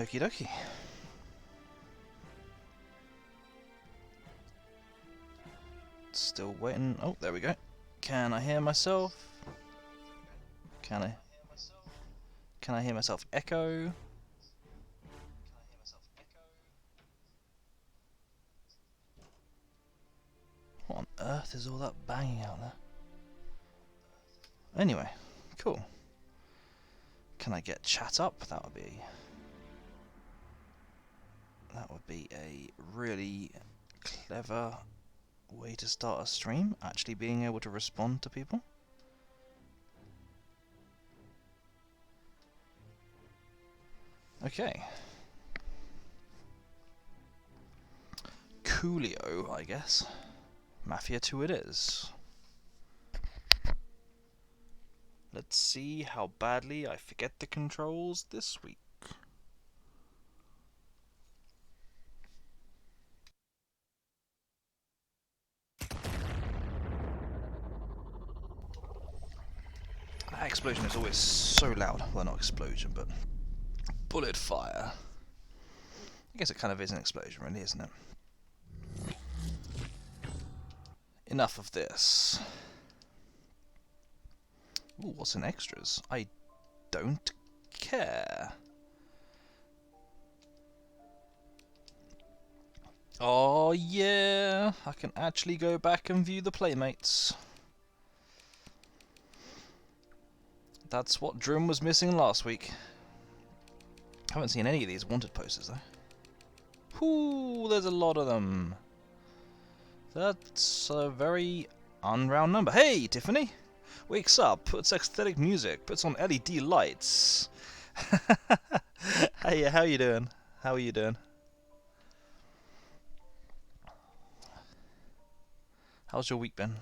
Okie dokie. Still waiting. Oh, there we go. Can I hear myself? Can I hear myself echo? What on earth is all that banging out there? Anyway, cool. Can I get chat up? That would be a really clever way to start a stream, actually being able to respond to people. Okay. Coolio, I guess. Mafia 2 it is. Let's see how badly I forget the controls this week. That explosion is always so loud. Well, not explosion, but bullet fire. I guess it kind of is an explosion, really, isn't it? Enough of this. Ooh, what's in extras? I don't care. Oh yeah, I can actually go back and view the playmates. That's what Drum was missing last week. Haven't seen any of these wanted posters though. Ooh, there's a lot of them. That's a very unround number. Hey, Tiffany! Wakes up, puts aesthetic music, puts on LED lights. Hey, how you doing? How are you doing? How's your week been?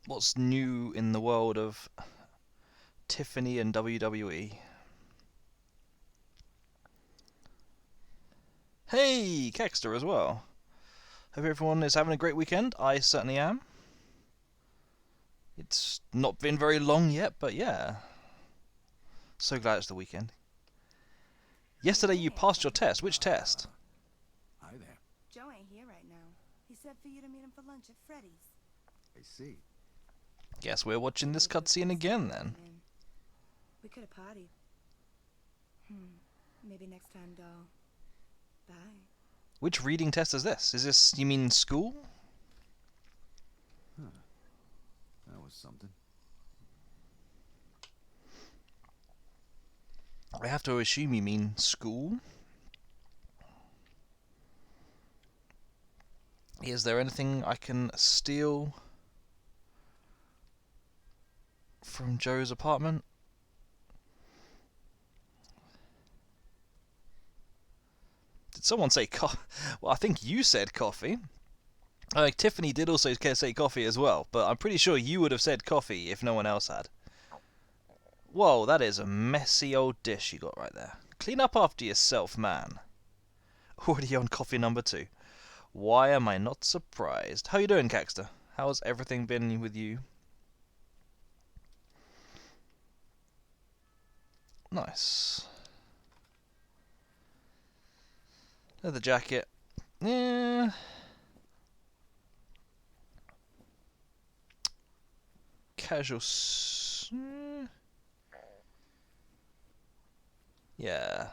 What's new in the world of Tiffany and WWE? Hey, Kexter as well. Hope everyone is having a great weekend. I certainly am. It's not been very long yet, but yeah. So glad it's the weekend. Yesterday you passed your test. Which test? Hi there. Joe ain't here right now. He said for you to meet him for lunch at Freddy's. I see. Guess we're watching this cutscene again then. We could have partied. Maybe next time, doll. Bye. Which reading test is this? Is this, you mean school? Huh. That was something. I have to assume you mean school. Is there anything I can steal from Joe's apartment? Did someone say coffee? Well, I think you said coffee. Tiffany did also say coffee as well, but I'm pretty sure you would have said coffee if no one else had. Whoa, that is a messy old dish you got right there. Clean up after yourself, man. Already on coffee number 2. Why am I not surprised? How you doing, Caxter? How's everything been with you? Nice. Leather jacket. Yeah. Casual. Yeah.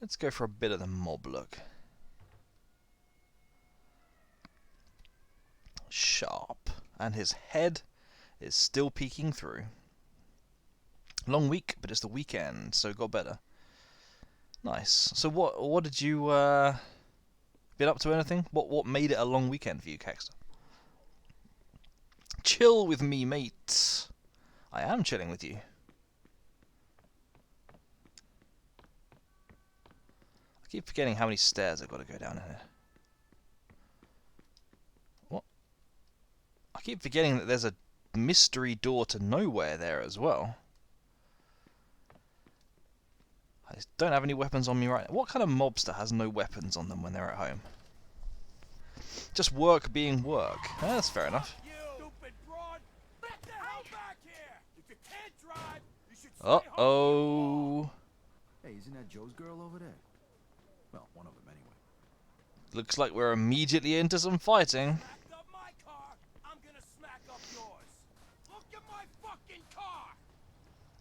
Let's go for a bit of the mob look. Sharp. And his head is still peeking through. Long week, but it's the weekend, so got better. Nice. So what did you been up to anything? What made it a long weekend for you, Caxter? Chill with me, mate. I am chilling with you. I keep forgetting how many stairs I've got to go down here. What? I keep forgetting that there's a mystery door to nowhere there as well. I don't have any weapons on me right now. What kind of mobster has no weapons on them when they're at home? Just work being work. That's fair enough. Uh-oh. Hey, isn't that Joe's girl over there? Well, one of them anyway. Looks like we're immediately into some fighting. Smacked up my car, I'm gonna smack up yours. Look at my fucking car!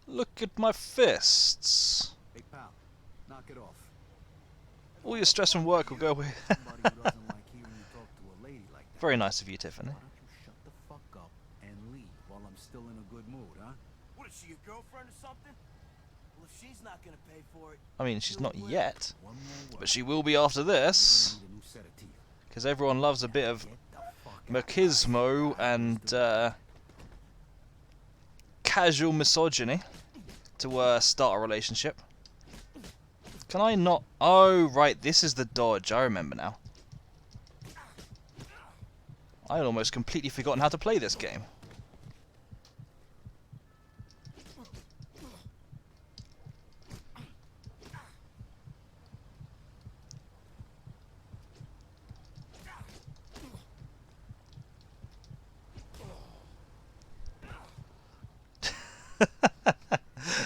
Look at my fists. Hey, pal, knock it off. All your stress and work will go away. Somebody who doesn't like hearing you talk to a lady like that. Very nice of you, Tiffany. Why don't you shut the fuck up and leave while I'm still in a good mood, huh? What is she, your girlfriend or something? Well, if she's not gonna pay for it, I mean, she's you not will. yet, One more word. but she will be after this. You're gonna need a new set of teeth. Because everyone loves a bit of Get the fuck out. machismo and casual misogyny to start a relationship. Can I not? Oh, right, this is the dodge. I remember now. I had almost completely forgotten how to play this game.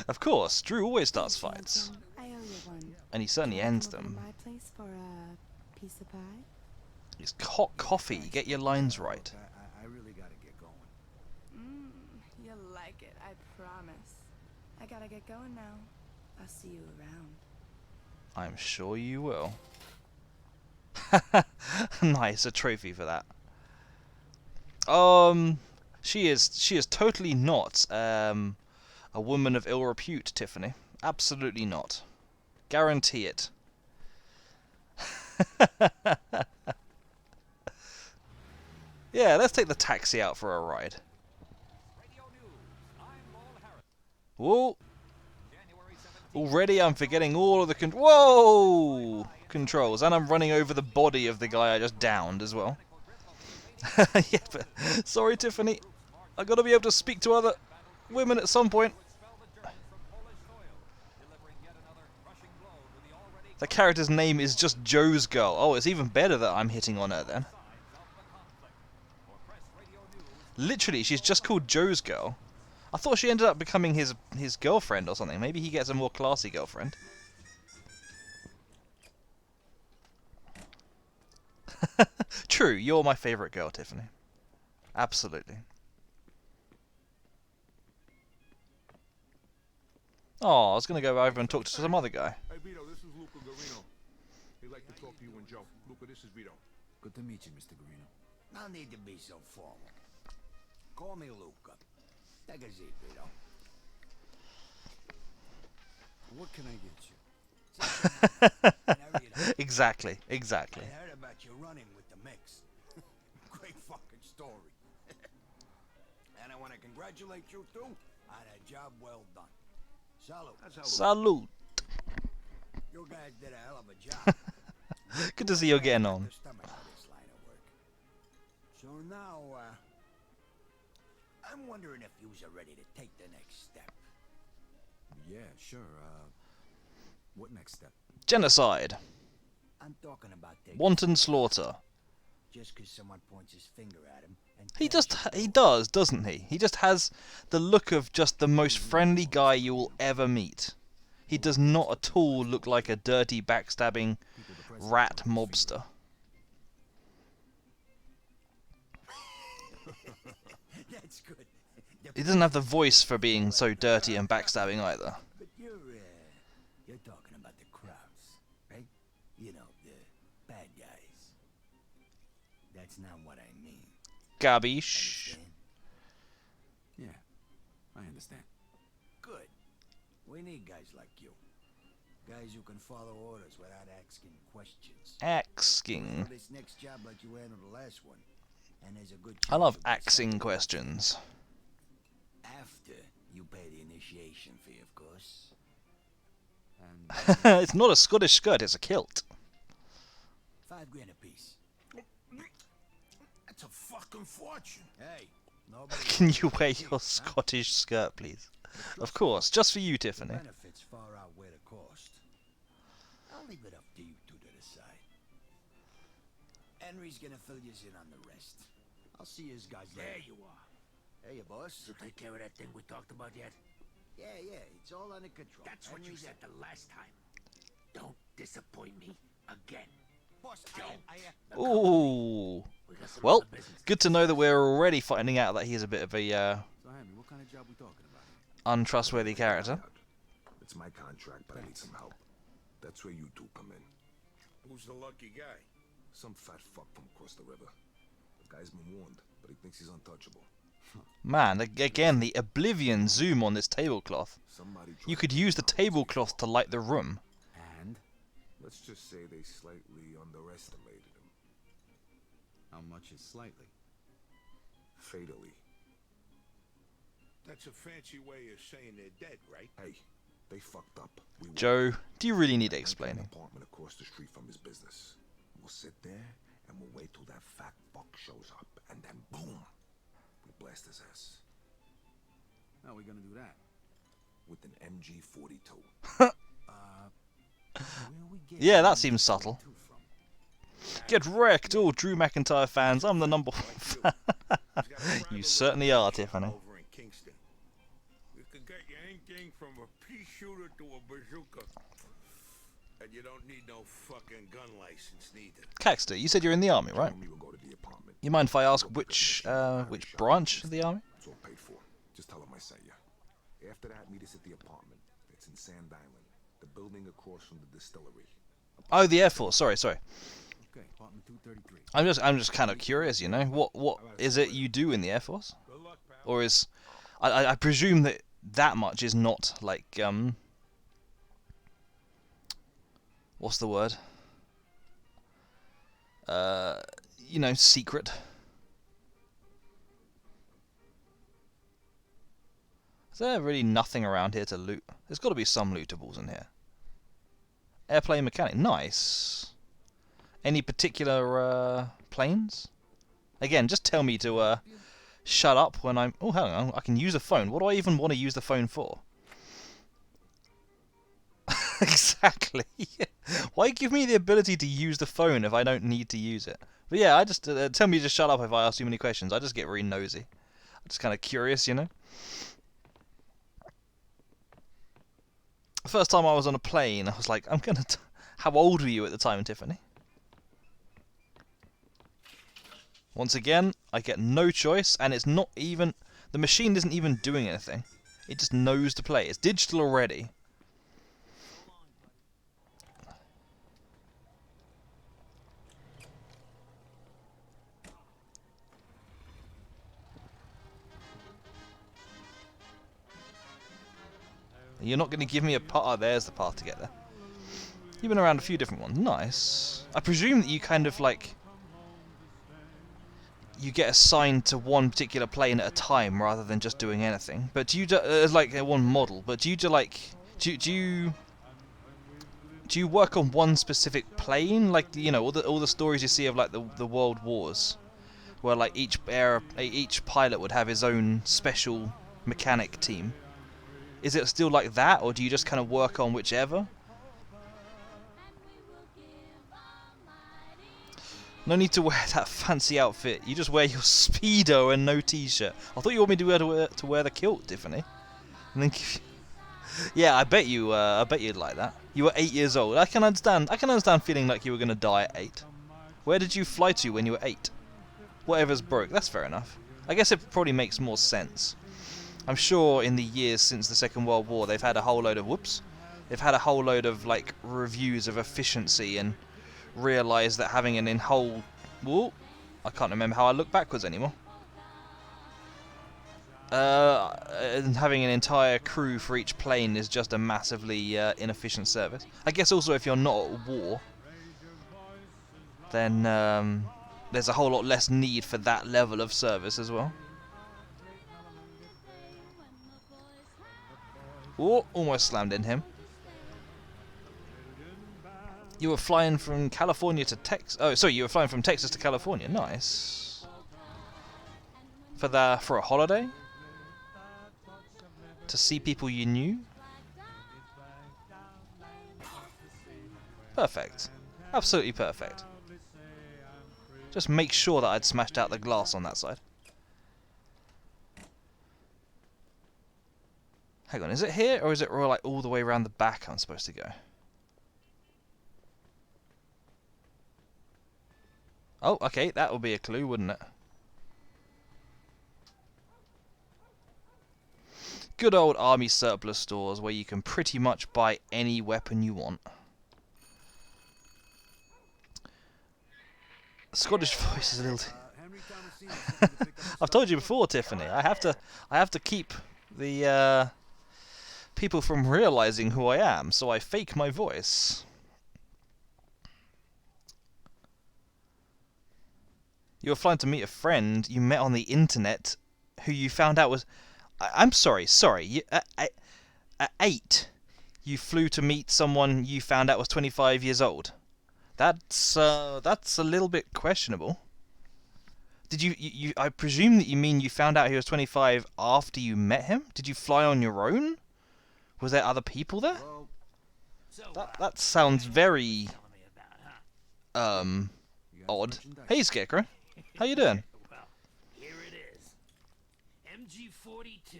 Of course, Drew always starts fights. I owe you one. And he certainly Can I ends come over them. to my place for a piece of pie? It's hot coffee. Get your lines right. I really gotta get going. You'll like it, I promise. I gotta get going now. I'll see you around. I'm sure you will. Nice, a trophy for that. She is totally not a woman of ill repute, Tiffany. Absolutely not. Guarantee it. Yeah, let's take the taxi out for a ride. Whoa! Already I'm forgetting all of the whoa! Controls, and I'm running over the body of the guy I just downed as well. Yeah, but sorry, Tiffany. I gotta be able to speak to other women at some point. The character's name is just Joe's girl. Oh, it's even better that I'm hitting on her then. Literally, she's just called Joe's girl. I thought she ended up becoming his girlfriend or something. Maybe he gets a more classy girlfriend. True, you're my favourite girl, Tiffany. Absolutely. Oh, I was going to go over and talk to some other guy. Hey, Vito, this is Luca Garino. He'd like to talk to you and Joe. Luca, this is Vito. Good to meet you, Mr. Garino. no need to be so formal. Call me Luca. Take a seat, Vito. What can I get you? Exactly, exactly. I heard about you running with the mix. Great fucking story. And I want to congratulate you too on a job well done. Salute. Salute. You guys did a hell of a job. Good to see you getting on. The stomach for this line of work. So now, I'm wondering if yous are ready to take the next step. Yeah, sure. What next step? Genocide. I'm talking about taking Wanton slaughter. just 'cause someone points his finger at him. And He tells just, you he to does, doesn't he? He just has the look of just the most friendly guy you will ever meet. He does not at all look like a dirty, backstabbing People the president rat points his mobster. That's good. He doesn't have the voice for being so dirty and backstabbing either. But you're talking about the crowds, right? You know, the bad guys. That's not what I mean. Gabish. Understand? Yeah, I understand. Good. We need guys like you. Guys who can follow orders without asking questions. Axing. Handle this next job like you handled the last one. And there's a good I love chance you'll get axing something questions. after you pay the initiation fee, of course. And It's not a Scottish skirt, it's a kilt. $5 grand a piece. That's a fucking fortune. Hey, nobody. Can you wear your Scottish skirt, please? Of course, just for you, The Tiffany. benefits far outweigh the cost. I'll leave it up to you two to decide. Henry's gonna fill you in on the rest. I'll see you guys later. There you are. Hey, boss. You take care of that thing we talked about yet? Yeah, it's all under control. That's what you said the last time. Don't disappoint me again. Boss, Ooh. We got some Well, other business. good to know that we're already finding out that he's a bit of a So, Hammy, what kind of job we talking about here? untrustworthy character. It's my contract, but I need some help. That's where you two come in. Who's the lucky guy? Some fat fuck from across the river. The guy's been warned, but he thinks he's untouchable. Man, again, the oblivion zoom on this tablecloth. Somebody You tried could to use the compensate tablecloth to light the room. And Let's just say they slightly underestimated him. how much is slightly? Fatally. That's a fancy way of saying they're dead, right? Hey, they fucked up. We won. Joe, do you really need An explaining? apartment across the street from his business. We'll sit there and we'll wait till that fat fuck shows up, and then boom, we blast his ass How are we gonna do that? with an MG42. Where we get Yeah, that seems subtle. from? Get wrecked, all Drew McIntyre fans. I'm the number one fan. He's got a private You certainly are, Tiffany. over in Kingston. You can get your anything from a pea shooter to a bazooka. And you don't need no fucking gun license neither. Caxter, you said you're in the army, right? Tell me we'll go to the apartment. You mind if I ask which branch of the army? It's all paid for. Just tell him I sent you. After that, meet us at the apartment. It's in Sand Island, the building across from the distillery. Oh, the Air Force. Sorry. Okay, apartment 233. I'm just kind of curious, you know. What is it you do in the Air Force? Good luck, pal. Or is I presume that much is not like what's the word? You know, secret. Is there really nothing around here to loot? There's got to be some lootables in here. Airplane mechanic, nice. Any particular planes? Again, just tell me to shut up when I'm... Oh, hang on, I can use a phone. What do I even want to use the phone for? Exactly. Why give me the ability to use the phone if I don't need to use it? But yeah, I just tell me to shut up if I ask too many questions. I just get really nosy. I'm just kind of curious, you know. The first time I was on a plane, I was like, I'm gonna. How old were you at the time, Tiffany? Once again, I get no choice, and it's not even. The machine isn't even doing anything. It just knows to play. It's digital already. You're not going to give me a path. Oh, there's the path to get there. You've been around a few different ones. Nice. I presume that you kind of like... You get assigned to one particular plane at a time rather than just doing anything. But do you do, like one model? But do you do like... Do you work on one specific plane? Like, you know, all the stories you see of like the World Wars, where like each pilot would have his own special mechanic team. Is it still like that, or do you just kind of work on whichever? No need to wear that fancy outfit. You just wear your Speedo and no t-shirt. I thought you wanted me to wear the kilt, Tiffany. And then yeah, I bet you'd like that. You were 8 years old. I can understand feeling like you were gonna die at 8. Where did you fly to when you were 8? Whatever's broke. That's fair enough. I guess it probably makes more sense. I'm sure in the years since the Second World War, they've had a whole load of they've had a whole load of like reviews of efficiency and realised that having an I can't remember how I look backwards anymore. And having an entire crew for each plane is just a massively inefficient service. I guess also if you're not at war, then there's a whole lot less need for that level of service as well. Oh, almost slammed in him. You were flying from California to Texas. Oh, sorry, you were flying from Texas to California. Nice. For a holiday? To see people you knew? Perfect. Absolutely perfect. Just make sure that I'd smashed out the glass on that side. Hang on, is it here or is it like all the way around the back I'm supposed to go? Oh, okay, that would be a clue, wouldn't it? Good old army surplus stores where you can pretty much buy any weapon you want. Scottish voice is a little. Henry Thomasini sent me to pick up I've told you before, Tiffany. I have to keep the people from realizing who I am, so I fake my voice. You were flying to meet a friend you met on the internet, who you found out was. I'm sorry. You, at 8, you flew to meet someone you found out was 25 years old. That's a little bit questionable. Did you? I presume that you mean you found out he was 25 after you met him? Did you fly on your own? Was there other people there? That sounds very odd. Hey, Scarecrow. How you doing? Well, here it is. MG42,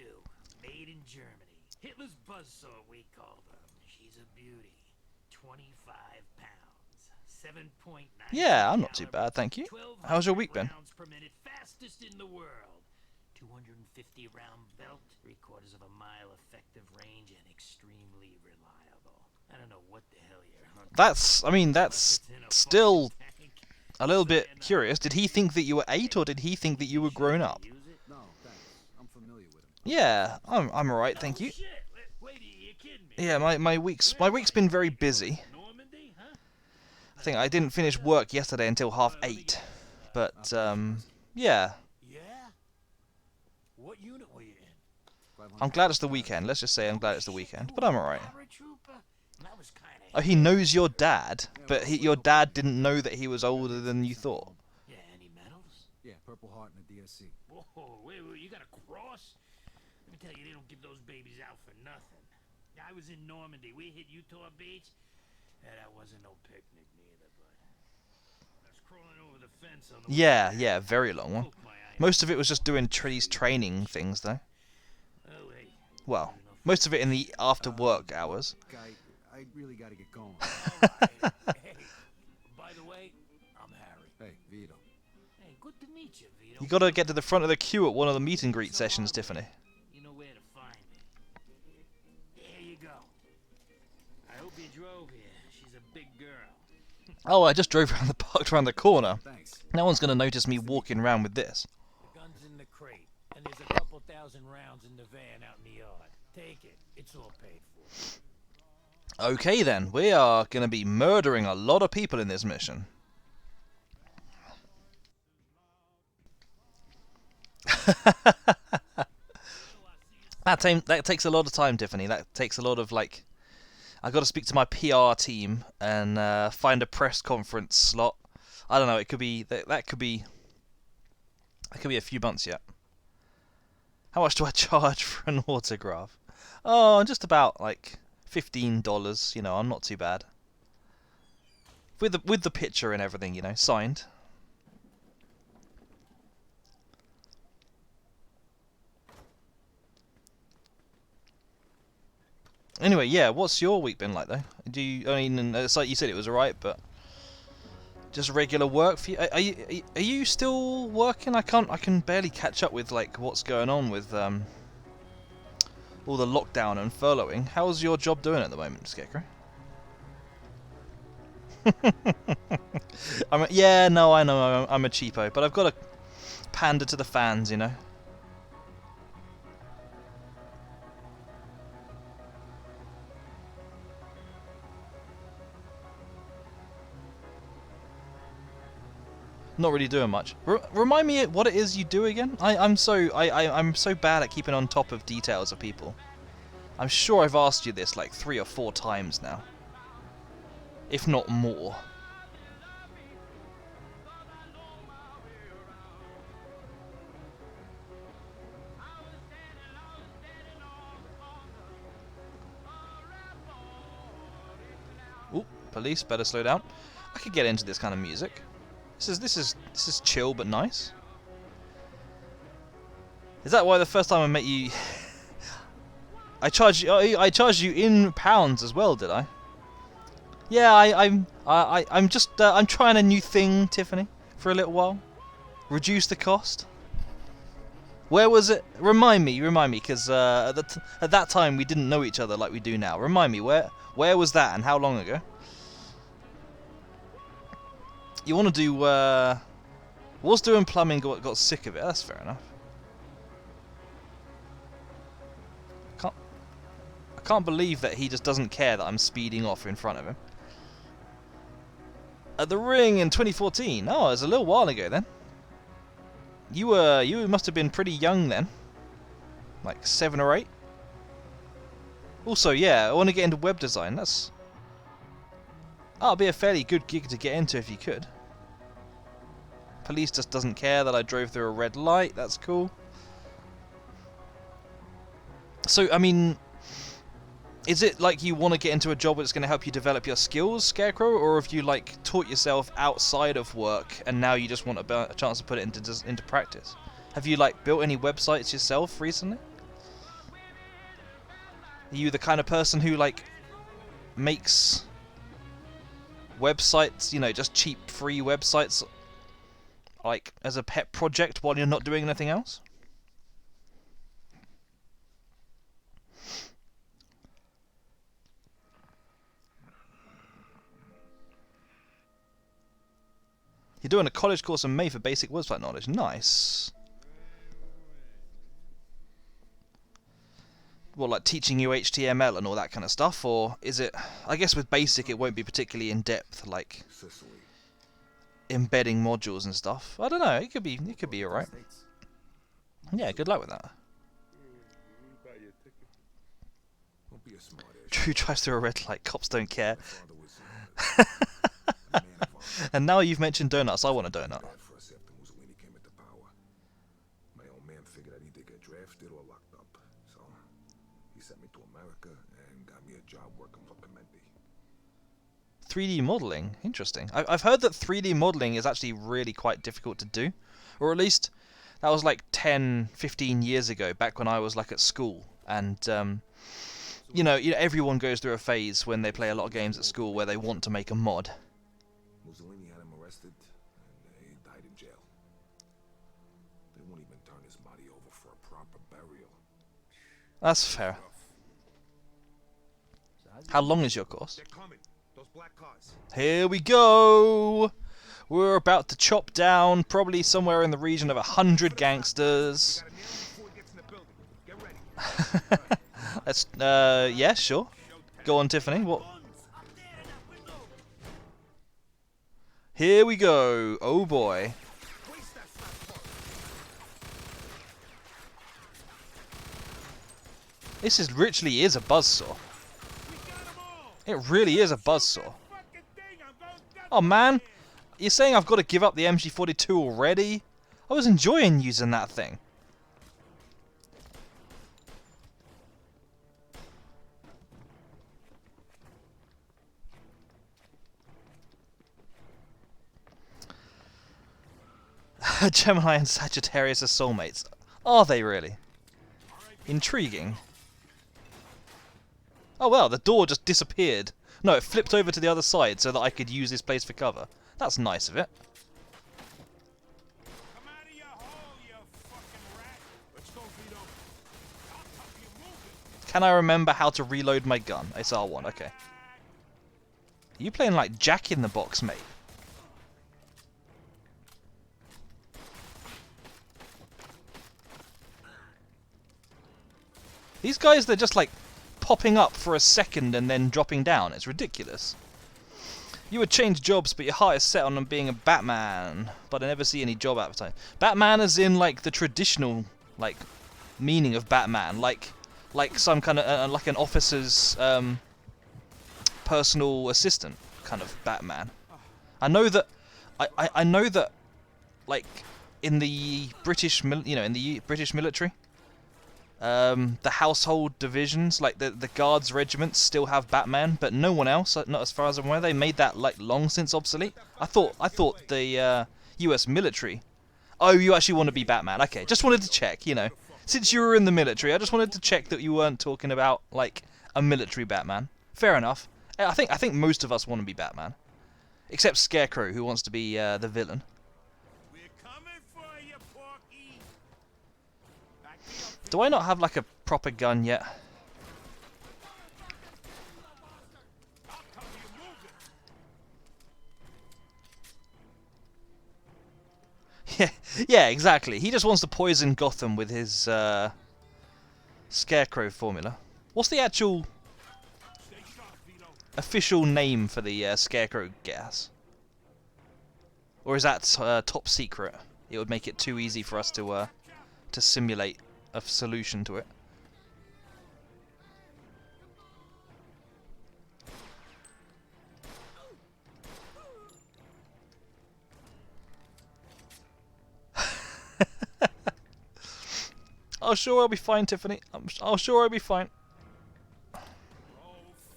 made in Germany. Hitler's buzzsaw, we call them. She's a beauty. 25 pounds. 7.9. Yeah, I'm not too bad, thank you. How's your week been? Rounds per minute, fastest in the world. 250 round belt, 3/4 of a mile effective range, and extremely reliable. I don't know what the hell you're hunting. That's still a little bit curious. Did he think that you were 8, or did he think that you were grown up? No, thanks. I'm familiar with him. Yeah, I'm alright, thank you. Shit, wait, you kidding me? Yeah, my week's been very busy. Normandy, huh? I think I didn't finish work yesterday until 8:30. But yeah, Yeah? What unit were you in? I'm glad it's the weekend. Let's just say I'm glad it's the weekend, but I'm alright. Paratrooper? That was kinda Oh, he knows your dad, but your dad didn't know that he was older than you thought. Yeah, any medals? Yeah, Purple Heart and a DSC. Whoa, wait, you got a cross? Let me tell you, they don't give those babies out for nothing. I was in Normandy. We hit Utah Beach. Yeah, that wasn't no picnic neither, but I was crawling over the fence on the Yeah, very long one. Poke my eye. Most of it was just doing these training things, though. Oh, wait. Well, most of it in the after work hours. Guy, I really gotta get going. Hey, by the way, I'm Harry. Hey, Vito. Hey, good to meet you, Vito. You gotta get to the front of the queue at one of the meet and greet sessions, Tiffany. You know where to find me. There you go. I hope you drove here. She's a big girl. Oh, I just drove around parked around the corner. Thanks. No one's gonna notice me walking around with this. The gun's in the crate, and there's a couple thousand rounds in the van out in the yard. Take it. It's all paid for. Okay then, we are gonna be murdering a lot of people in this mission. That takes a lot of time, Tiffany. That takes a lot of like. I got to speak to my PR team and find a press conference slot. I don't know. It could be that could be a few months yet. How much do I charge for an autograph? Oh, just about like $15. You know, I'm not too bad. With the picture and everything, you know, signed. Anyway, yeah, what's your week been like though? I mean, it's like you said, it was alright, but just regular work for you. Are you still working? I can barely catch up with like what's going on with all the lockdown and furloughing. How's your job doing at the moment, Scarecrow? Yeah, no, I know I'm a cheapo, but I've got to pander to the fans, you know. Not really doing much. Remind me what it is you do again? I'm so bad at keeping on top of details of people. I'm sure I've asked you this like 3 or 4 times now, if not more. Ooh, police, better slow down. I could get into this kind of music. This is chill but nice. Is that why the first time I met you I charged you in pounds as well, did I? Yeah, I'm just I'm trying a new thing, Tiffany, for a little while. Reduce the cost. Where was it? Remind me, because at that time we didn't know each other like we do now. Remind me, where was that and how long ago? You want to do, was doing plumbing, got sick of it. That's fair enough. I can't believe that he just doesn't care that I'm speeding off in front of him. At the Ring in 2014. Oh, it was a little while ago then. You must have been pretty young then, like 7 or 8. Also, yeah, I want to get into web design. That'll be a fairly good gig to get into if you could. Police just doesn't care that I drove through a red light. That's cool. So, I mean, is it like you want to get into a job that's going to help you develop your skills, Scarecrow, or have you like taught yourself outside of work and now you just want a chance to put it into practice? Have you like built any websites yourself recently? Are you the kind of person who like makes websites, you know, just cheap free websites like as a pet project while you're not doing anything else? You're doing a college course in May for basic website knowledge. Nice. Well, like teaching you HTML and all that kind of stuff, or is it? I guess with basic it won't be particularly in depth, like embedding modules and stuff. I don't know. It could be alright. Yeah, good luck with that. Drew drives through a red light. Cops don't care. And now you've mentioned donuts, I want a donut. My old man figured I'd either get drafted or locked up, so he sent me to America and got me a job working for Clemente. 3D modeling, interesting. I've heard that 3D modeling is actually really quite difficult to do, or at least that was like 10, 15 years ago, back when I was like at school, and you know, everyone goes through a phase when they play a lot of games at school where they want to make a mod. Mussolini had him arrested, and he died in jail. They won't even turn his body over for a proper burial. That's fair. How long is your course? They're coming. Those black cars. Here we go! We're about to chop down probably somewhere in the region of 100 gangsters. Let's, yeah, sure. Go on, Tiffany. What? Here we go. Oh boy. This literally is a buzzsaw. It really is a buzzsaw. Oh man, you're saying I've got to give up the MG42 already? I was enjoying using that thing. Gemini and Sagittarius are soulmates. Are they really? Intriguing. Oh well, the door just disappeared. No, it flipped over to the other side so that I could use this place for cover. That's nice of it. Come out of your hole, you fucking rat. Let's go, Vito. How tough you moving? Can I remember how to reload my gun? It's R1, okay. Are you playing like Jack in the Box, mate? These guys, they're just like popping up for a second and then dropping down. It's ridiculous. You would change jobs, but your heart is set on being a Batman. But I never see any job advertising. Batman as in like the traditional like meaning of Batman, like some kind of like an officer's personal assistant kind of Batman. I know that I know that like in the British British military. The household divisions, like the guards regiments, still have Batman, but no one else. Not as far as I'm aware. They made that like long since obsolete. I thought the U.S. military. Oh, you actually want to be Batman? Okay, just wanted to check. You know, Since you were in the military, I just wanted to check that you weren't talking about like a military Batman. Fair enough. I think most of us want to be Batman, except Scarecrow, who wants to be the villain. We're coming for you, Porky. Back me up, Do I not have like a proper gun yet? I'll cover you moving. Yeah, exactly. He just wants to poison Gotham with his Scarecrow formula. What's the actual Stay sharp, Vito. official name for the Scarecrow gas? Or is that top secret? It would make it too easy for us to simulate a solution to it. Oh, sure, I'll be fine, Tiffany. I'm sure I'll be fine. Oh,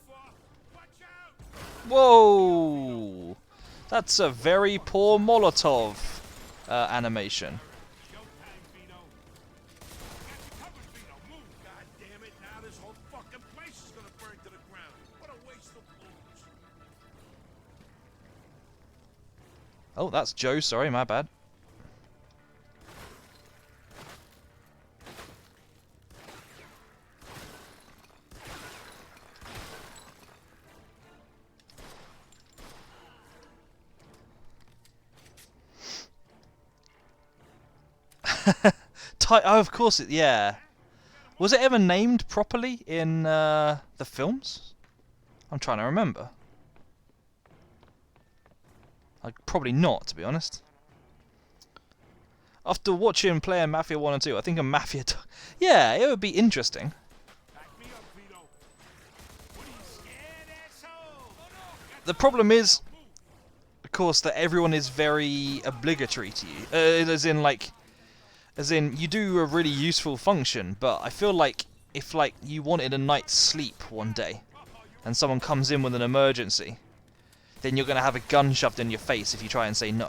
fuck. Watch out. Whoa! That's a very poor Molotov animation. Showtime, Vito. Got you covered, Vito. Move. God damn it. Now this whole fucking place is gonna burn to the ground. What a waste of bullets. Oh, that's Joe. Sorry, my bad. Oh, of course it. Yeah. Was it ever named properly in the films? I'm trying to remember. Probably not, to be honest. After watching playing Mafia 1 and 2, I think a Mafia... Yeah, it would be interesting. Back me up, Vito. What are you scared, asshole? Oh, no. The problem is, of course, that everyone is very obligatory to you. As in, you do a really useful function, but I feel like if you wanted a night's sleep one day, and someone comes in with an emergency, then you're going to have a gun shoved in your face if you try and say no.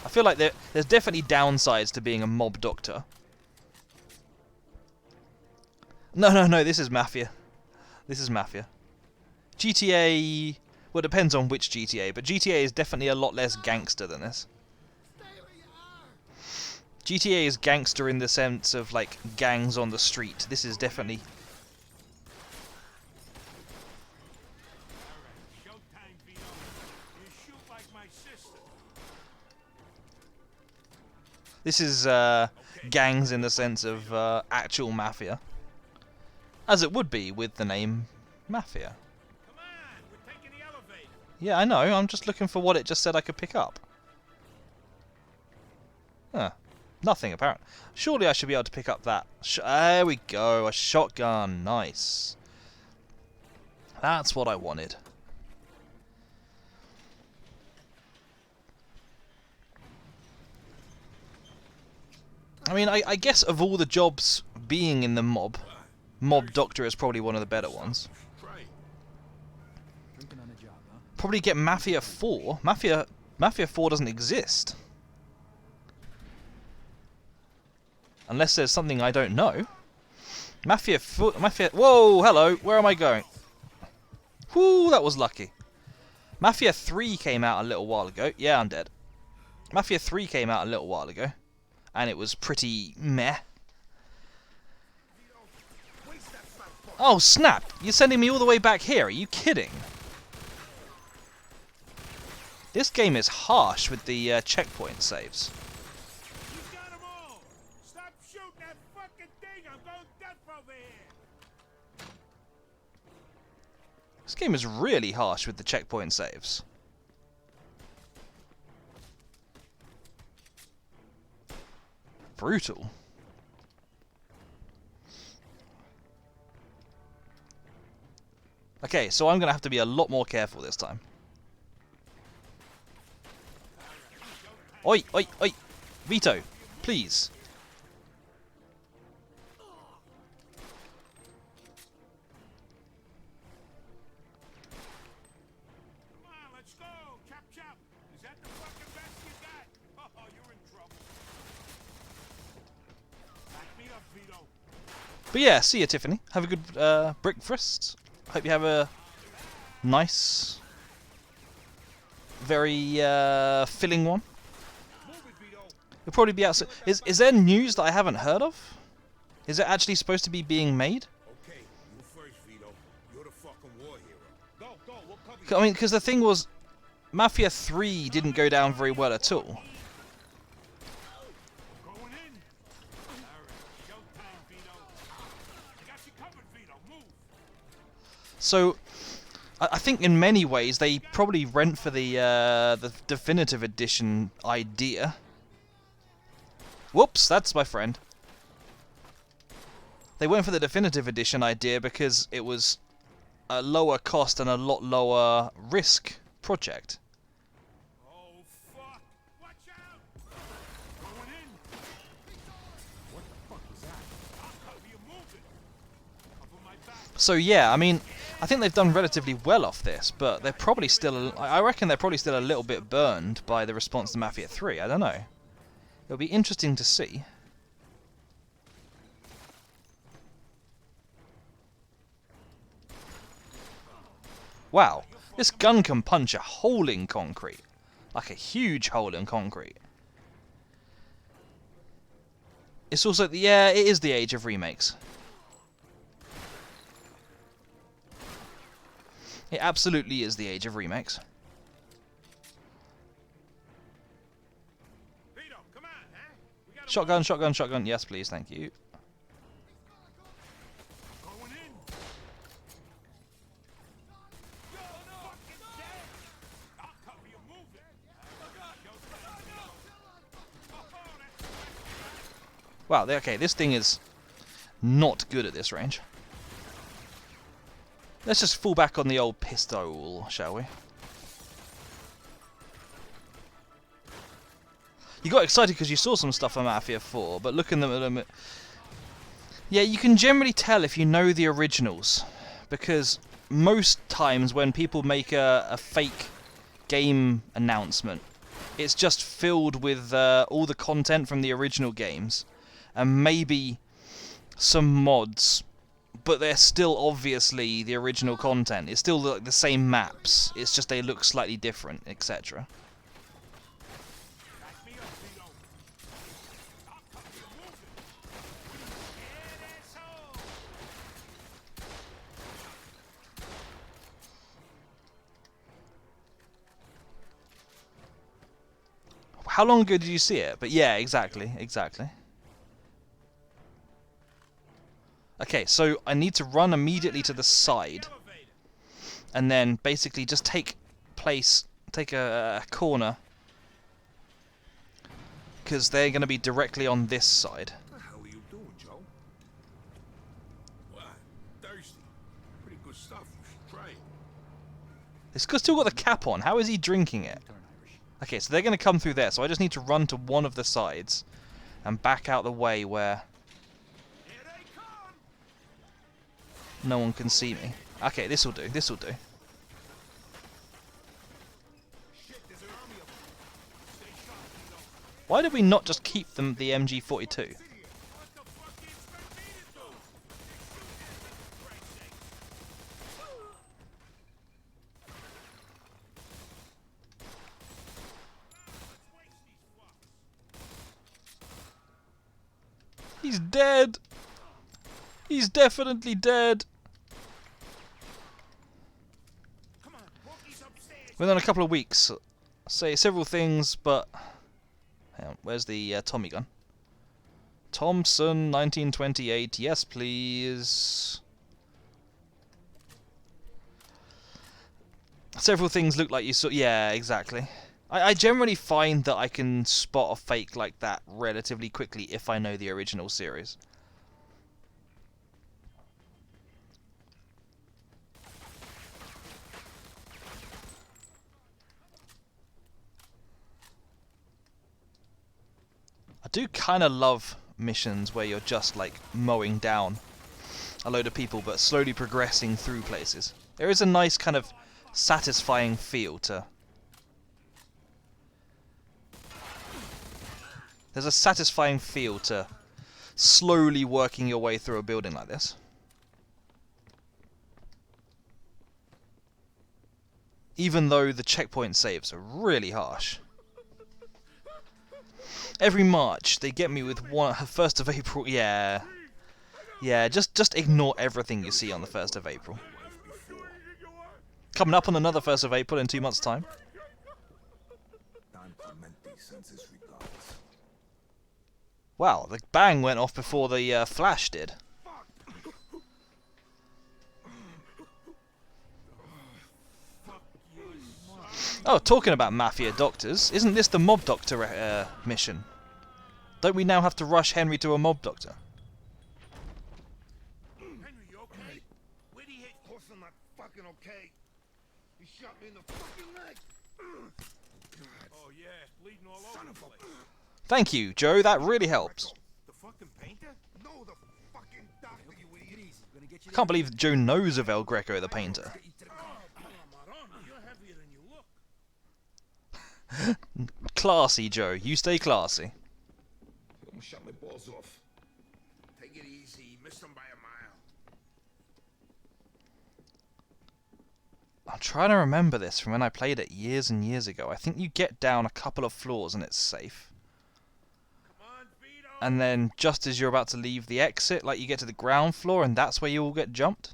I feel like there's definitely downsides to being a mob doctor. No, this is Mafia. This is Mafia. GTA... Well, it depends on which GTA, but GTA is definitely a lot less gangster than this. GTA is gangster in the sense of, like, gangs on the street. This is definitely... Showtime, Vito. You shoot like my sister. This is gangs in the sense of actual mafia. As it would be with the name Mafia. Come on, we're taking the elevator. Yeah, I know. I'm just looking for what it just said I could pick up. Huh. Nothing, apparently. Surely I should be able to pick up that. There we go. A shotgun. Nice. That's what I wanted. I mean, I guess of all the jobs being in the mob doctor is probably one of the better ones. Right. Drinking on the job, huh? Probably get Mafia 4. Mafia 4 doesn't exist. Unless there's something I don't know. Mafia... Whoa, hello. Where am I going? Whoo, that was lucky. Mafia 3 came out a little while ago. Yeah, I'm dead. Mafia 3 came out a little while ago. And it was pretty meh. Oh, snap. You're sending me all the way back here. Are you kidding? This game is harsh with the checkpoint saves. You got 'em all. Stop shooting that fucking thing. I'm going deaf over here. This game is really harsh with the checkpoint saves. Brutal. Okay, so I'm going to have to be a lot more careful this time. Oi, oi, oi! Vito, please. Come on, let's go. Chop, chop. Is that the fucking best you got? Oh, you're in trouble. Back me up, Vito. But yeah, see you, Tiffany. Have a good breakfast. Hope you have a nice, very filling one. It'll probably be out soon. Is there news that I haven't heard of? Is it actually supposed to be being made? Okay, you first, Vito. You're the fucking war hero. Go, we'll cover I mean, because the thing was, Mafia 3 didn't go down very well at all. Going in. All right, showtime, Vito. I got you covered, Vito. Move. So, I think in many ways they probably went for the definitive edition idea. Whoops, that's my friend. They went for the definitive edition idea because it was a lower cost and a lot lower risk project. Oh, fuck. Watch out. Going in. What the fuck was that? I'll cover you moving. Cover my back. So yeah, I mean, I think they've done relatively well off this, but they're probably still, I reckon they're probably still a little bit burned by the response to Mafia 3. I don't know. It'll be interesting to see. Wow, this gun can punch a hole in concrete. Like a huge hole in concrete. It's also, yeah, it is the age of remakes. It absolutely is the age of remakes. Vito, come on, huh? We gotta Shotgun, shotgun, shotgun. Yes, please, thank you. Going in. You're fucking dead. I'll cover you moving. Wow, okay, this thing is not good at this range. Let's just fall back on the old pistol, shall we? You got excited because you saw some stuff on Mafia 4, but looking at them... Yeah, you can generally tell if you know the originals, because most times when people make a fake game announcement, it's just filled with all the content from the original games, and maybe some mods, but they're still obviously the original content. It's still like the same maps, it's just they look slightly different, etc. Back me up, Vito. I'll cover you moving. Yeah, asshole. How long ago did you see it? But yeah, exactly. Okay, so I need to run immediately to the side, and then basically just take a corner, because they're going to be directly on this side. What the hell are you doing, Joe? What? Thirsty. Pretty good stuff. You should try it. It's still got the cap on. How is he drinking it? Turn Irish. Okay, so they're going to come through there, so I just need to run to one of the sides and back out the way where Here they come. no one can see me. Okay, this'll do. Shit, there's an army of them. Stay sharp, Vito. Why did we not just keep them the MG42? What the fuck do you expect me to do? For Christ's sake. Let's waste these fucks. He's dead! He's definitely dead! Come on, Walkie's upstairs. Within a couple of weeks, say several things, but... Hang on, where's the Tommy gun? Thompson, 1928, yes please. Several things look like you saw... Yeah, exactly. I generally find that I can spot a fake like that relatively quickly if I know the original series. I do kind of love missions where you're just like mowing down a load of people but slowly progressing through places. There is a nice kind of satisfying feel to... There's a satisfying feel to slowly working your way through a building like this. Even though the checkpoint saves are really harsh. Every March they get me with 1st of April. Yeah, just ignore everything you see on the 1st of April. Coming up on another 1st of April in 2 months' time. Wow, the bang went off before the flash did. Oh, talking about Mafia doctors, isn't this the mob doctor mission? Don't we now have to rush Henry to a mob doctor? Henry, you okay? Where'd he hit? Of course I'm not fucking okay. He shot me in the fucking leg. Oh yeah, bleeding all over the place. Thank you, Joe. That really helps. The fucking painter? No, the fucking doctor, you idiot. I can't believe that Joe knows of El Greco the painter. You're heavier than you look. Classy, Joe. You stay classy. You almost shot my balls off. Take it easy. You missed him by a mile. I'm trying to remember this from when I played it years and years ago. I think you get down a couple of floors and it's safe. Come on, Vito. And then just as you're about to leave the exit, like you get to the ground floor and that's where you all get jumped.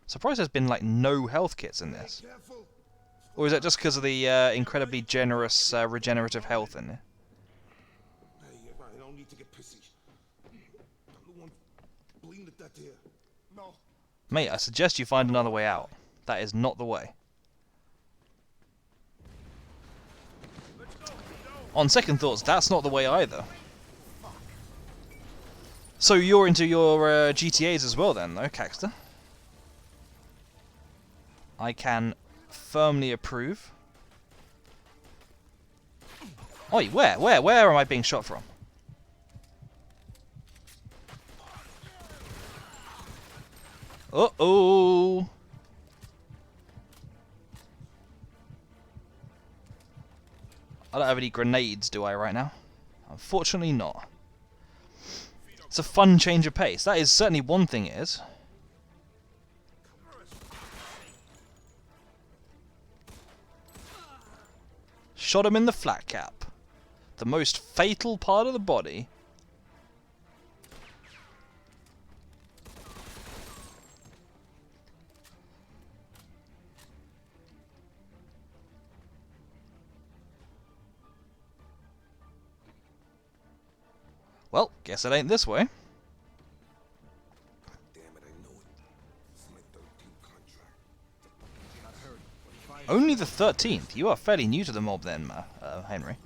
Surprised there's been like no health kits in this. Careful. Or is that just because of the incredibly generous regenerative health in there? Hey, I don't need to get pissy. I'm the one bleeding to death here. No. Mate, I suggest you find another way out. That is not the way. On second thoughts, that's not the way either. So you're into your GTAs as well then, though, Caxter? I can firmly approve. Oi, where am I being shot from? Uh-oh! I don't have any grenades, do I, right now? Unfortunately not. It's a fun change of pace. That is certainly one thing it is. Shot him in the flat cap. The most fatal part of the body. Well, guess it ain't this way. Damn it, I knew it. It's my 13th contract. Only the 13th. You are fairly new to the mob then, Henry.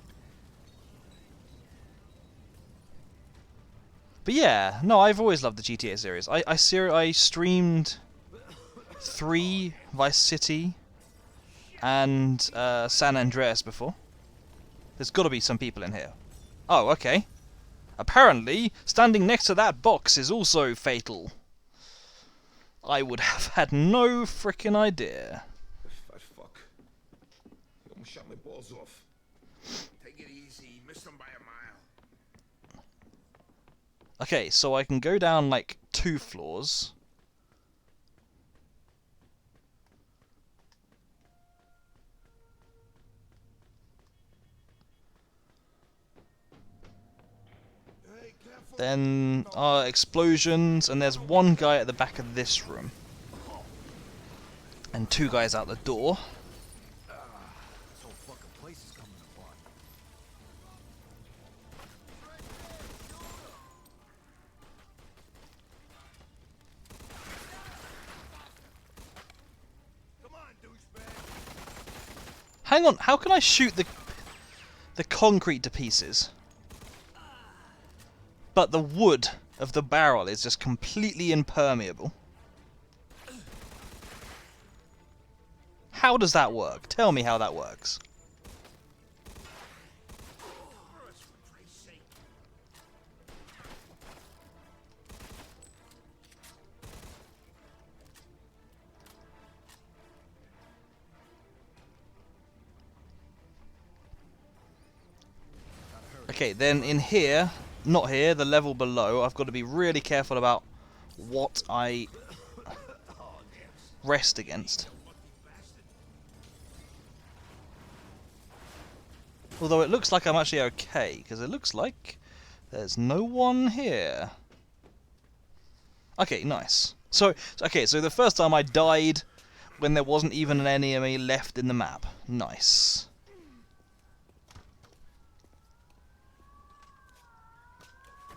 But yeah, no, I've always loved the GTA series. I streamed 3, Vice City, and San Andreas before. There's got to be some people in here. Oh, okay. Apparently, standing next to that box is also fatal. I would have had no frickin' idea. Fat fuck. You almost shot my balls off. Take it easy. You missed him by a mile. Okay, so I can go down like 2 floors. Hey, careful. Then explosions, and there's one guy at the back of this room. And 2 guys out the door. This whole fucking place is coming apart. Come on, douchebag. Hang on, how can I shoot the concrete to pieces? But the wood of the barrel is just completely impermeable. How does that work? Tell me how that works. Okay, then in here, not here, the level below, I've got to be really careful about what I rest against. Although it looks like I'm actually okay, because it looks like there's no one here. Okay, nice. So the first time I died when there wasn't even an enemy left in the map. Nice.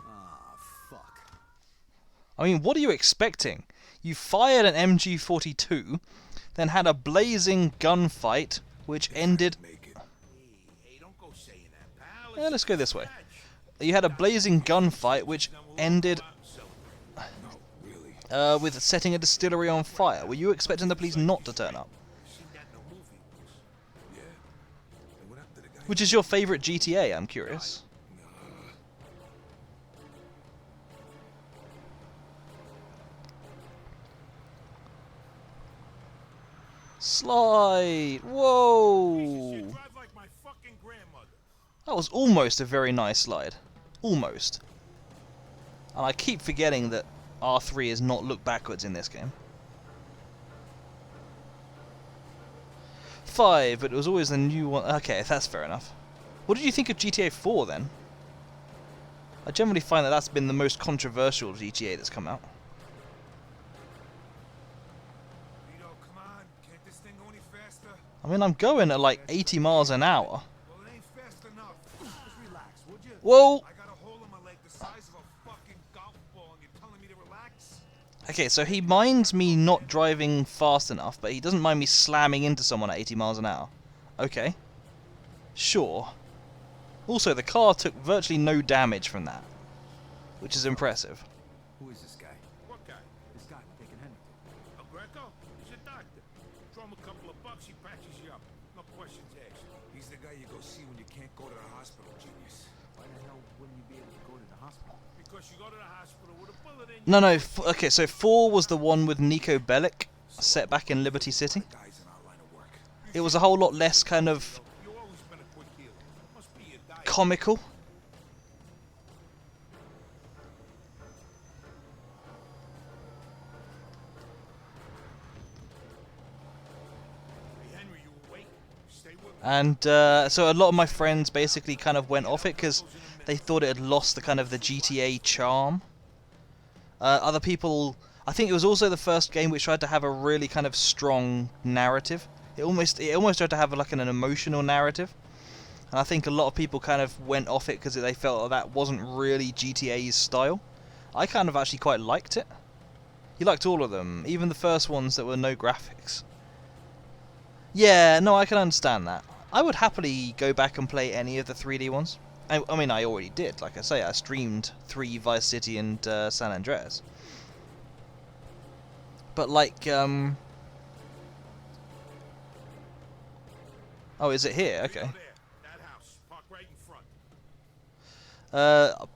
Ah, fuck. I mean, what are you expecting? You fired an MG42, then had a blazing gunfight, which ended... Make it. Hey, don't go saying that, pal. Yeah, let's go this way. You had a blazing gunfight, which ended No, really. with setting a distillery on fire. Were you expecting the police not to turn up? Seen that in a movie. Yeah. And what happened to the guy? Which is your favourite GTA, I'm curious. Slide! Whoa! Drive like my fucking grandmother. That was almost a very nice slide. Almost. And I keep forgetting that R3 is not look backwards in this game. 5, but it was always the new one. Okay, that's fair enough. What did you think of GTA 4 then? I generally find that that's been the most controversial GTA that's come out. Vito, come on. Can't this thing go any faster? I mean, I'm going at like 80 miles an hour. Well, it ain't fast enough. Just relax, would you? Whoa! I got a hole in my leg the size of a fucking golf ball, and you're telling me to relax? Okay, so he minds me not driving fast enough, but he doesn't mind me slamming into someone at 80 miles an hour. Okay. Sure. Also, the car took virtually no damage from that, which is impressive. Who is this guy? What guy? This guy we're taking Henry to. A Greco? He's a doctor. Throw him a couple of bucks, he patches you up. No questions asked. He's the guy you go see when you can't go to the hospital, genius. Why the hell wouldn't you be able to go to the hospital? Because you go to the hospital with a bullet in you. No, no. Okay, so 4 was the one with Nico Bellic, set back in Liberty City. Guys in our line of work. It was a whole lot less kind of You've always been a quick healer. Must be your diet. comical. Hey, Henry, you awake? Stay with me. And so a lot of my friends basically kind of went off it because they thought it had lost the kind of the GTA charm. Other people, I think it was also the first game which tried to have a really kind of strong narrative. It almost tried to have like an emotional narrative. And I think a lot of people kind of went off it because they felt that wasn't really GTA's style. I kind of actually quite liked it. You liked all of them, even the first ones that were no graphics. Yeah, no, I can understand that. I would happily go back and play any of the 3D ones. I mean, I already did. Like I say, I streamed 3 Vice City and San Andreas. But like, oh, is it here? Okay. There, that house. Park right in front.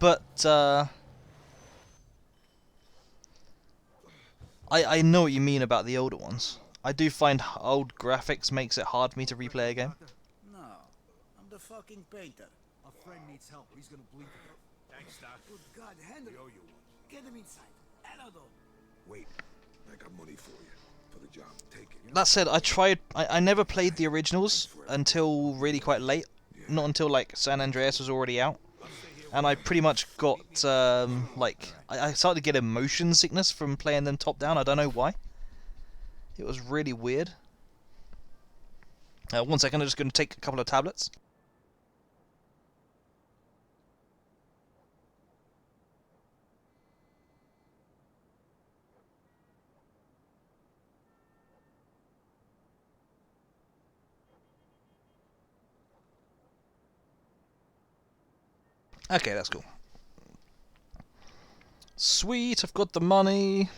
But I know what you mean about the older ones. I do find old graphics makes it hard for me to replay a game. No, I'm the fucking painter. Our friend needs help. He's gonna bleed to death. Thanks, Doc. Good God, Henry. We owe you one. Get him inside. Elodo. Wait, I got money for you. For the job. Take it. That said, I never played the originals until really quite late. Not until like San Andreas was already out. And I pretty much got, like, I started to get motion sickness from playing them top down. I don't know why. It was really weird. 1 second, I'm just going to take a couple of tablets. Okay, that's cool. Sweet, I've got the money.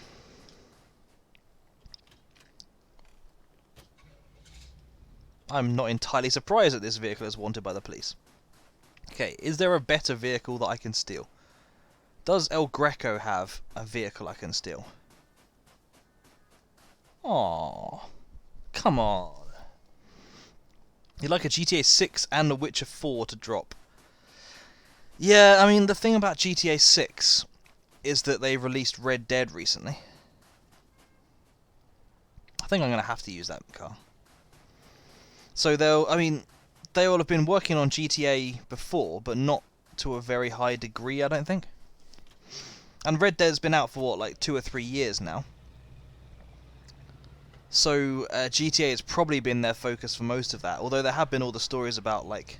I'm not entirely surprised that this vehicle is wanted by the police. Okay, is there a better vehicle that I can steal? Does El Greco have a vehicle I can steal? Aww. Come on. You'd like a GTA 6 and The Witcher 4 to drop. Yeah, I mean, the thing about GTA 6 is that they released Red Dead recently. I think I'm going to have to use that car. So they all have been working on GTA before, but not to a very high degree, I don't think. And Red Dead's been out for what, like 2 or 3 years now. So GTA has probably been their focus for most of that. Although there have been all the stories about like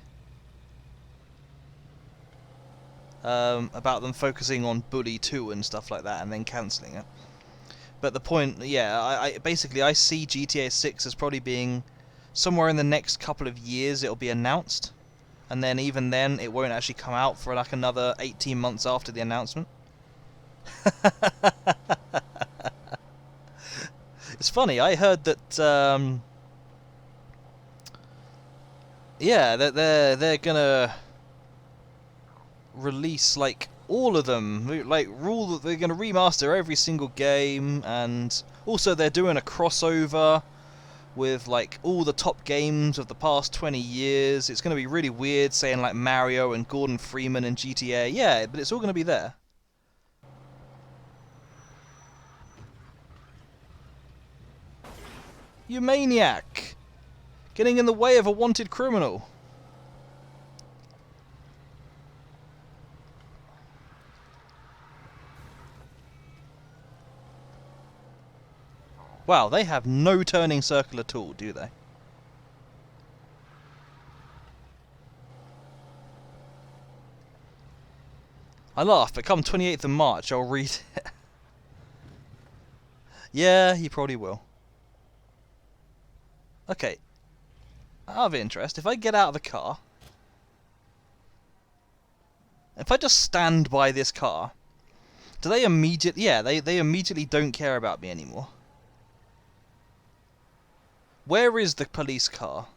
about them focusing on Bully 2 and stuff like that, and then cancelling it. But the point, yeah, I see GTA 6 as probably being somewhere in the next couple of years it'll be announced, and then even then it won't actually come out for like another 18 months after the announcement. It's funny, I heard that yeah, that they're gonna release like all of them, like rule that they're gonna remaster every single game, and also they're doing a crossover with like all the top games of the past 20 years. It's gonna be really weird saying like Mario and Gordon Freeman and GTA. Yeah, but it's all gonna be there. You maniac! Getting in the way of a wanted criminal. Wow, they have no turning circle at all, do they? I laugh, but come 28th of March, I'll read it. Yeah, you probably will. Okay. Out of interest, if I get out of the car, if I just stand by this car, do they immediately... Yeah, they immediately don't care about me anymore. Where is the police car?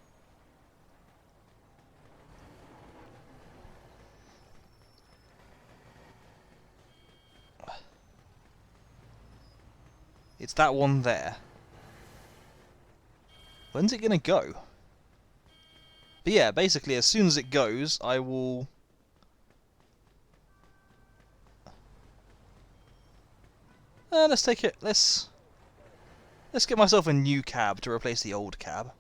It's that one there. When's it gonna go? But yeah, basically, as soon as it goes, I will... let's take it... Let's get myself a new cab to replace the old cab.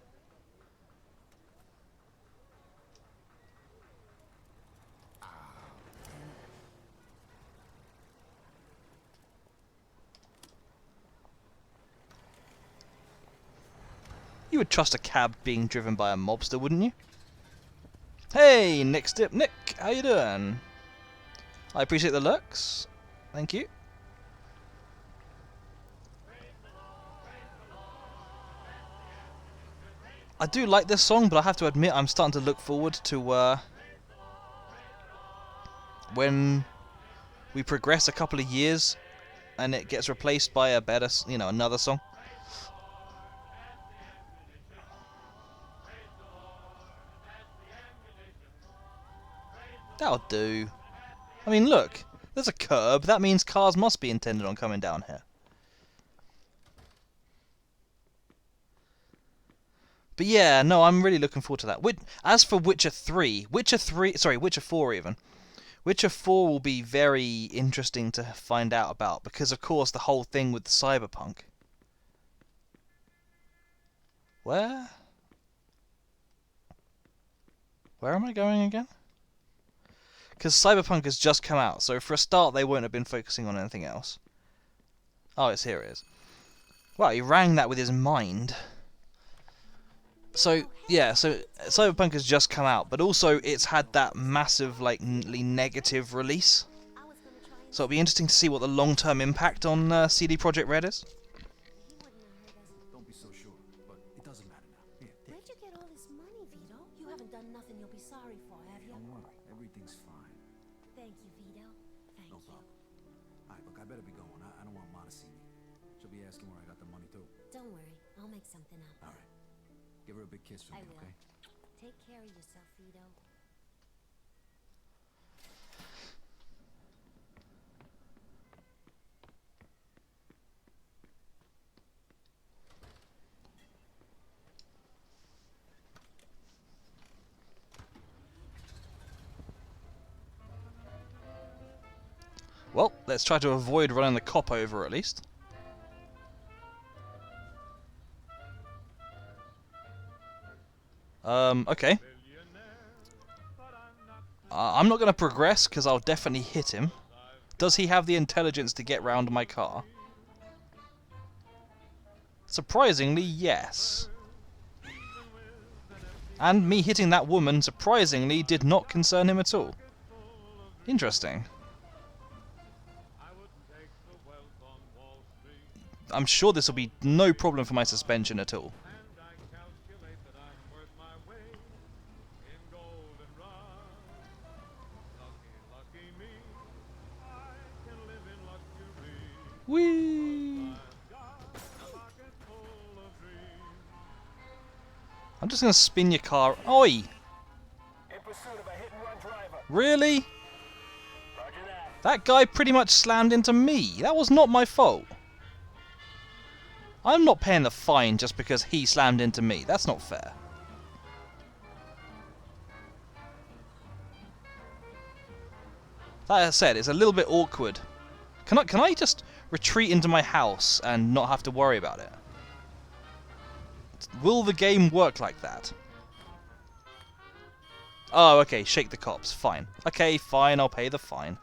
You would trust a cab being driven by a mobster, wouldn't you? Hey, Nick Stip Nick, how you doing? I appreciate the looks. Thank you. I do like this song, but I have to admit I'm starting to look forward to when we progress a couple of years and it gets replaced by a better, another song. That'll do. I mean, look, there's a curb. That means cars must be intended on coming down here. But yeah, no, I'm really looking forward to that. As for Witcher 4 even. Witcher 4 will be very interesting to find out about, because of course the whole thing with Cyberpunk. Where am I going again? Because Cyberpunk has just come out, so for a start they won't have been focusing on anything else. Oh, here it is. Wow, he rang that with his mind. So, yeah, so Cyberpunk has just come out, but also it's had that massive, like, negative release. So it'll be interesting to see what the long-term impact on CD Projekt Red is. Don't be so sure, but it doesn't matter now. Here, take Where'd you get all this money, Vito? You haven't done nothing you'll be sorry for, have you? Don't worry, everything's fine. Thank you, Vito. Thank No you. problem. All right, look, I better be going. I don't want Ma to see me. She'll be asking where I got the money, too. Don't worry, I'll make something up. All right. Give her a big kiss for I me, will. okay? Take care of yourself, Vito. Well, let's try to avoid running the cop over at least. Okay. I'm not going to progress because I'll definitely hit him. Does he have the intelligence to get round my car? Surprisingly, yes. And me hitting that woman, surprisingly, did not concern him at all. Interesting. I'm sure this will be no problem for my suspension at all. Whee! I'm just going to spin your car. Oi! Really? That guy pretty much slammed into me. That was not my fault. I'm not paying the fine just because he slammed into me. That's not fair. That said, it's a little bit awkward. Can I just retreat into my house and not have to worry about it? Will the game work like that? Oh, okay, shake the cops. Fine. Okay, fine, I'll pay the fine.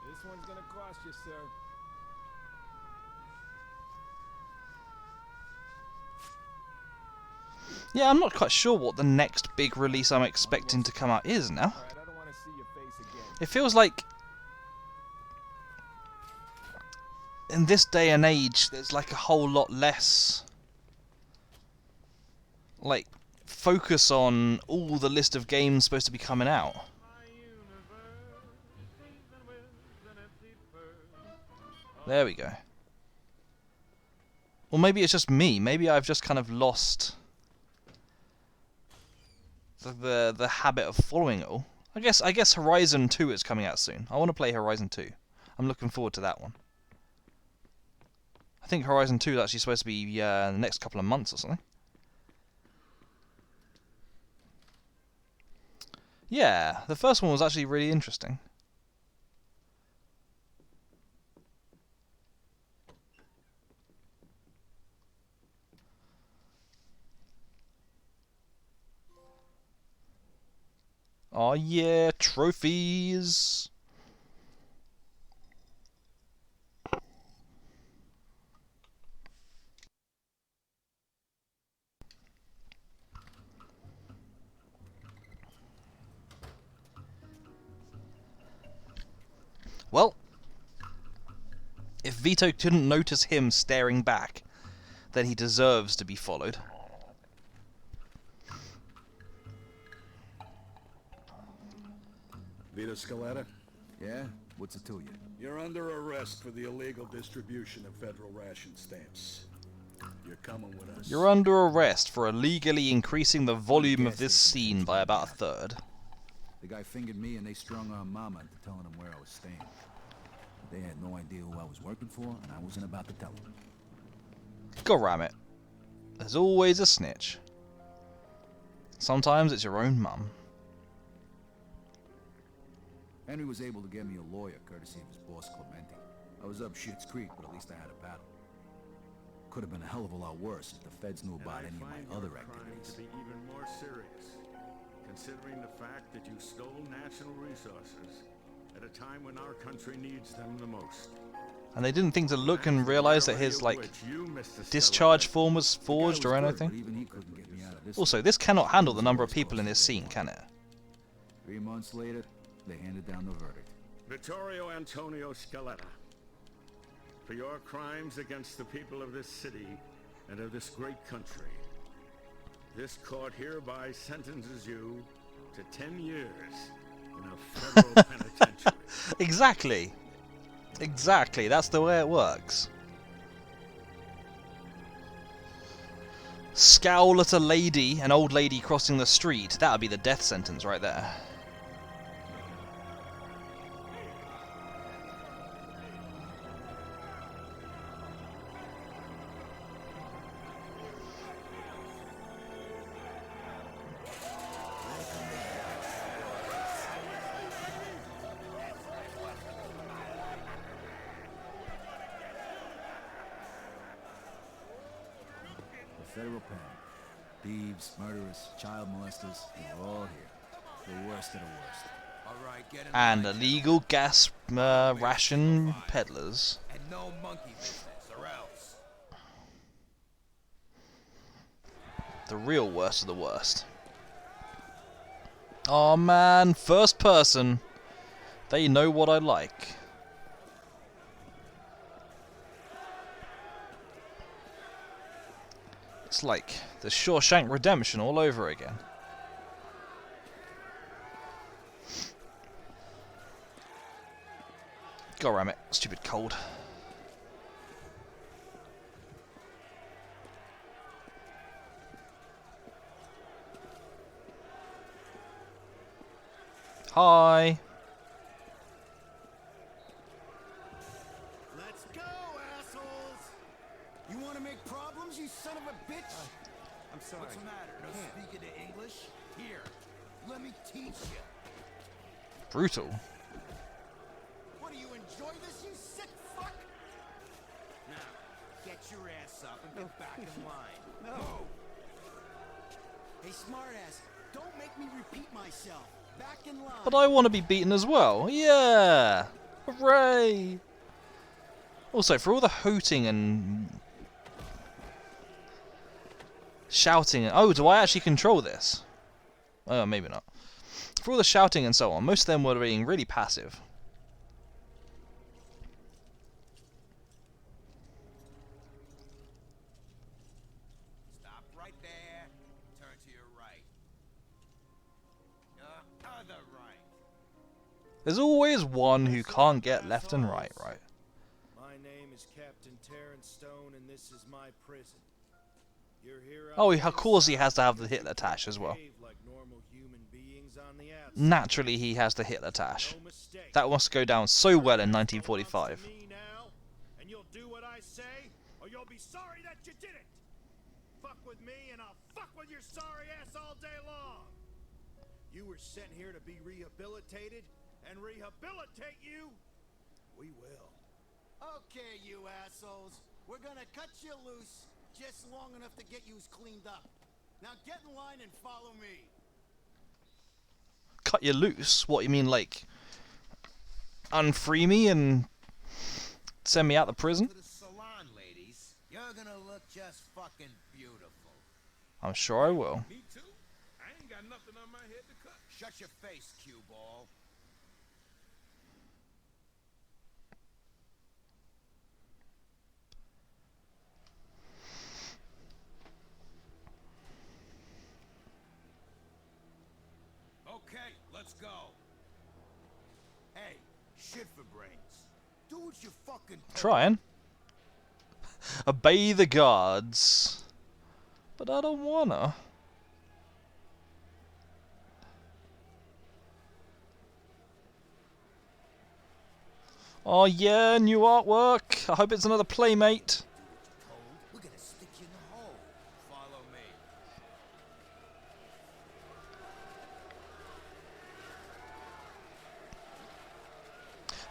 This one's gonna cost you, sir. Yeah, I'm not quite sure what the next big release I'm expecting to come out is now. Alright, I don't want to see your face again. It feels like in this day and age there's like a whole lot less like focus on all the list of games supposed to be coming out. There we go. Or maybe it's just me. Maybe I've just kind of lost the habit of following it all. I guess Horizon 2 is coming out soon. I want to play Horizon 2. I'm looking forward to that one. I think Horizon 2 is actually supposed to be in the next couple of months or something. Yeah, the first one was actually really interesting. Oh yeah, trophies! Well, if Vito couldn't notice him staring back, then he deserves to be followed. Vito Scaletta, Yeah? What's it to you? you're under arrest for the illegal distribution of federal ration stamps. You're coming with us. You're under arrest for illegally increasing the volume of this scene by about a third. The guy fingered me and they strung on Mama into telling him where I was staying. They had no idea who I was working for, and I wasn't about to tell them. God damn it. There's always a snitch. Sometimes it's your own mum. Henry was able to get me a lawyer courtesy of his boss Clemente. I was up Schitt's Creek, but at least I had a battle. Could have been a hell of a lot worse if the feds knew about any of my other activities. To be even more serious, considering the fact that you stole national resources at a time when our country needs them the most. And they didn't think to look and realise that his, like, discharge form was forged or anything. But even he couldn't get me out of this. Also, this cannot handle the number of people in this scene, can it? 3 months later, they handed down the verdict. Vittorio Antonio Scaletta, for your crimes against the people of this city and of this great country, this court hereby sentences you to 10 years in a federal penitentiary. Exactly. Exactly, that's the way it works. Scowl at a lady, an old lady crossing the street, that would be the death sentence right there. federal pen. Thieves, murderers, child molesters, they're all here. The worst of the worst. All right, get in And line, illegal gas gentlemen. ration Fire. peddlers. And no monkey business, or else. The real worst of the worst. Oh man, first person. They know what I like. It's like the Shawshank Redemption all over again. God damn it, stupid cold. Hi. Let's go, assholes! You want to make problems, you son of a bitch? I'm sorry. What's the matter? No speaking to English? Here, let me teach you. Brutal. What, do you enjoy this, you sick fuck? Now, get your ass up and get back in line. No! Hey, smartass, don't make me repeat myself. Back in line. But I want to be beaten as well. Yeah! Hooray! Also, for all the hooting and shouting... Oh, do I actually control this? Oh, maybe not. For all the shouting and so on, most of them were being really passive. Stop right there. Turn to your right. Other right. There's always one who can't get left and right, right? My name is Captain Terrence Stone, and this is my prison. You're here Oh, of course he has to have the Hitler tash as well. like normal human beings on the outside. Naturally, he has the Hitler tash. No mistake. That must go down so well in 1945. Me now, and you'll do what I say, or you'll be sorry that you did it. Fuck with me, and I'll fuck with your sorry ass all day long. You were sent here to be rehabilitated, and rehabilitate you, we will. Okay, you assholes. We're gonna cut you loose just long enough to get yous cleaned up. Now get in line and follow me. Cut you loose? What, you mean like unfree me and send me out the prison? To the salon, ladies. You're gonna look just fucking beautiful. I'm sure I will. Me too. I ain't got nothing on my head to cut. Shut your face, cue ball. Okay, let's go. Hey, shit for brains. Do what you fucking Trying. Obey the guards. But I don't wanna. Oh yeah, new artwork. I hope it's another Playmate. We're gonna stick you in the hole. Follow me.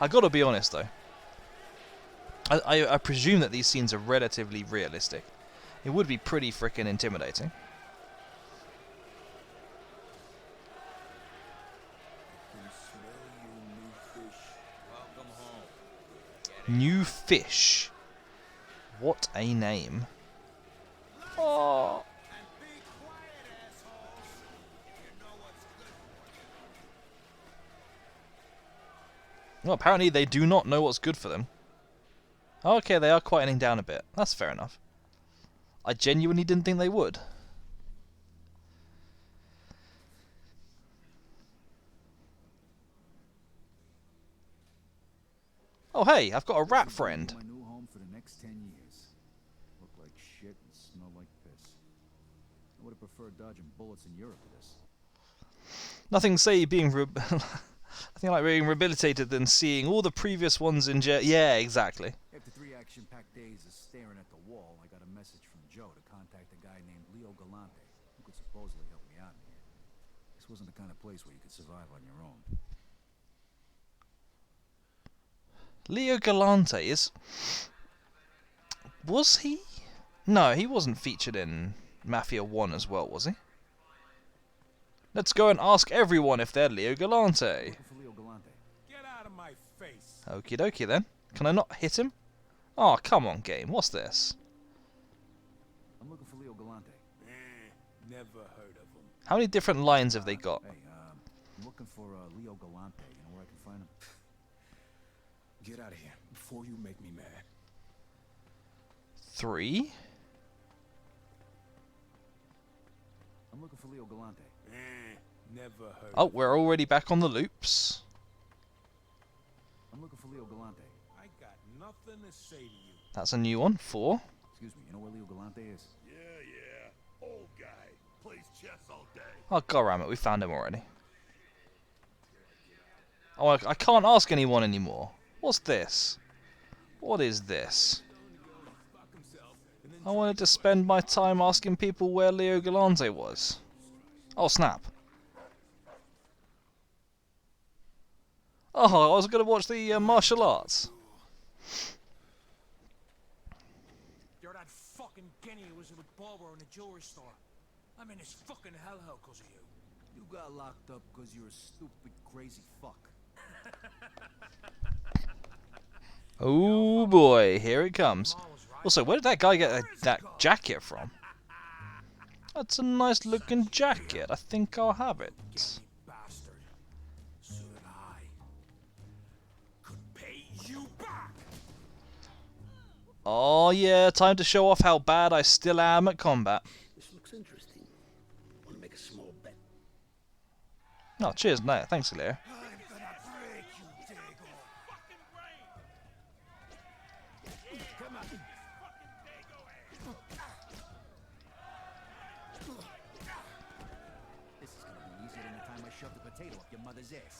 I gotta be honest though. I presume that these scenes are relatively realistic. It would be pretty frickin' intimidating. Welcome home. New Fish. What a name. Oh. And be quiet, assholes. If you know what's good for you. Well, apparently they do not know what's good for them. Okay, they are quieting down a bit. That's fair enough. I genuinely didn't think they would. Oh hey, I've got a rat friend. My new home for the next 10 years. Look like shit and smell like piss. I would have preferred dodging bullets in Europe to this. Nothing say being nothing like being rehabilitated than seeing all the previous ones in jail. Yeah, exactly. After 3 action-packed days of staring at the wall, I got a message from Joe to contact a guy named Leo Galante, who could supposedly help me out in here. This wasn't the kind of place where you could survive on your own. Leo Galante is... Was he? No, he wasn't featured in Mafia 1 as well, was he? Let's go and ask everyone if they're Leo Galante. Looking for Leo Galante. Get out of my face. Okie dokie then. Can I not hit him? Oh, come on, game. What's this? I'm looking for Leo Galante. Never heard of him. How many different lines have they got? Hey, I'm looking for Leo Galante. You know where I can find him? Get out of here before you make me mad. 3? I'm looking for Leo Galante. Never heard Oh, of him. we're already back on the loops. I'm looking for Leo Galante. I got nothing to say to you. That's a new one. 4. Excuse me, you know where Leo Galante is? Yeah. Old guy. Plays chess all day. Oh, god damn it. We found him already. Oh, I can't ask anyone anymore. What's this? What is this? I wanted to spend my time asking people where Leo Galante was. Oh, snap. Oh, I was going to watch the martial arts. You're that fucking guinea who was with Barbara in the jewelry store. I'm in this fucking hellhole because of you. You got locked up because you're a stupid, crazy fuck. Oh boy, here it comes. Also, where did that guy get that jacket from? That's a nice looking jacket. I think I'll have it. Bastard. So that I could pay you back. Oh yeah, time to show off how bad I still am at combat. This looks interesting. Want to make a small bet? Oh, cheers, no, thanks, Leo. I'm gonna break you, Dago. Come on. This is gonna be easier than the time I shoved a potato up your mother's ass.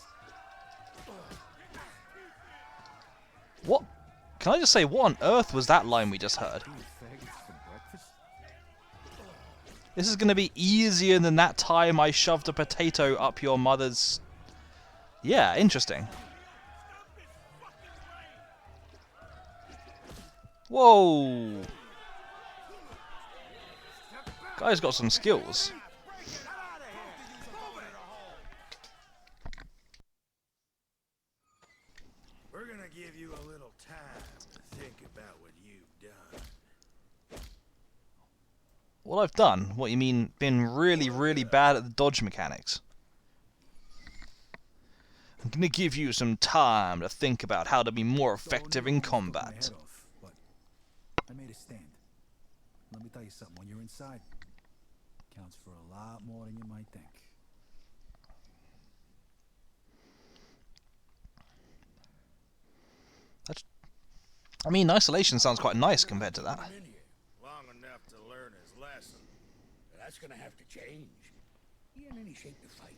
What? Can I just say, what on earth was that line we just heard? Two faggots for breakfast? This is gonna be easier than that time I shoved a potato up your mother's... Yeah, interesting. Whoa! Guy's got some skills. We're gonna give you a little time to think about what you've done. What I've done? What you mean, been really, really bad at the dodge mechanics? I'm gonna give you some time to think about how to be more effective in combat. But I made a stand. Let me tell you something. When you're inside, counts for a lot more than you might think. I mean, isolation sounds quite nice compared to that. In here long enough to learn his lesson. That's gonna have to change. He in any shape to fight.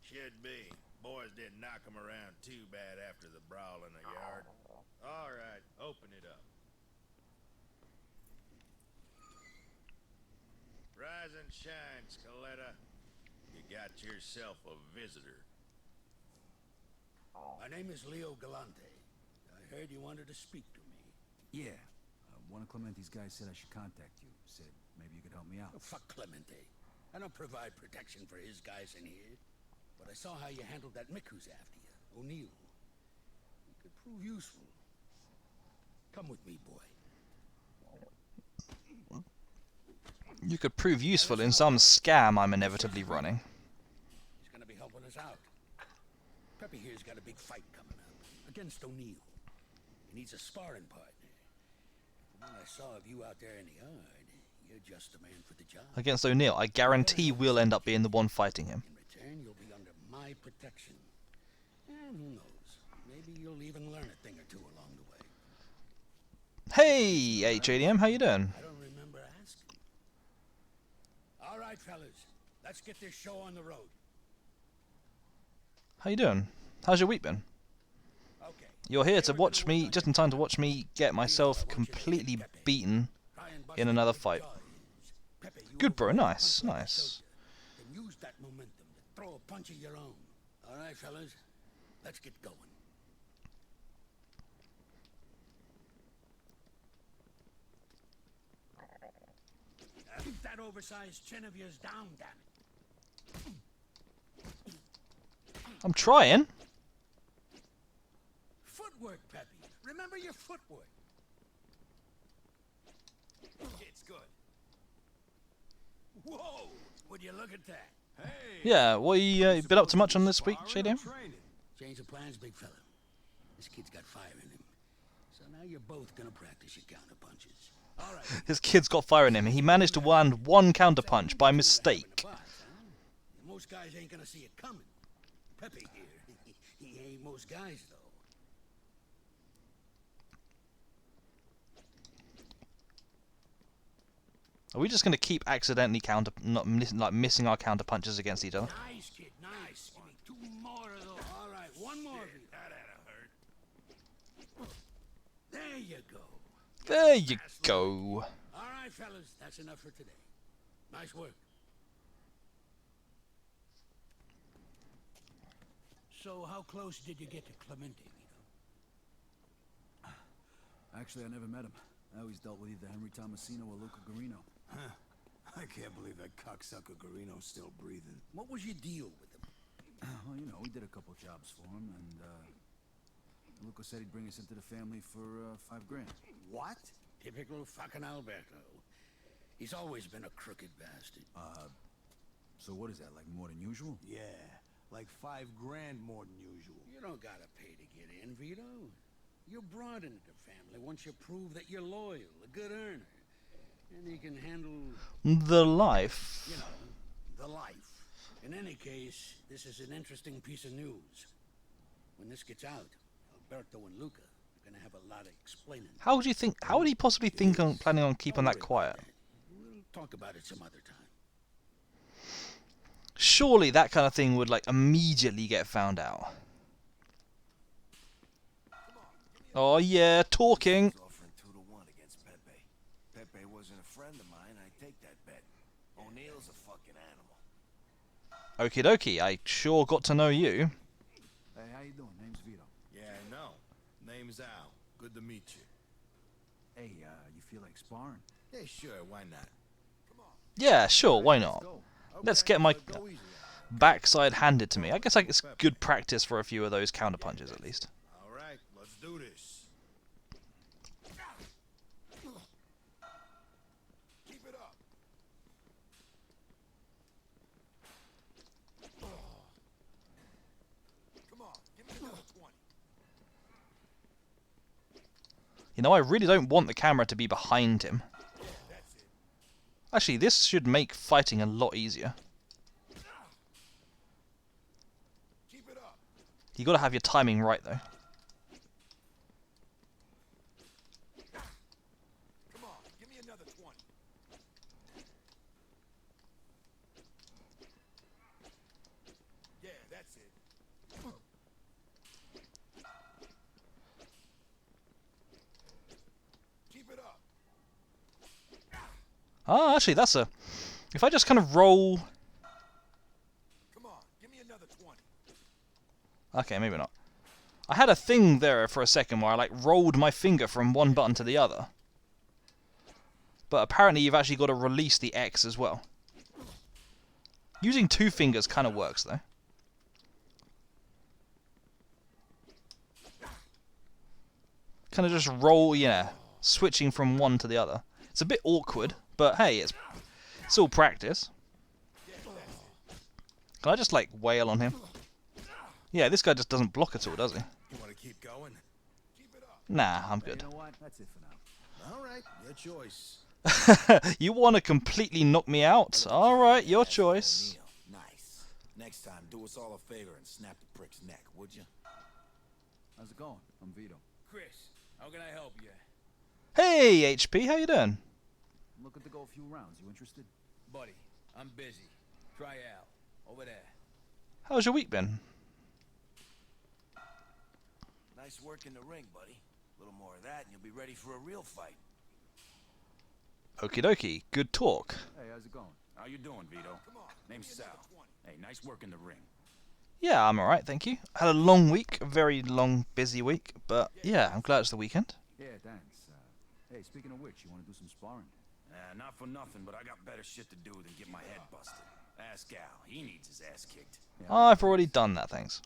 Should be. Boys didn't knock him around too bad after the brawl in the yard. All right, open it up. Rise and shine, Scaletta. You got yourself a visitor. My name is Leo Galante. I heard you wanted to speak to me. Yeah. One of Clementi's guys said I should contact you. Said maybe you could help me out. Oh, fuck Clemente. I don't provide protection for his guys in here. But I saw how you handled that Mick who's after you, O'Neill. You could prove useful. Come with me, boy. You could prove useful in some scam I'm inevitably running. He's gonna be helping us out. Peppy here's got a big fight coming up against O'Neill. He needs a sparring partner. From what I saw of you out there in the yard, you're just the man for the job. Against O'Neill, I guarantee we'll end up being the one fighting him. In return, you'll be under my protection. And who knows? Maybe you'll even learn a thing or two along the way. Hey, HADM, how you doing? I don't remember asking. All right, fellas. Let's get this show on the road. How you doing? How's your week been? Okay. You're here to watch me, just in time to watch me get myself completely beaten in another fight. Good, bro. Nice, nice. And use that momentum to throw a punch of your own. All right, fellas. Let's get going. oversized chin of yours down, damn it. I'm trying. Footwork, Peppy. Remember your footwork. It's good. Whoa! Would you look at that? Hey! Yeah, what you been up to much on this week, Shady? Change of plans, big fella. This kid's got fire in him. So now you're both gonna practice your counter punches. All right. His kid's got fire in him. He managed to land one counterpunch by mistake. Most guys ain't gonna see it coming. Peppy here, he ain't most guys though. Are we just gonna keep accidentally missing our counter punches against each other? Nice kid, nice. Give me 2 more of those. All right, one more. That had to hurt. There you go. There you go. All right, fellas, that's enough for today. Nice work. So, how close did you get to Clemente, Vito? Actually, I never met him. I always dealt with either Henry Tomasino or Luca Guarino. Huh. I can't believe that cocksucker Garino's still breathing. What was your deal with him? Well, you know, we did a couple jobs for him, and Luca said he'd bring us into the family for $5 grand. What? Typical fucking Alberto. He's always been a crooked bastard. So what is that, like more than usual? Yeah, like $5 grand more than usual. You don't gotta pay to get in, Vito. You're brought into the family once you prove that you're loyal, a good earner, and you can handle... The life. You know, the life. In any case, this is an interesting piece of news. When this gets out, Alberto and Luca are gonna have a lot of explaining. How would you think? How would he possibly think on planning on keeping that quiet? We'll talk about it some other time. Surely that kind of thing would like immediately get found out. Oh yeah, talking. Offering 2 to 1 against Pepe. Pepe wasn't a friend of mine. I take that bet. O'Neill's a fucking animal. Okie dokie, I sure got to know you. Hey, how you doing? Name's Vito. Yeah, I know. Name's Al. Good to meet you. Hey, you feel like sparring? Yeah, sure. Why not? Yeah, sure, why not? Go. Let's get my Go easy, Al. backside handed to me. I guess it's good practice for a few of those counter punches at least. All right, let's do this. Keep it up. Come on, give me another 20. You know, I really don't want the camera to be behind him. That's it. Actually, this should make fighting a lot easier. Keep it up. You got to have your timing right though. Come on, give me another 20. Yeah, that's it. Keep it up. Ah, actually, that's a... If I just kind of roll... Come on, give me another 20. Okay, maybe not. I had a thing there for a second where I like rolled my finger from one button to the other. But apparently you've actually got to release the X as well. Using 2 fingers kind of works though. Kind of just roll, yeah, switching from one to the other. It's a bit awkward, but hey, it's all practice. Can I just like wail on him? Yeah, this guy just doesn't block at all, does he? You want to keep going? Keep it up. Nah, I'm Hey, good. you know what? That's it for now. All right, your choice. You want to completely knock me out? Alright, your choice. O'Neill. Nice. Next time, do us all a favor and snap the prick's neck, would you? How's it going? I'm Vito. Chris, how can I help you? Hey, HP, how you doing? I'm looking to go a few rounds. You interested? Buddy, I'm busy. Try Al. Over there. How's your week been? Nice work in the ring, buddy. A little more of that and you'll be ready for a real fight. Okie dokie, good talk. Hey, how's it going? How you doing, Vito? Come on. Name's Sal. Hey, nice work in the ring. Yeah, I'm alright, thank you. Had a long week, a very long, busy week, but yeah, I'm glad it's the weekend. Yeah, thanks. Hey, speaking of which, you want to do some sparring? Not for nothing, but I got better shit to do than get my head busted. Ask Al. He needs his ass kicked. I've already done that, thanks.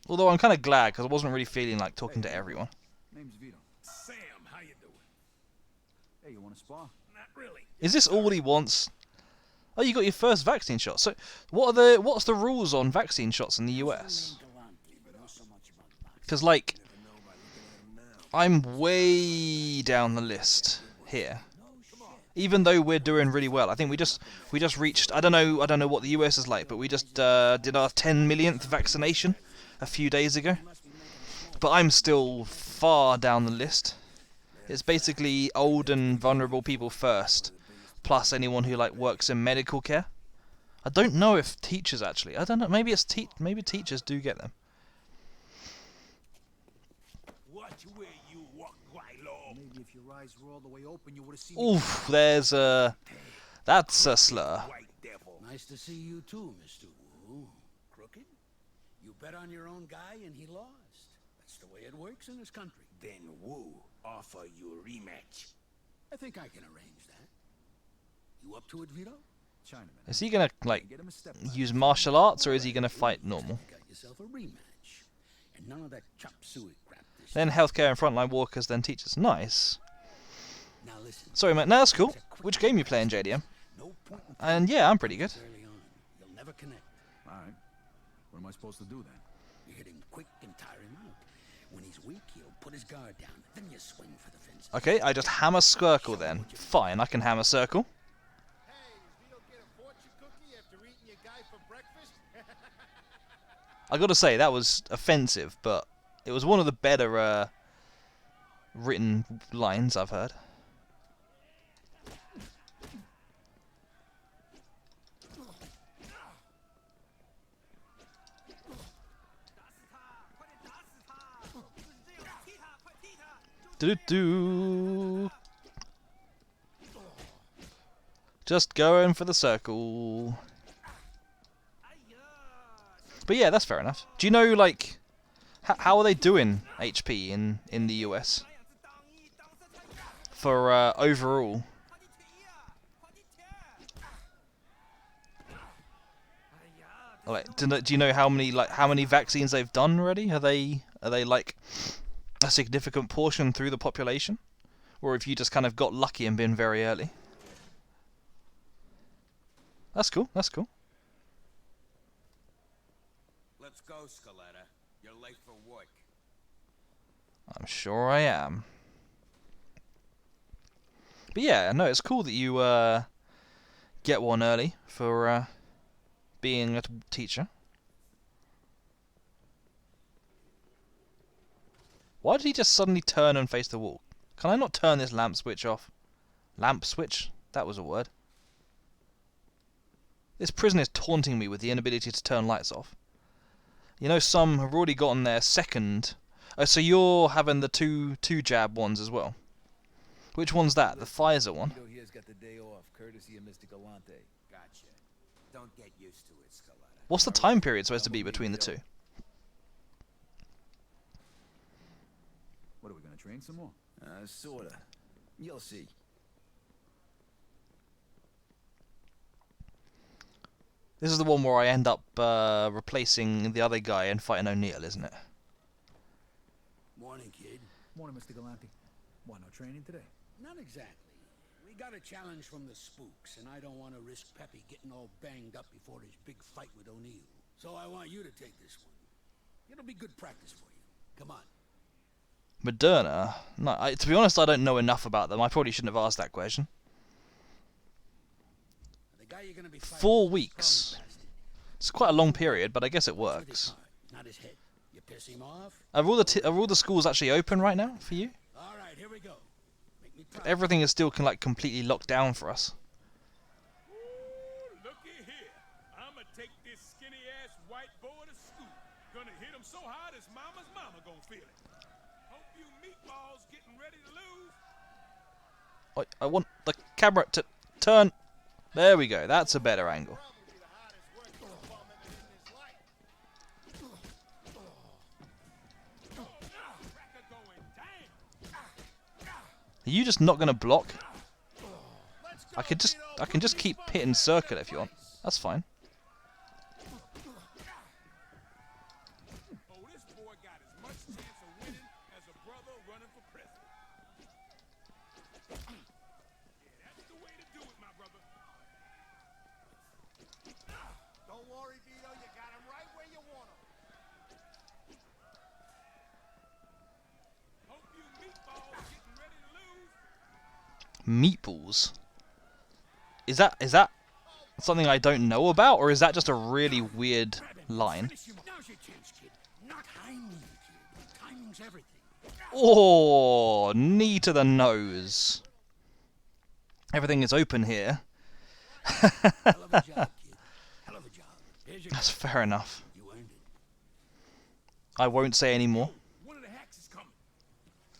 Although I'm kind of glad, because I wasn't really feeling like talking to everyone. Name's Vito. Sam, how you doing? Hey, you want to spar? Not really. Is this all he wants? Oh, you got your first vaccine shot. So, what's the rules on vaccine shots in the US? Because, like, I'm way down the list here. Even though we're doing really well, I think we just reached. I don't know what the US is like, but we just did our 10 millionth vaccination a few days ago. But I'm still far down the list. It's basically old and vulnerable people first, plus anyone who like works in medical care. I don't know if teachers actually. I don't know. Maybe it's maybe teachers do get them. Watch where you walk, Guaylo. Maybe if your eyes were all the way open, you would have seen. Oof, there's a. That's a slur. Nice to see you too, Mr. Wu. Crooked? You bet on your own guy and he lost. That's the way it works in this country. Then Wu offer you a rematch. I think I can arrange that. You up to it, Vito? Chinaman. Is he gonna like use martial arts or is he gonna fight normal? Got yourself a rematch. And none of that chop suey crap. Then healthcare and frontline workers, then teachers. Nice. Now listen. Sorry, mate. No, that's cool. Which game you playing, JDM? And yeah, I'm pretty good. Early on, you'll never connect. All right. What am I supposed to do then? You hit him quick and tire him out. When he's weak, he'll put his guard down. Then you swing for the fence. Okay, I just hammer circle then. Fine, I can hammer circle. Hey, Vito get a fortune cookie after eating your guy for breakfast? I gotta say, that was offensive, but it was one of the better written lines I've heard. Do-do-do. Just going for the circle. But yeah, that's fair enough. Do you know, like, how are they doing HP in the US? For overall? Oh, wait, do you know how many vaccines they've done already? Are they like a significant portion through the population, or have you just kind of got lucky and been very early? That's cool. That's cool. Let's go, Scaletta. You're late for work. I'm sure I am. But yeah, no, it's cool that you get one early for being a teacher. Why did he just suddenly turn and face the wall? Can I not turn this lamp switch off? Lamp switch? That was a word. This prison is taunting me with the inability to turn lights off. You know, some have already gotten their second. Oh, so you're having the two jab ones as well. Which one's that? The Pfizer one? Vito here's got the day off, courtesy of Mr. Galante. Gotcha. Don't get used to it, Scaletta. What's the time period supposed to be between the two? What, are we gonna train some more? Sorta. You'll see. This is the one where I end up replacing the other guy and fighting O'Neill, isn't it? Morning, kid. Morning, Mr. Galante. Why, no training today? Not exactly. We got a challenge from the spooks, and I don't want to risk Peppy getting all banged up before his big fight with O'Neill. So I want you to take this one. It'll be good practice for you. Come on. Moderna? No, to be honest, I don't know enough about them. I probably shouldn't have asked that question. The guy you're gonna be 4 weeks. It's quite a long period, but I guess it works. Not his head. You piss him off? Are all the schools actually open right now for you? All right, here we go. Make me proud. Everything is still completely locked down for us. Ooh, looky here. I'ma take this skinny-ass white boy to school. Gonna hit him so hard his mama's mama gonna feel it. Hope you meatballs getting ready to lose. I want the camera to turn. There we go. That's a better angle. Are you just not going to block? I can just keep hitting circle if you want. That's fine. Oh, this boy got as much chance of winning as a brother running for president. Yeah, that's the way to do it, my brother. Don't worry, Vito, you got him right where you want him. Hope you meatballs getting ready to lose. Meatballs. Is that something I don't know about, or is that just a really weird line? Now's your chance, kid. Not high knee, kid. Timing's everything. Oh, knee to the nose. Everything is open here. Hell of a job, kid. Hell of a job. Here's your That's fair enough. You earned it. I won't say any more. One of the hacks is coming.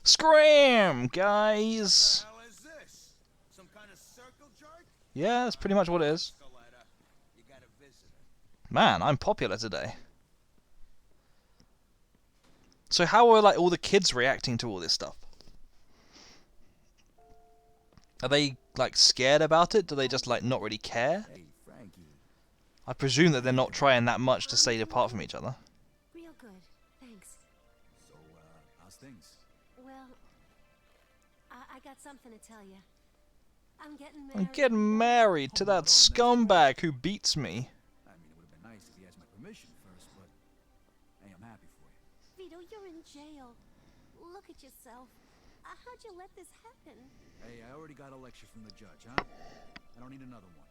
Scram, guys! What the hell is this? Some kind of circle jerk? Yeah, that's pretty much what it is. Scaletta, you got a visitor. Man, I'm popular today. So how are like all the kids reacting to all this stuff? Are they like scared about it? Do they just like not really care? Hey, Frankie. I presume that they're not trying that much to stay apart from each other. Real good, thanks. So, how's things? Well, I got something to tell you. I'm getting I'm married. getting married to that scumbag who beats me. I mean, it would have been nice if he asked my permission first, but hey, I'm happy for you. Vito, you're in jail. Look at yourself. How'd you let this happen? Hey, I already got a lecture from the judge, huh? I don't need another one.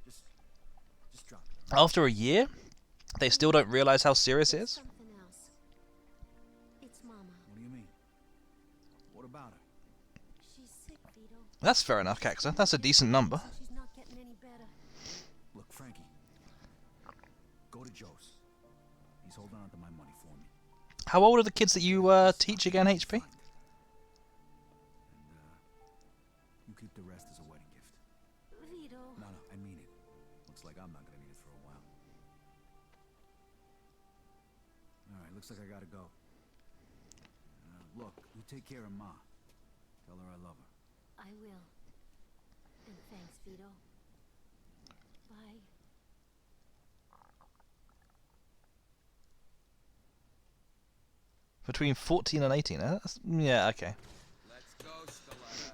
Just drop it. After a year, they still don't realize how serious it is. Something else. It's Mama. What do you mean? What about her? She's sick, Vito. That's fair enough, Caxa. That's a decent number. She's not getting any better. Look, Frankie. Go to Joe's. He's holding on to my money for me. How old are the kids that you teach again, HP? You keep the rest as a wedding gift. Vito. No, I mean it. Looks like I'm not gonna need it for a while. Alright, looks like I gotta go. Look, you take care of Ma. Tell her I love her. I will. And thanks, Vito. Bye. Between 14 and 18, yeah, okay. Let's go, Scaletta.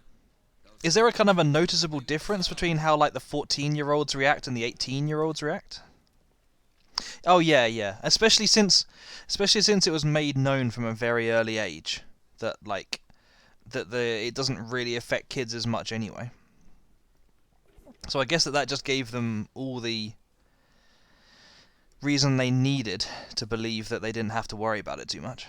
Is there a kind of a noticeable difference between how like the 14-year-olds react and the 18-year-olds react? Oh yeah. Especially since it was made known from a very early age that like it doesn't really affect kids as much anyway. So I guess that just gave them all the reason they needed to believe that they didn't have to worry about it too much.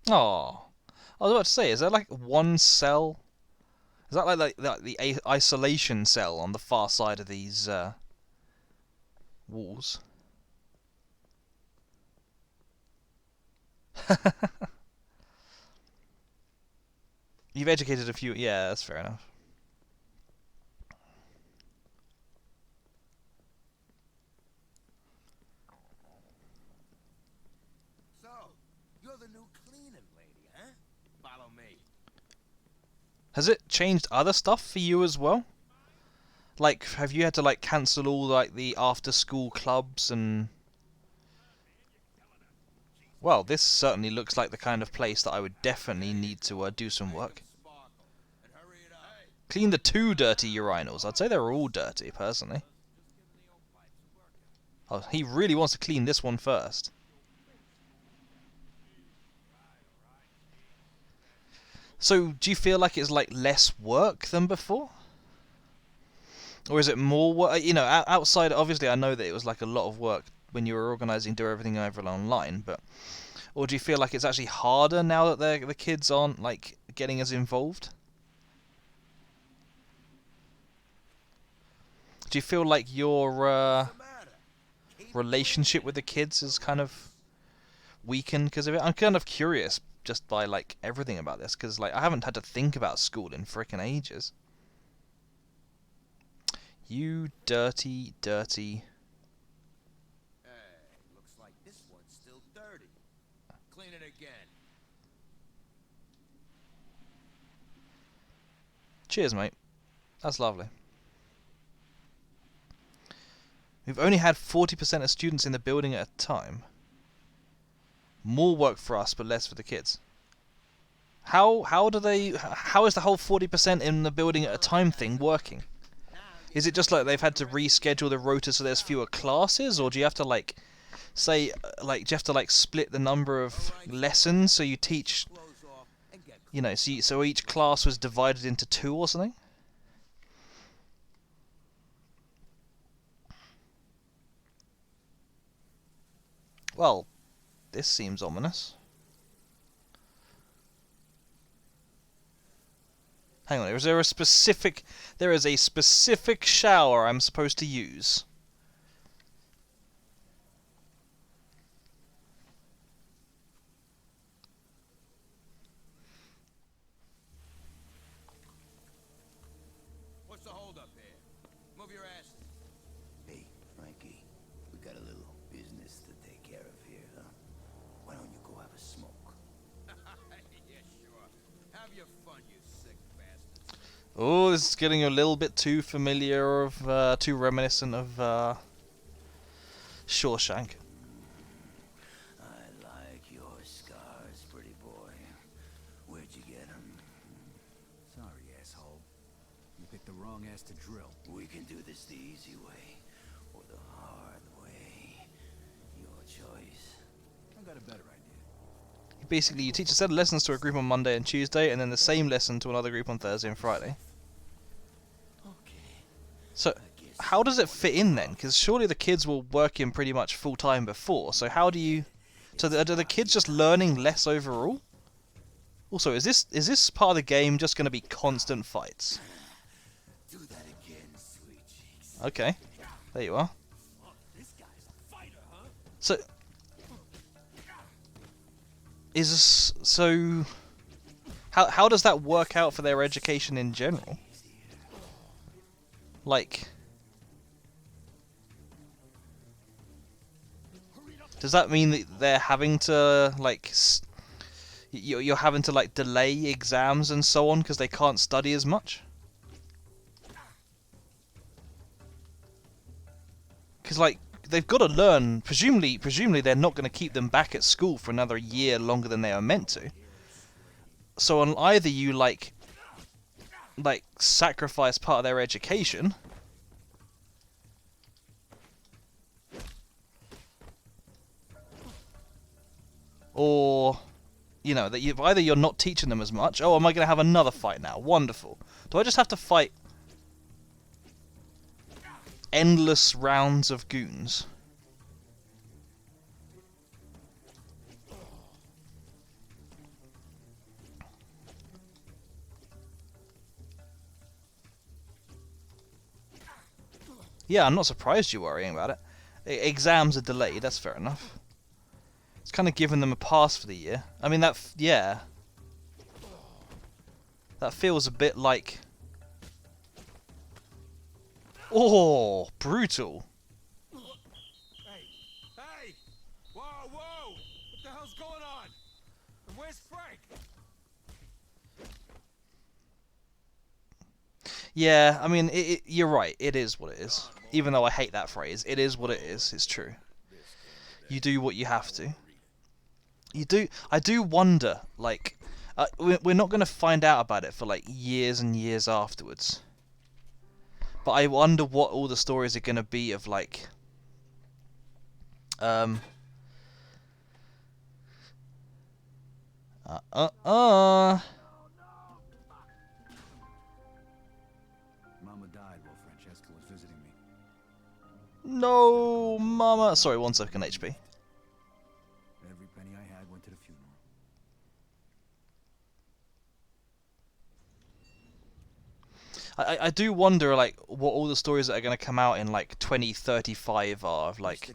Oh, I was about to say, is that like one cell? Is that like the isolation cell on the far side of these walls? You've educated a few. Yeah, that's fair enough. So, you're the new cleaning lady, huh? Follow me. Has it changed other stuff for you as well? Like, have you had to like cancel all like the after-school clubs and? Well, this certainly looks like the kind of place that I would definitely need to do some work. Clean the 2 dirty urinals. I'd say they're all dirty, personally. Oh, he really wants to clean this one first. So, do you feel like it's like less work than before? Or is it more work? You know, outside, obviously I know that it was like a lot of work when you were organising, do everything over online, but... Or do you feel like it's actually harder now that the kids aren't like getting as involved? Do you feel like your relationship with the kids is kind of weakened because of it? I'm kind of curious just by like everything about this, because like I haven't had to think about school in frickin' ages. You dirty, dirty. Hey, looks like this one's still dirty. Clean it again. Cheers, mate. That's lovely. We've only had 40% of students in the building at a time. More work for us, but less for the kids. How is the whole 40% in the building at a time thing working? Is it just like they've had to reschedule the rota so there's fewer classes, or do you have to like say like do you have to like split the number of lessons so you teach, you know, so each class was divided into 2 or something? Well, this seems ominous. Hang on, there is a specific shower I'm supposed to use. What's the holdup here? Move your asses. Hey, Frankie, we got a little business to take care of here, huh? Why don't you go have a smoke? Yeah, sure. Have your fun, you sick bastards. Oh, this is getting a little bit too familiar too reminiscent of Shawshank. I like your scars, pretty boy. Where'd you get them? Sorry, asshole. You picked the wrong ass to drill. We can do this the easy way, or the hard way. Your choice. I got a better idea. Basically, you teach a set of lessons to a group on Monday and Tuesday, and then the same lesson to another group on Thursday and Friday. So, how does it fit in then? Because surely the kids were working pretty much full time before. So how do you? So are the kids just learning less overall? Also, is this part of the game just going to be constant fights? Do that again, sweet cheeks. Okay, there you are. This guy's a fighter, huh? So, how does that work out for their education in general? Like, does that mean that they're having to like you're having to like delay exams and so on because they can't study as much? Because like they've got to learn. Presumably they're not going to keep them back at school for another year longer than they are meant to. So on either you like sacrifice part of their education, or you know that either you're not teaching them as much. Oh, am I going to have another fight now? Wonderful. Do I just have to fight endless rounds of goons? Yeah, I'm not surprised you're worrying about it. Exams are delayed, that's fair enough. It's kind of giving them a pass for the year. I mean, yeah. That feels a bit like... Oh, brutal. Hey! Whoa, whoa! What the hell's going on? And where's Frank? Yeah, I mean, you're right. It is what it is. Even though I hate that phrase, it is what it is. It's true. You do what you have to. You do. I do wonder, like, we're not going to find out about it for like years and years afterwards. But I wonder what all the stories are going to be of like, Mama died while Francesca was visiting me. No, Mama. Sorry, 1 second, HP. Every penny I had went to the funeral. I do wonder, like, what all the stories that are going to come out in, like, 2035 are, of, like,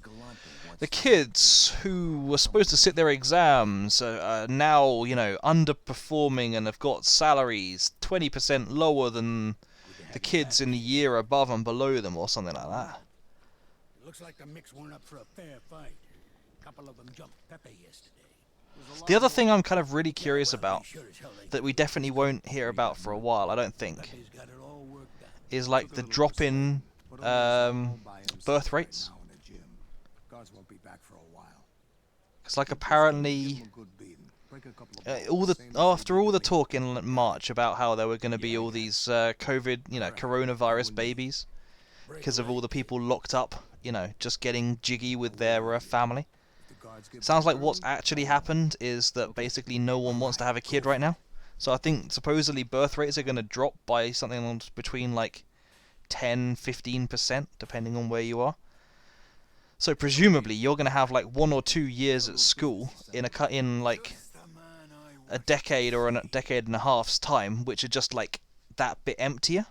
the kids who were supposed to sit their exams are now, you know, underperforming and have got salaries 20% lower than the kids in the year above and below them or something like that. It looks like the Mix weren't up for a fair fight. A couple of them jumped Pepe yesterday. The other thing I'm kind of really curious about, that we definitely won't hear about for a while, I don't think, is like the drop in birth rates. Because like apparently, after all the talk in March about how there were going to be all these coronavirus babies, because of all the people locked up, just getting jiggy with their family. Sounds like what's actually happened is that basically no one wants to have a kid right now. So I think supposedly birth rates are going to drop by something between like 10-15%, depending on where you are. So presumably you're going to have like 1 or 2 years at school in like a decade or a decade and a half's time, which are just like that bit emptier.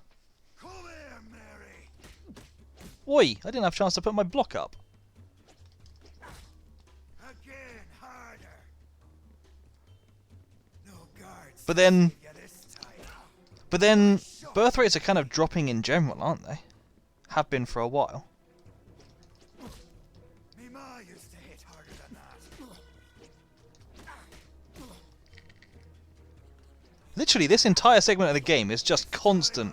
Oi, I didn't have a chance to put my block up. But then birth rates are kind of dropping in general, aren't they? Have been for a while. Literally, this entire segment of the game is just constant,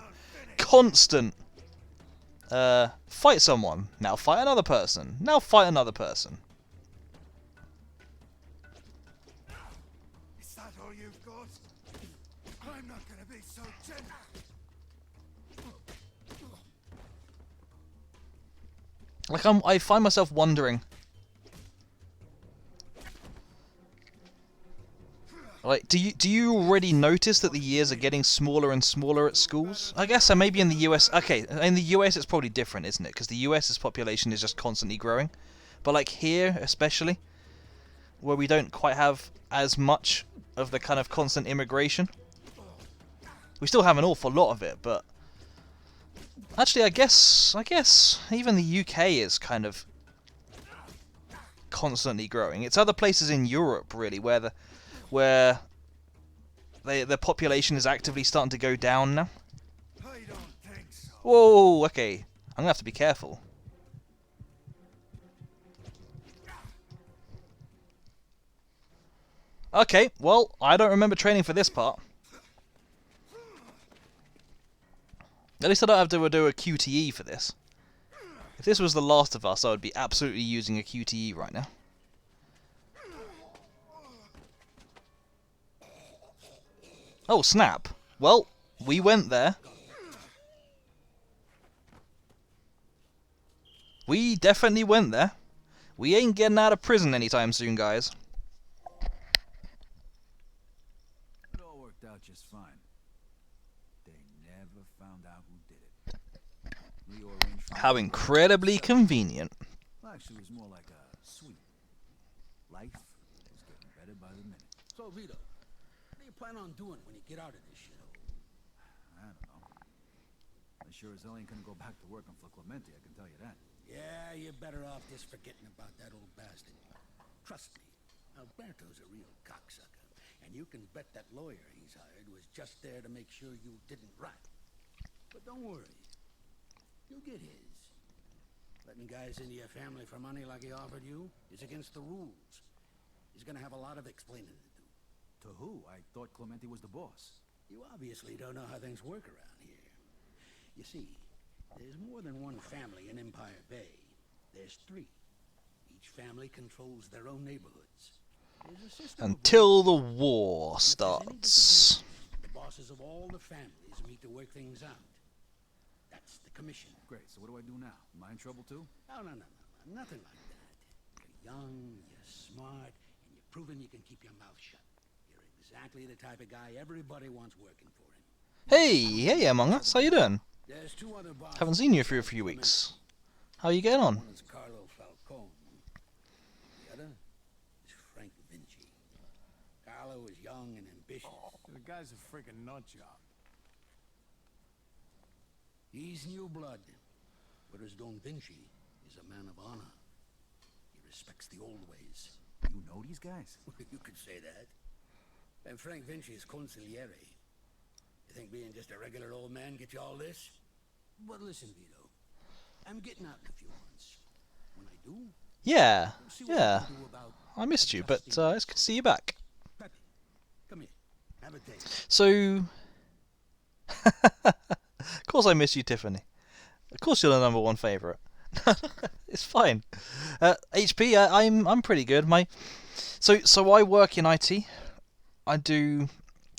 fight someone, now fight another person, now fight another person. Is that all you've got? I'm not gonna be so gentle. Like I find myself wondering, like, do you already notice that the years are getting smaller and smaller at schools? I guess so. Maybe in the US. Okay, in the US it's probably different, isn't it? Because the US's population is just constantly growing. But like here, especially, where we don't quite have as much of the kind of constant immigration, we still have an awful lot of it. But actually, I guess even the UK is kind of constantly growing. It's other places in Europe really where the population is actively starting to go down now. Whoa, okay. I'm gonna have to be careful. Okay, well, I don't remember training for this part. At least I don't have to do a QTE for this. If this was The Last of Us, I would be absolutely using a QTE right now. Oh, snap. Well, we went there. We definitely went there. We ain't getting out of prison anytime soon, guys. It all worked out just fine. They never found out who did it. How incredibly convenient. Well, actually, it was more like a sweet. Life was getting better by the minute. So, Vito, what do you plan on doing when you get out of this shit? I don't know. I sure as hell ain't gonna go back to working for Clemente, I can tell you that. Yeah, you're better off just forgetting about that old bastard. Trust me, Alberto's a real cocksucker. And you can bet that lawyer he's hired was just there to make sure you didn't rot. But don't worry. You'll get his. Letting guys into your family for money like he offered you is against the rules. He's gonna have a lot of explaining to do. To who? I thought Clemente was the boss. You obviously don't know how things work around here. You see, there's more than one family in Empire Bay. There's 3. Each family controls their own neighborhoods. Until the war starts. The bosses of all the families meet to work things out. That's the commission. Great, so what do I do now? Am I in trouble too? No, nothing like that. You're young, you're smart, and you're proven you can keep your mouth shut. You're exactly the type of guy everybody wants working for him. Hey, Among Us, how you doing? There's 2 other bosses. Haven't seen you for a few weeks. How are you getting on? One is Carlo Falcone. The other is Frank Vinci. Carlo is young and ambitious. The guy's a freaking nut job. He's new blood, whereas Don Vinci is a man of honor. He respects the old ways. You know these guys? You could say that. And Frank Vinci is consigliere. You think being just a regular old man gets you all this? But listen, Vito, I'm getting out in a few months. When I do, Yeah, we'll see what yeah. we can do about I missed you, but adjusting. it's good to see you back. Pepe, come here. Have a taste. So, of course I miss you, Tiffany. Of course you're the #1 favourite. It's fine. HP, I'm pretty good. So I work in IT. I do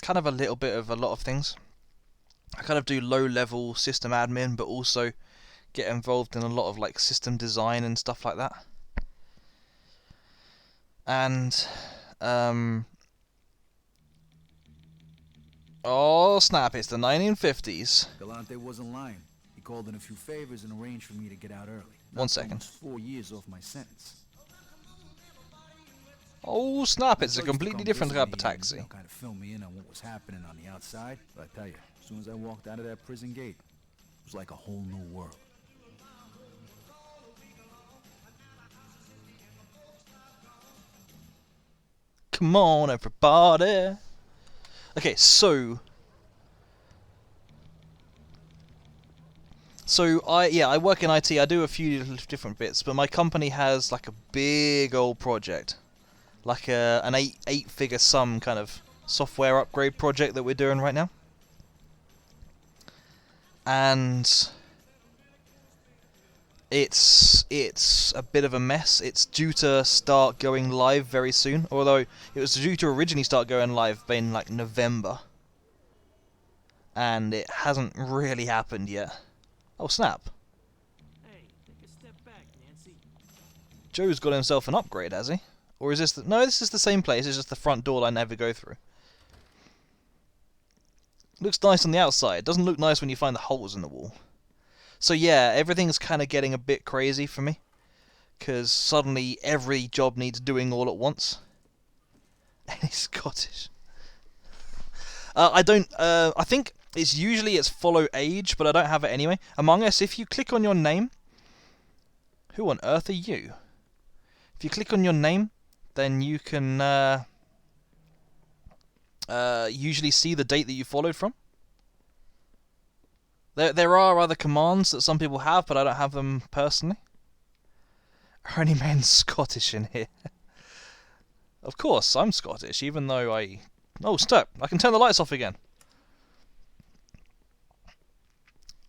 kind of a little bit of a lot of things. I kind of do low-level system admin, but also get involved in a lot of like system design and stuff like that. And oh snap! It's the 1950s. Galante wasn't lying. He called in a few favors and arranged for me to get out early. One second. Almost 4 years off my sentence. Oh snap! It's a Joe used to completely come different visit type of me and, taxi. kind of fill me in on what was happening on the outside. But I tell you, as soon as I walked out of that prison gate, it was like a whole new world. Come on, everybody. Okay, so I work in IT. I do a few different bits, but my company has like a big old project, like an eight-figure sum kind of software upgrade project that we're doing right now, and it's a bit of a mess. It's due to start going live very soon, although it was due to originally start going live in like November, and it hasn't really happened yet. Oh snap! Hey, take a step back, Nancy. Joe's got himself an upgrade, has he? Or is this no? This is the same place. It's just the front door I never go through. Looks nice on the outside. Doesn't look nice when you find the holes in the wall. So yeah, everything's kind of getting a bit crazy for me, because suddenly every job needs doing all at once. And he's Scottish. I don't. I think it's follow age, but I don't have it anyway. Among Us, if you click on your name, who on earth are you? If you click on your name, then you can usually see the date that you followed from. There are other commands that some people have, but I don't have them personally. Only man Scottish in here. Of course, I'm Scottish, even though I... Oh, stop! I can turn the lights off again.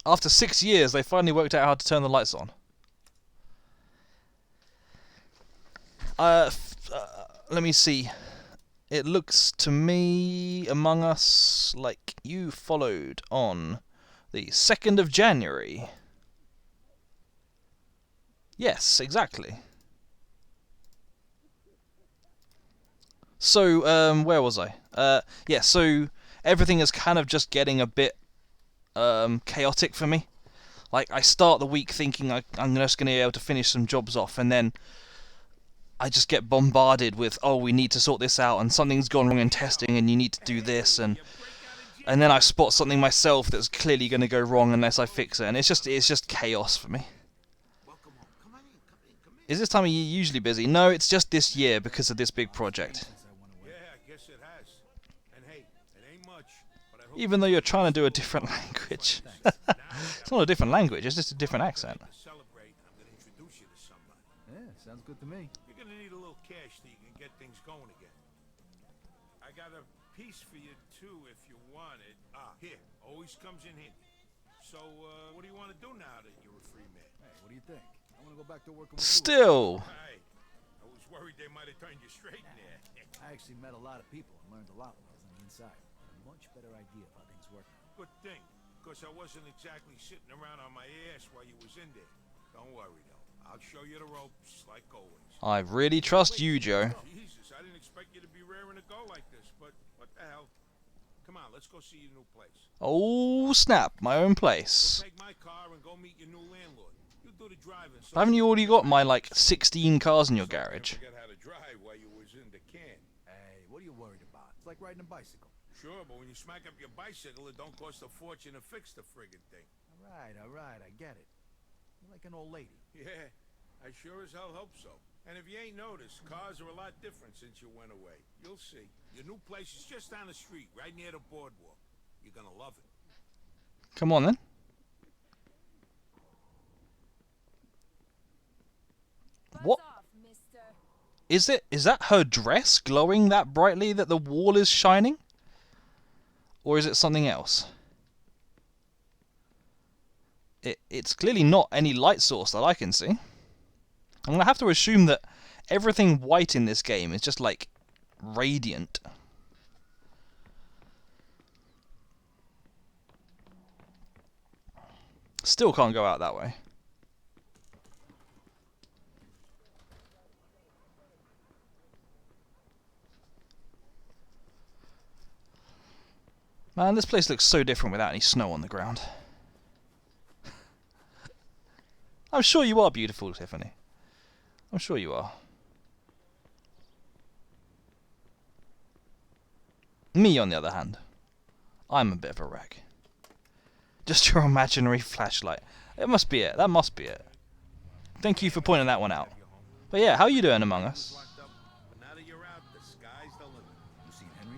After 6 years, they finally worked out how to turn the lights on. Let me see. It looks to me, Among Us, like you followed on the 2nd of January. Yes, exactly. So, where was I? Yeah, so everything is kind of just getting a bit chaotic for me. Like, I start the week thinking I'm just going to be able to finish some jobs off, and then I just get bombarded with, oh, we need to sort this out, and something's gone wrong in testing, and you need to do this, and then I spot something myself that's clearly going to go wrong unless I fix it, and it's just chaos for me. Is this time of year usually busy? No, it's just this year because of this big project. Yeah, I guess it has. And hey, it ain't much, but I hope Even though you're trying to do a different language. It's not a different language, it's just a different accent. to celebrate. I'm gonna introduce you to somebody. Yeah, sounds good to me. You're gonna need a little cash so you can get things going again. I got a piece for you too if you want it. Here, always comes in handy. So, what do you want to do now that you're a free man? Hey, what do you think? I want to go back to working with Still. Hey, I was worried they might have turned you straight in there. I actually met a lot of people and learned a lot when I was on the inside. I had a much better idea of how things work. Good thing, because I wasn't exactly sitting around on my ass while you was in there. Don't worry, though. I'll show you the ropes, like always. I really trust you, Joe. Jesus, I didn't expect you to be raring to go like this, but what the hell? Come on, let's go see your new place. Oh, snap, my own place. Take my car and go meet your new landlord. You do the driving. So Haven't you already got my, like, 16 cars in your garage? forget how to drive while you was in the can. Hey, what are you worried about? It's like riding a bicycle. Sure, but when you smack up your bicycle, it don't cost a fortune to fix the friggin' thing. All right, I get it. You're like an old lady. Yeah, I sure as hell hope so. And if you ain't noticed, cars are a lot different since you went away. You'll see. Your new place is just down the street, right near the boardwalk. You're gonna love it. Come on then. What? Is it? Is that her dress glowing that brightly that the wall is shining? Or is it something else? It's clearly not any light source that I can see. I'm gonna have to assume that everything white in this game is just like radiant. Still can't go out that way. Man, this place looks so different without any snow on the ground. I'm sure you are beautiful, Tiffany. I'm sure you are. Me, on the other hand, I'm a bit of a wreck. Just your imaginary flashlight. It must be it. That must be it. Thank you for pointing that one out. But yeah, how are you doing, Among Us?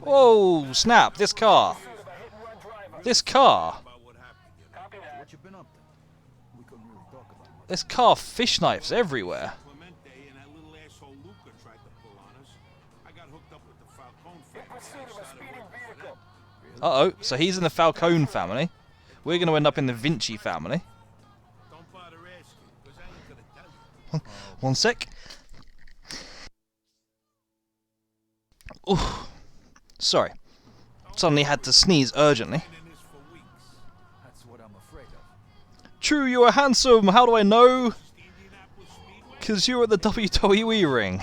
Whoa, snap, this car. This car. This car fish knives everywhere. Uh-oh, so he's in the Falcone family. We're going to end up in the Vinci family. One sec. Ooh, sorry. Suddenly had to sneeze urgently. True, you are handsome. How do I know? Because you were at the WWE ring.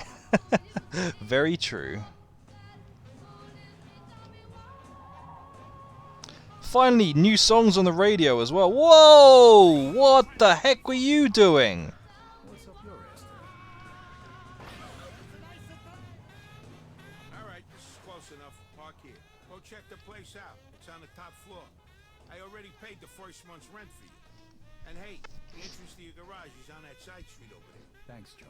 Very true. Finally, new songs on the radio as well. Whoa! What the heck were you doing? Alright, this is close enough. Park here. Go check the place out. It's on the top floor. I already paid the first month's rent for you. And hey, the entrance to your garage is on that side street over there. Thanks, Joe.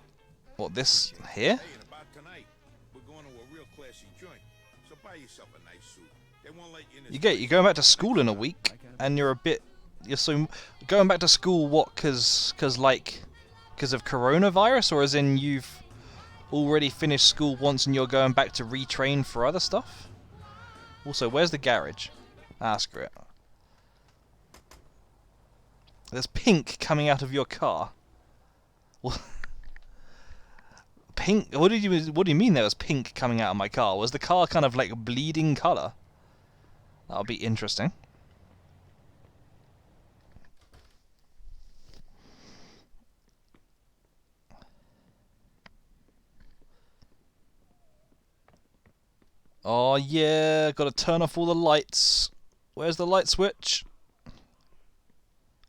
What, this here? Hey, and about tonight, we're going to a real classy joint. So buy yourself a nice suit. They won't let you in. You're going back to school in a week, and you're so going back to school. What? Because of coronavirus, or as in you've already finished school once and you're going back to retrain for other stuff? Also, where's the garage? Ah, screw it. There's pink coming out of your car. Pink? What do you mean there was pink coming out of my car? Was the car kind of like bleeding color? That'll be interesting. Oh yeah, gotta turn off all the lights. Where's the light switch?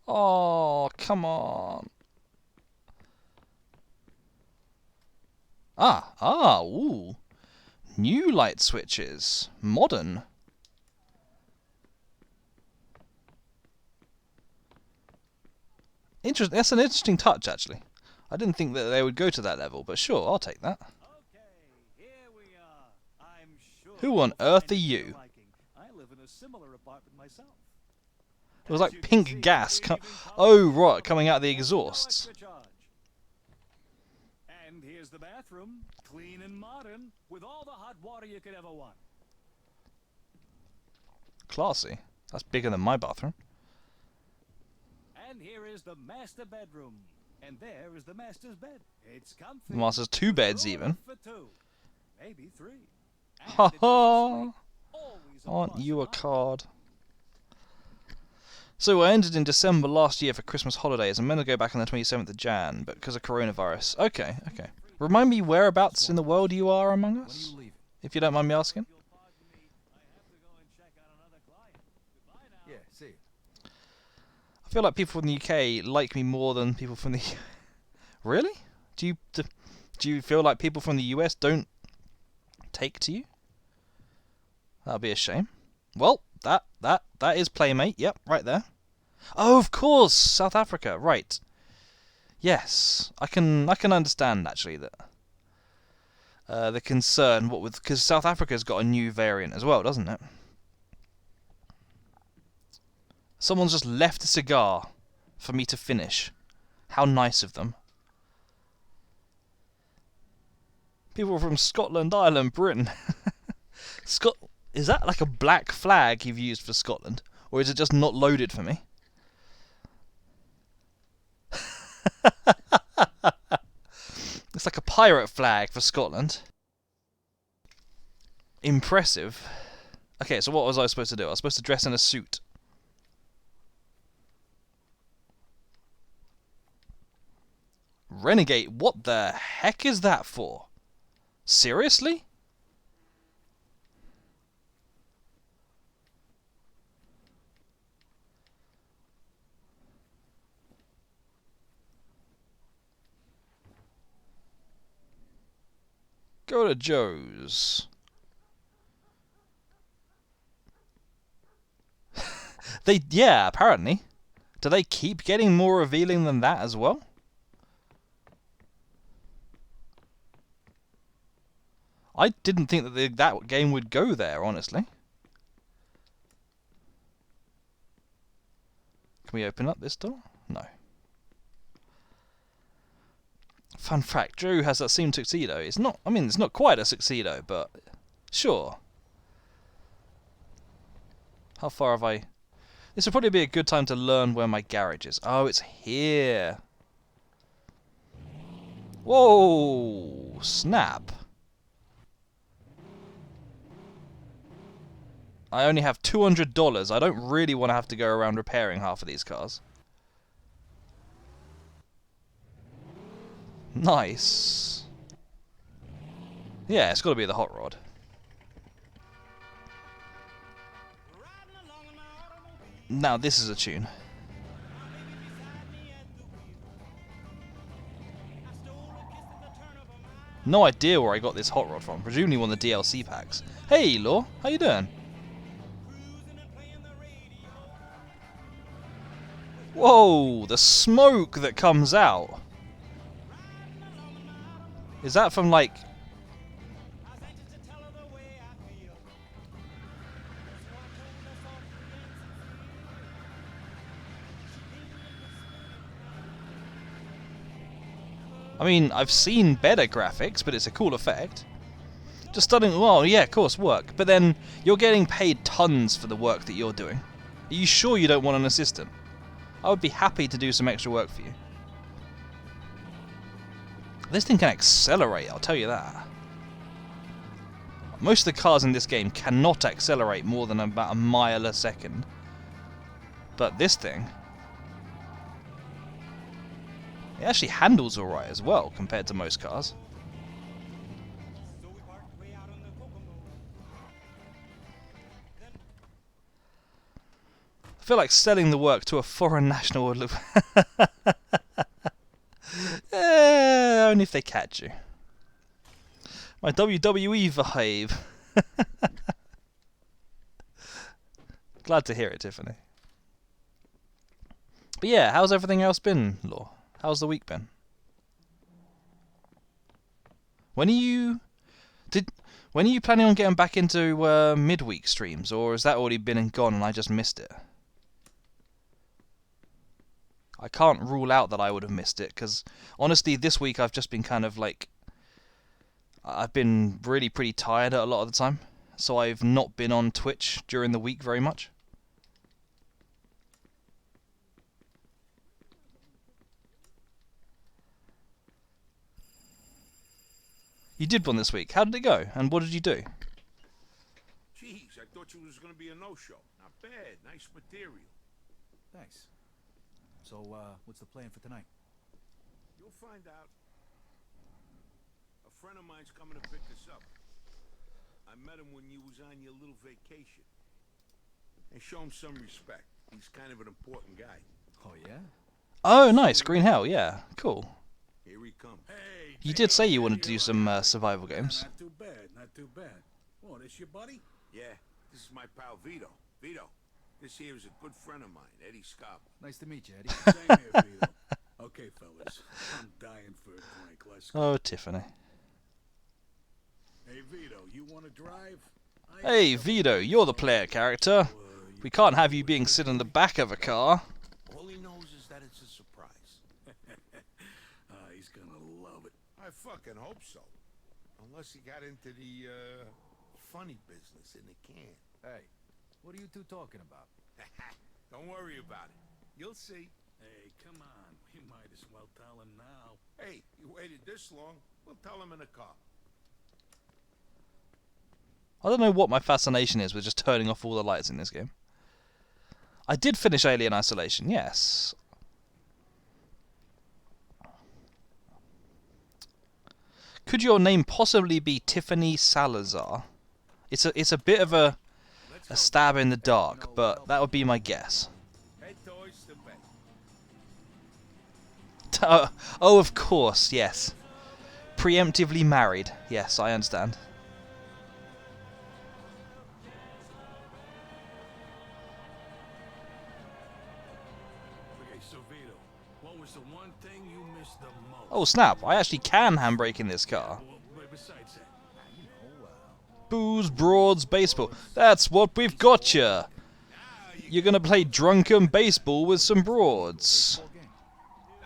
Oh, come on. Ooh. New light switches. Modern. Interesting. That's an interesting touch, actually. I didn't think that they would go to that level, but sure, I'll take that. Who on earth are you? I live in a similar apartment myself. It was like pink gas. Oh, right, coming out of the exhausts. And here's the bathroom, clean and modern, with all the hot water you could ever want. Classy. That's bigger than my bathroom. And here is the master bedroom. And there is the master's bed. It's comfy. The master's 2 beds even. For 2, maybe 3. Ha ha! Aren't you a card? So I ended in December last year for Christmas holidays. I'm meant to go back on the 27th of Jan, but because of coronavirus. Okay, okay. Remind me whereabouts in the world you are among us? If you don't mind me asking. Yeah, see you. I feel like people from the UK like me more than people from the... Really? Do you feel like people from the US don't take to you? That'll be a shame. Well, that is Playmate. Yep, right there. Oh, of course, South Africa. Right. Yes, I can understand actually that the concern because South Africa's got a new variant as well, doesn't it? Someone's just left a cigar for me to finish. How nice of them. People from Scotland, Ireland, Britain. Is that like a black flag you've used for Scotland? Or is it just not loaded for me? It's like a pirate flag for Scotland. Impressive. Okay, so what was I supposed to do? I was supposed to dress in a suit. Renegade, what the heck is that for? Seriously? Go to Joe's. Yeah, apparently. Do they keep getting more revealing than that as well? I didn't think that that game would go there, honestly. Can we open up this door? No. Fun fact, Joe has that same tuxedo. It's not, I mean, it's not quite a tuxedo, but sure. How far have I... This would probably be a good time to learn where my garage is. Oh, it's here. Whoa! Snap. I only have $200. I don't really want to have to go around repairing half of these cars. Nice. Yeah, it's got to be the hot rod. Now this is a tune. No idea where I got this hot rod from. Presumably one of the DLC packs. Hey, Law. How you doing? Whoa, the smoke that comes out. Is that from, like... I mean, I've seen better graphics, but it's a cool effect. Just studying, well, yeah, of course, work. But then, you're getting paid tons for the work that you're doing. Are you sure you don't want an assistant? I would be happy to do some extra work for you. This thing can accelerate, I'll tell you that. Most of the cars in this game cannot accelerate more than about a mile a second. But this thing... It actually handles alright as well, compared to most cars. I feel like selling the work to a foreign national would look... only if they catch you. My WWE vibe. Glad to hear it, Tiffany. But yeah, how's everything else been, Law? How's the week been? When are you planning on getting back into midweek streams, or has that already been and gone and I just missed it? I can't rule out that I would have missed it, because honestly this week I've just been kind of like... I've been really pretty tired a lot of the time, so I've not been on Twitch during the week very much. You did one this week. How did it go? And what did you do? Jeez, I thought you was gonna be a no-show. Not bad. Nice material. Thanks. So, what's the plan for tonight? You'll find out. A friend of mine's coming to pick us up. I met him when you was on your little vacation. And show him some respect. He's kind of an important guy. Oh, yeah? Oh, nice. Green Hell, yeah. Cool. Here he comes. Hey, You did say you wanted to do some survival games. Not too bad, not too bad. Oh, this your buddy? Yeah, this is my pal Vito. Vito, this here is a good friend of mine, Eddie Scarpa. Nice to meet you, Eddie. Same here, Vito. Okay, fellas. I'm dying for a drink. Let's go. Oh, Tiffany. Hey, Vito, you want to drive? Hey, Vito, you're the player character. We can't have you being sit in the back of a car. All he knows is that it's a surprise. He's gonna love it. I fucking hope so. Unless he got into the, funny business in the can. Hey, what are you two talking about? Don't worry about it. You'll see. Hey, come on. We might as well tell him now. Hey, you waited this long. We'll tell him in the car. I don't know what my fascination is with just turning off all the lights in this game. I did finish Alien Isolation, yes. Could your name possibly be Tiffany Salazar? It's a bit of a stab in the dark, but that would be my guess. Head to Oyster Bay. Oh, of course, yes. Preemptively married. Yes, I understand. Okay, so Vito, what was the one thing you missed the most? Oh snap, I actually can handbrake in this car. Well, besides that, Booze, broads, baseball. That's what we've got ya. You're gonna play drunken baseball with some broads.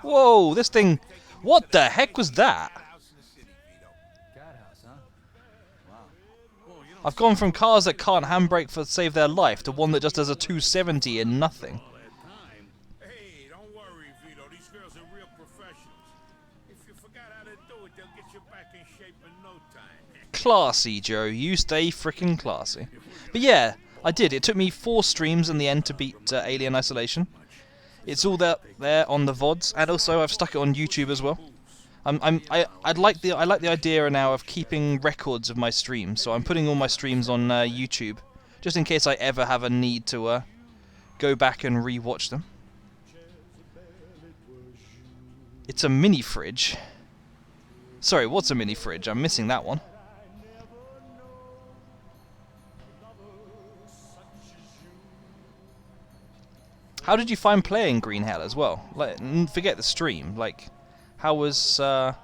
Whoa, this thing... What the heck was that? I've gone from cars that can't handbrake for save their life to one that just does a 270 in nothing. Hey, don't worry, Vito. These girls are real professionals. If you forgot how to do it, they'll get you back in shape in no time. Classy, Joe. You stay frickin' classy. But yeah, I did. It took me 4 streams in the end to beat Alien Isolation. It's all there on the VODs, and also I've stuck it on YouTube as well. I like the idea now of keeping records of my streams, so I'm putting all my streams on YouTube, just in case I ever have a need to go back and re-watch them. It's a mini fridge. Sorry, what's a mini fridge? I'm missing that one. How did you find playing Green Hell as well? Like, forget the stream. Like, how was the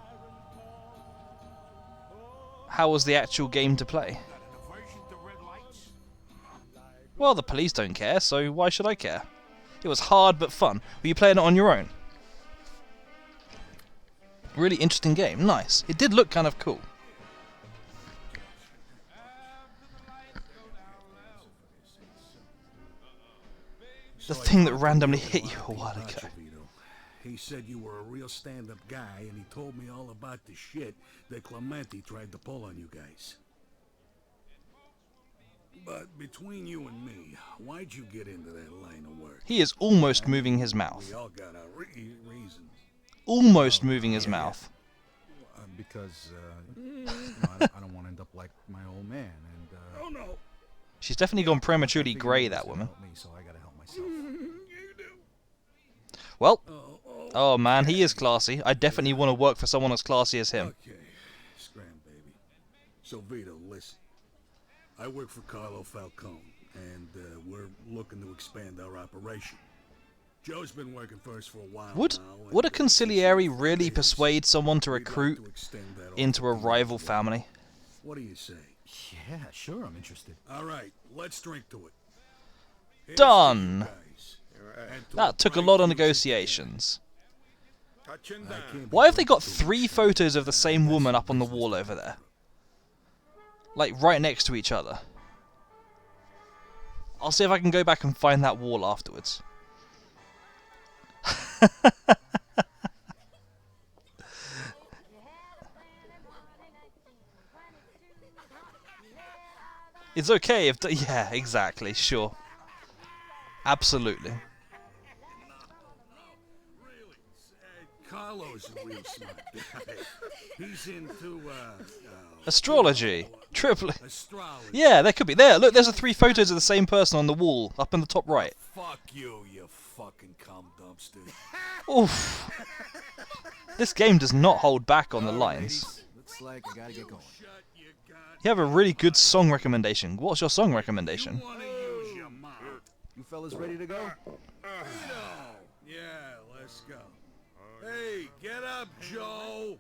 actual game to play? Well, the police don't care, so why should I care? It was hard but fun. Were you playing it on your own? Really interesting game. Nice. It did look kind of cool. The thing that randomly hit you a while ago. He said you were a real stand-up guy, and he told me all about the shit that Clementi tried to pull on you guys. But between you and me, why'd you get into that line of work? He is almost moving his mouth. We all got our reasons. Almost moving his mouth. Because, I don't want to end up like my old man, and, Oh, no. She's definitely gone prematurely grey, that woman. So I gotta help myself. Well, oh man, he is classy. I definitely want to work for someone as classy as him. Okay, scram, baby. So, Vito, listen. I work for Carlo Falcone, and we're looking to expand our operation. Joe's been working for us for a while Would now. a consigliere really persuade someone to recruit into a rival family? What do you say? Yeah, sure, I'm interested. All right, let's drink to it. Here's Done. to you guys. And to That took a bright lot of future negotiations. Touching I down. can't Why have they got 3 photos of the same woman up on the wall over there? Like, right next to each other. I'll see if I can go back and find that wall afterwards. It's okay if... yeah, exactly, sure. Absolutely. Carlo's a real smart guy. He's into, Astrology. Triple... astrology. Yeah, there could be. There, look, there's the 3 photos of the same person on the wall, up in the top right. Fuck you, you fucking cum dumpster. Oof. This game does not hold back on the lines. Looks like I gotta get going. You have a really good song recommendation. What's your song recommendation? You fellas ready to go? Yeah, let's go. Hey, get up, Joe.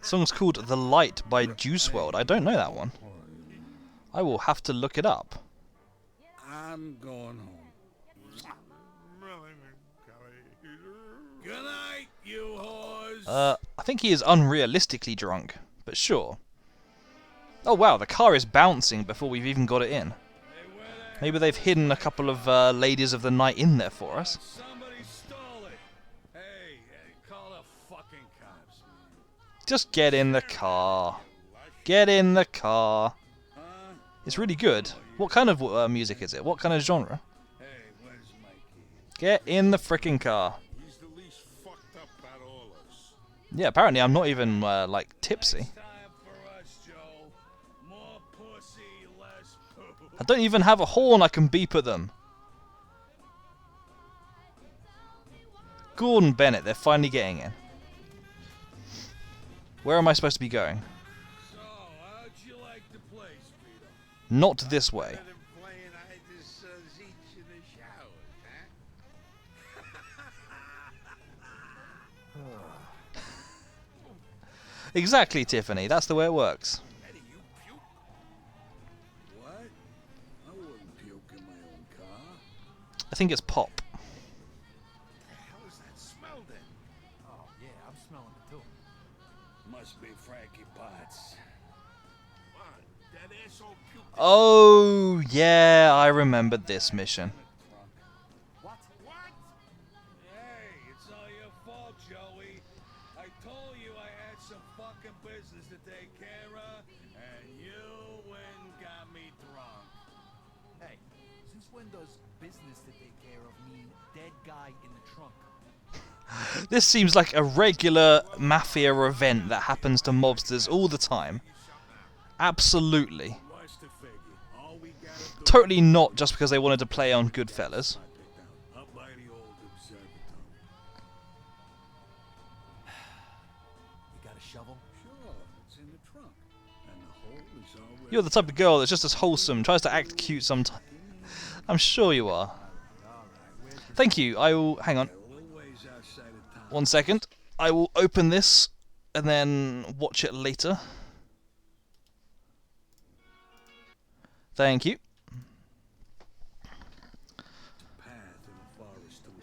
The song's called The Light by Juice WRLD. I don't know that one. I will have to look it up. I'm going home. Good night, you whores. I think he is unrealistically drunk, but sure. Oh wow, the car is bouncing before we've even got it in. Maybe they've hidden a couple of ladies of the night in there for us. Somebody stole it. Hey, call the fucking cops. Just get in the car. Get in the car. It's really good. What kind of music is it? What kind of genre? Hey, where's Mikey? Get in the frickin' car. He's the least fucked up out of all of us. Yeah, apparently I'm not even, like, tipsy. I don't even have a horn I can beep at them. Gordon Bennett, they're finally getting in. Where am I supposed to be going? So, how'd you like the place, Peter? Not this way. Playing hide the sun's each in the showers, huh? Exactly, Tiffany. That's the way it works. What? I wouldn't puke in my own car. I think it's pop. What the hell is that smell then? Oh, yeah, I'm smelling it too. Must be Frankie Potts. What? That asshole puked. Oh, yeah, I remembered this mission. What? Hey, it's all your fault, Joey. I told you I had some fucking business to take care of, and you went and got me drunk. Hey, since when does business to take care of mean dead guy in the trunk? This seems like a regular Mafia event that happens to mobsters all the time. Absolutely. What's the figure? All we gotta do Totally not just because they wanted to play on Goodfellas. up by the old observatory. You got a shovel? Sure, it's in the trunk. And the hole is already... You're the type of girl that's just as wholesome, tries to act cute sometimes. I'm sure you are. Thank you. I will... Hang on. Always outside of town. 1 second. I will open this and then watch it later. Thank you.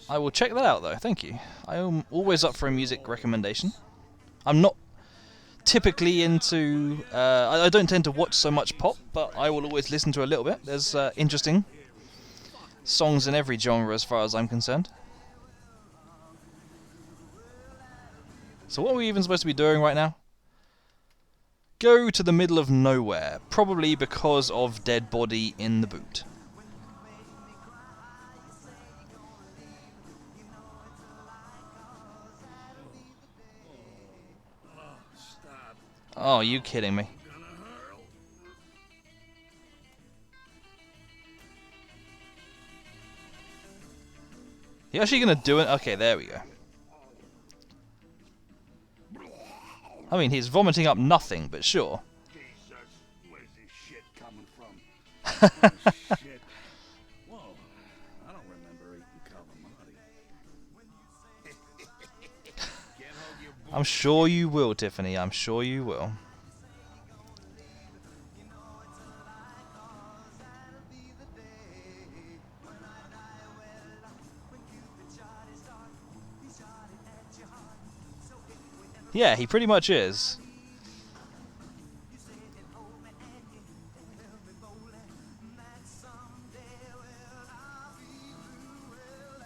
I will check that out though, thank you. I am always up for a music recommendation. I'm not typically into... I don't tend to watch so much pop, but I will always listen to a little bit. There's interesting songs in every genre as far as I'm concerned. So what are we even supposed to be doing right now? Go to the middle of nowhere, probably because of dead body in the boot. Oh, are you kidding me? You actually gonna do it? Okay, there we go. I mean, he's vomiting up nothing, but sure. Jesus, where's this shit coming from? Oh, shit. Whoa, I don't remember eating calamari. I'm sure you will, Tiffany. I'm sure you will. Yeah, he pretty much is.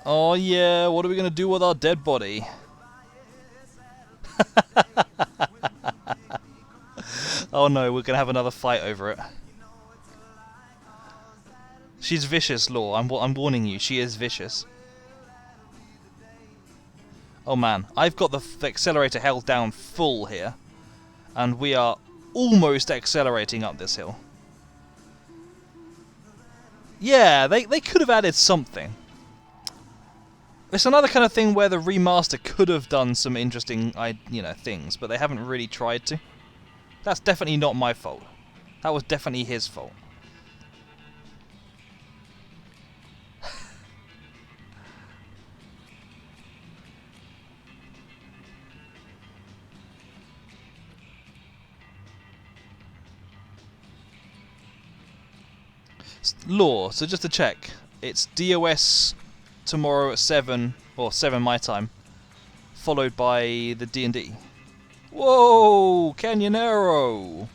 Oh yeah, what are we gonna do with our dead body? Oh no, we're gonna have another fight over it. She's vicious, Law. I'm warning you, she is vicious. Oh man, I've got the accelerator held down full here, and we are almost accelerating up this hill. Yeah, they could have added something. It's another kind of thing where the remaster could have done some interesting, things, but they haven't really tried to. That's definitely not my fault. That was definitely his fault. Law. So just to check, it's DOS tomorrow at 7 or 7 my time, followed by the D&D. Whoa, Canyonero.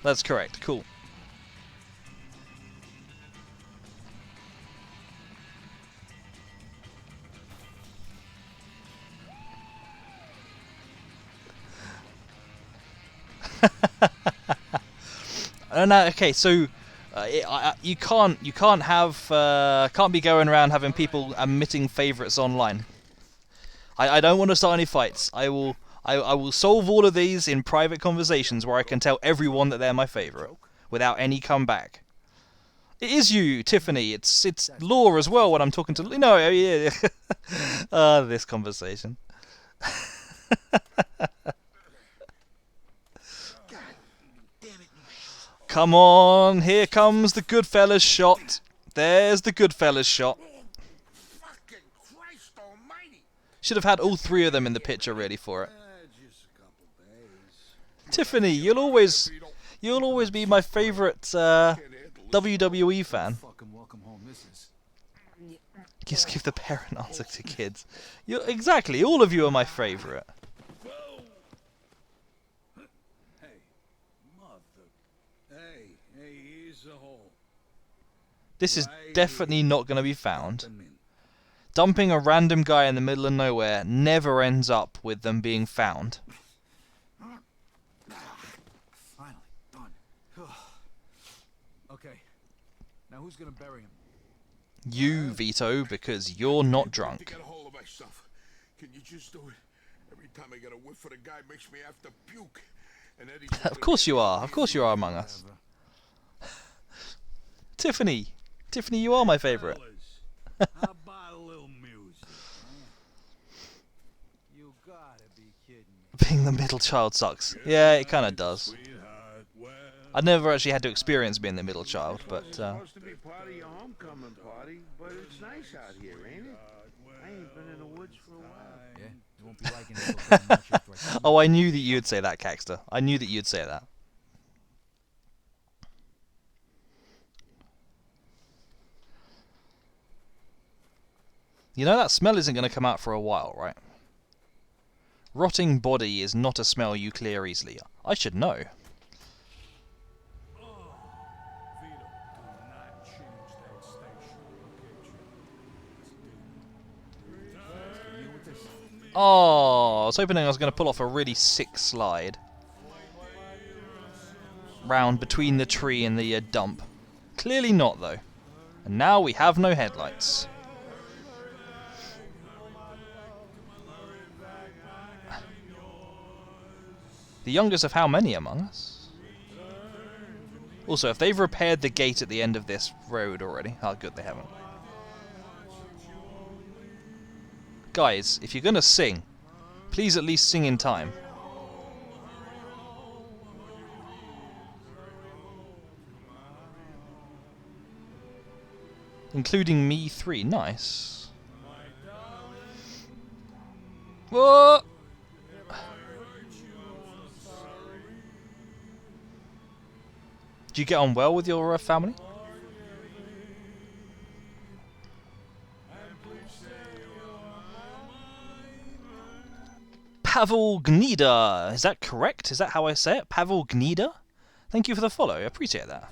That's correct. Cool. Okay, so you can't be going around having people admitting favourites online. I don't want to start any fights. I will solve all of these in private conversations where I can tell everyone that they're my favourite without any comeback. It is you, Tiffany. It's Law as well when I'm talking to. No, yeah. This conversation. Come on, here comes the Goodfellas shot. There's the Goodfellas shot. Should have had all three of them in the picture really for it. Tiffany, you'll always be my favourite WWE fan. Just give the parent answer to kids. Exactly, all of you are my favourite. This is definitely not going to be found. Dumping a random guy in the middle of nowhere never ends up with them being found. Finally, done. Okay, now who's gonna bury him? You, Vito, because you're not drunk. Get a hold of myself. Can you just do it? Every time I get a whiff of the guy, makes me have to puke. And Of course you are. Of course you are among us. Tiffany, you are my favourite. How about a little music? You gotta be kidding me. Being the middle child sucks. Yeah, it kind of does. I never actually had to experience being the middle child, but. It's supposed to be part of your homecoming party, but it's nice out here, ain't it? I ain't been in the woods for a while. Yeah, you won't be liking it. So much after I see Oh, I knew that you'd say that, Caxter. I knew that you'd say that. You know that smell isn't going to come out for a while, right? Rotting body is not a smell you clear easily. I should know. Oh, I was hoping I was going to pull off a really sick slide. Round between the tree and the dump. Clearly not, though. And now we have no headlights. The youngest of how many among us? Also, if they've repaired the gate at the end of this road already... Oh, good, they haven't. Guys, if you're going to sing, please at least sing in time. Including me 3. Nice. Whoa! Do you get on well with your family? Pavel Gnida. Is that correct? Is that how I say it? Pavel Gnida? Thank you for the follow. I appreciate that.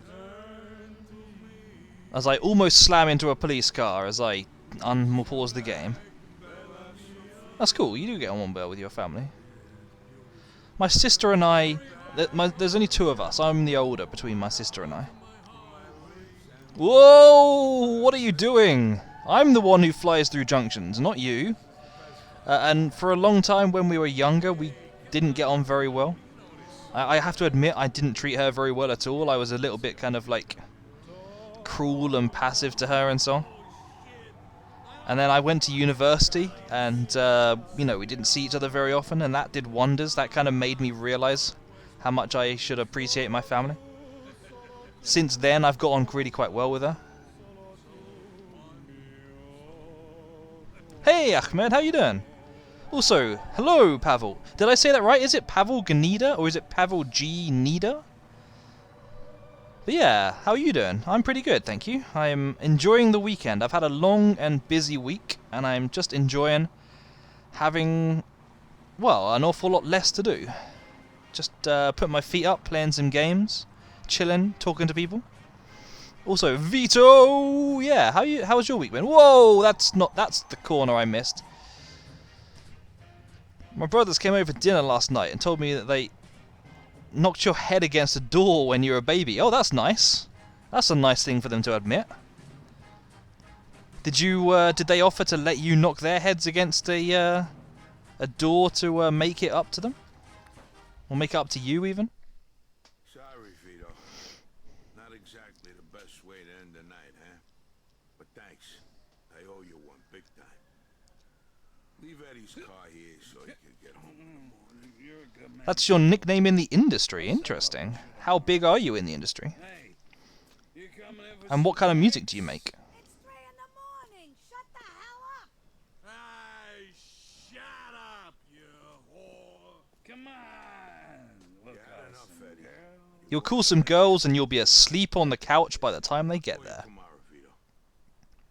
As I almost slam into a police car as I unpause the game. That's cool. You do get on well with your family. My sister and I... There's only 2 of us. I'm the older between my sister and I. Whoa! What are you doing? I'm the one who flies through junctions, not you. And for a long time when we were younger, we didn't get on very well. I have to admit, I didn't treat her very well at all. I was a little bit kind of like cruel and passive to her and so on. And then I went to university and, you know, we didn't see each other very often, and that did wonders. That kind of made me realise how much I should appreciate my family. Since then, I've got on really quite well with her. Hey Ahmed, how you doing? Also, hello Pavel. Did I say that right? Is it Pavel Gnida or is it Pavel G Nida? But yeah, how are you doing? I'm pretty good, thank you. I'm enjoying the weekend. I've had a long and busy week, and I'm just enjoying having, well, an awful lot less to do. Just putting my feet up, playing some games, chilling, talking to people. Also, Vito! Yeah, how was your week been? Whoa, that's the corner I missed. My brothers came over for dinner last night and told me that they knocked your head against a door when you were a baby. Oh, that's nice. That's a nice thing for them to admit. Did they offer to let you knock their heads against a door to make it up to them? Or make it up to you, even? Sorry, Vito. Not exactly the best way to end the night, huh? But thanks. I owe you one big time. Leave Eddie's car here so he can get home in the morning. That's your nickname in the industry. Interesting. How big are you in the industry? And what kind of music do you make? It's 3 in the morning. Shut the hell up. Hey, shut up, you whore. Come on. Look us, girl. You'll call some girls and you'll be asleep on the couch by the time they get there.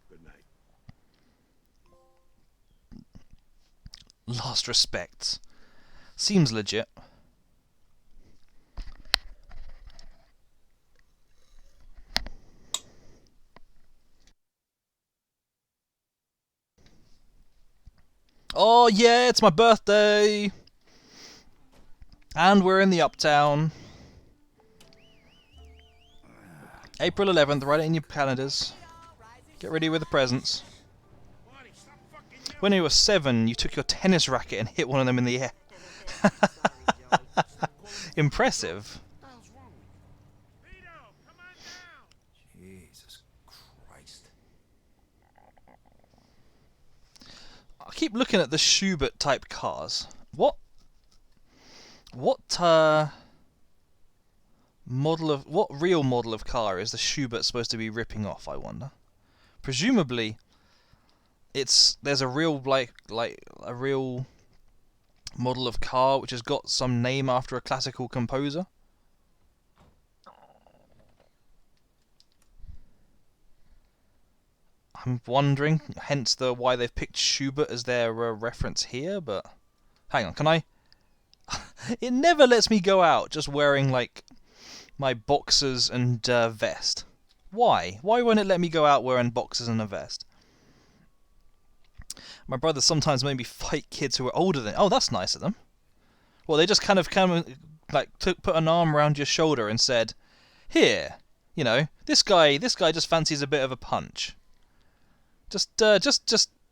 Good night. Last respects. Seems legit. Oh yeah, it's my birthday! And we're in the Uptown. April 11th, write it in your calendars. Get ready with the presents. When you were 7, you took your tennis racket and hit one of them in the air. Impressive. Jesus Christ. I keep looking at the Schubert type cars. What real model of car is the Schubert supposed to be ripping off, I wonder? Presumably there's a real a real model of car which has got some name after a classical composer. I'm wondering, hence why they've picked Schubert as their reference here, but hang on, can I? It never lets me go out just wearing like my boxers and vest. Why? Why won't it let me go out wearing boxers and a vest? My brothers sometimes made me fight kids who were older than. Oh, that's nice of them. Well, they just kind of like put an arm around your shoulder and said, "Here, you know, this guy just fancies a bit of a punch. Just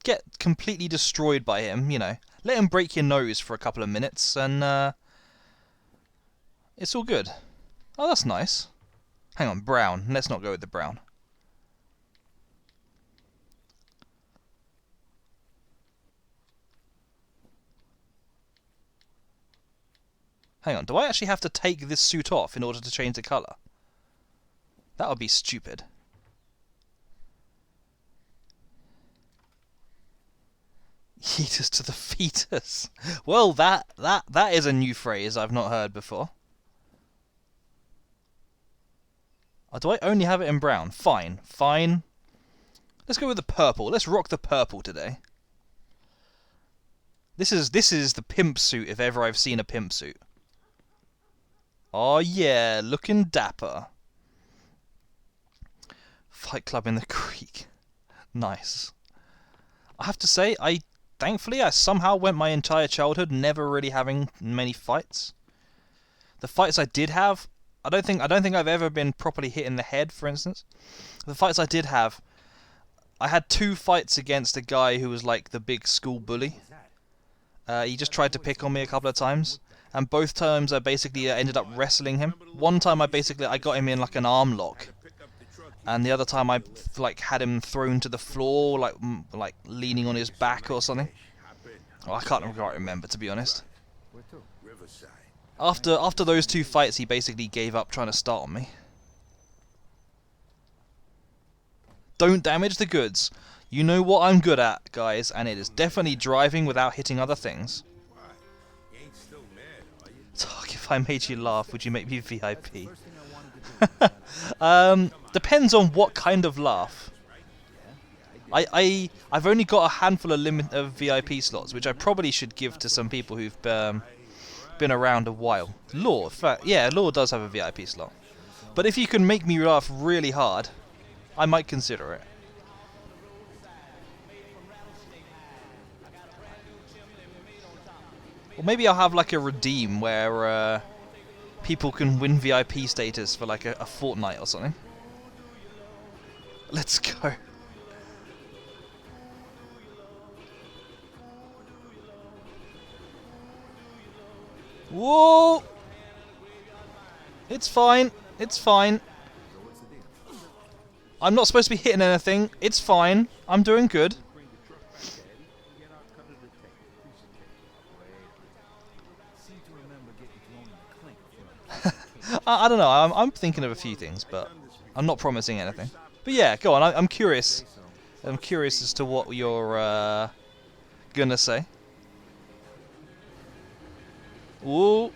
get completely destroyed by him, you know. Let him break your nose for a couple of minutes, and it's all good." Oh, that's nice. Hang on, brown. Let's not go with the brown. Hang on, do I actually have to take this suit off in order to change the colour? That would be stupid. Yeetus to the fetus. Well, that is a new phrase I've not heard before. Oh, do I only have it in brown? Fine, fine. Let's go with the purple. Let's rock the purple today. This is the pimp suit if ever I've seen a pimp suit. Oh yeah, looking dapper. Fight Club in the Creek. Nice. I have to say, thankfully I somehow went my entire childhood never really having many fights. The fights I did have, I don't think I've ever been properly hit in the head, for instance. The fights I did have, I had 2 fights against a guy who was like the big school bully. He just tried to pick on me a couple of times, and both times I basically ended up wrestling him. One time I got him in like an arm lock, and the other time I like had him thrown to the floor, like leaning on his back or something. Oh, I can't quite remember, to be honest. After those 2 fights, he basically gave up trying to start on me. don't damage the goods. You know what I'm good at, guys, and it is definitely driving without hitting other things. Talk, if I made you laugh, would you make me VIP? Depends on what kind of laugh. I've only got a handful of VIP slots, which I probably should give to some people who've been around a while. Law, in fact, yeah, Law does have a VIP slot. But if you can make me laugh really hard, I might consider it. Or maybe I'll have like a redeem where people can win VIP status for like a fortnight or something. Let's go. Whoa! It's fine. It's fine. I'm not supposed to be hitting anything. It's fine. I'm doing good. I don't know. I'm thinking of a few things, but I'm not promising anything. But yeah, go on. I'm curious. I'm curious as to what you're gonna say. Whoa.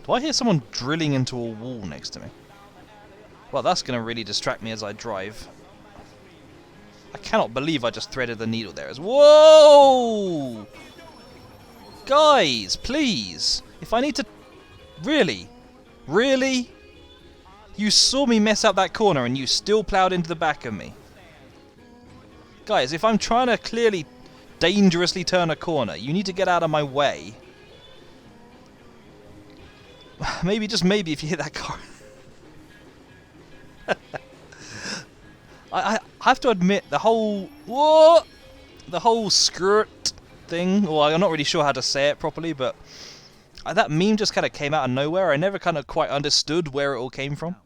Do I hear someone drilling into a wall next to me? Well, that's going to really distract me as I drive. I cannot believe I just threaded the needle there. Whoa! Guys, please! If I need to... Really? Really? You saw me mess up that corner and you still ploughed into the back of me. Guys, if I'm trying to clearly dangerously turn a corner, you need to get out of my way. Maybe, just maybe, if you hit that car. I have to admit, the whole skirt thing, well, I'm not really sure how to say it properly, but that meme just kind of came out of nowhere. I never kind of quite understood where it all came from.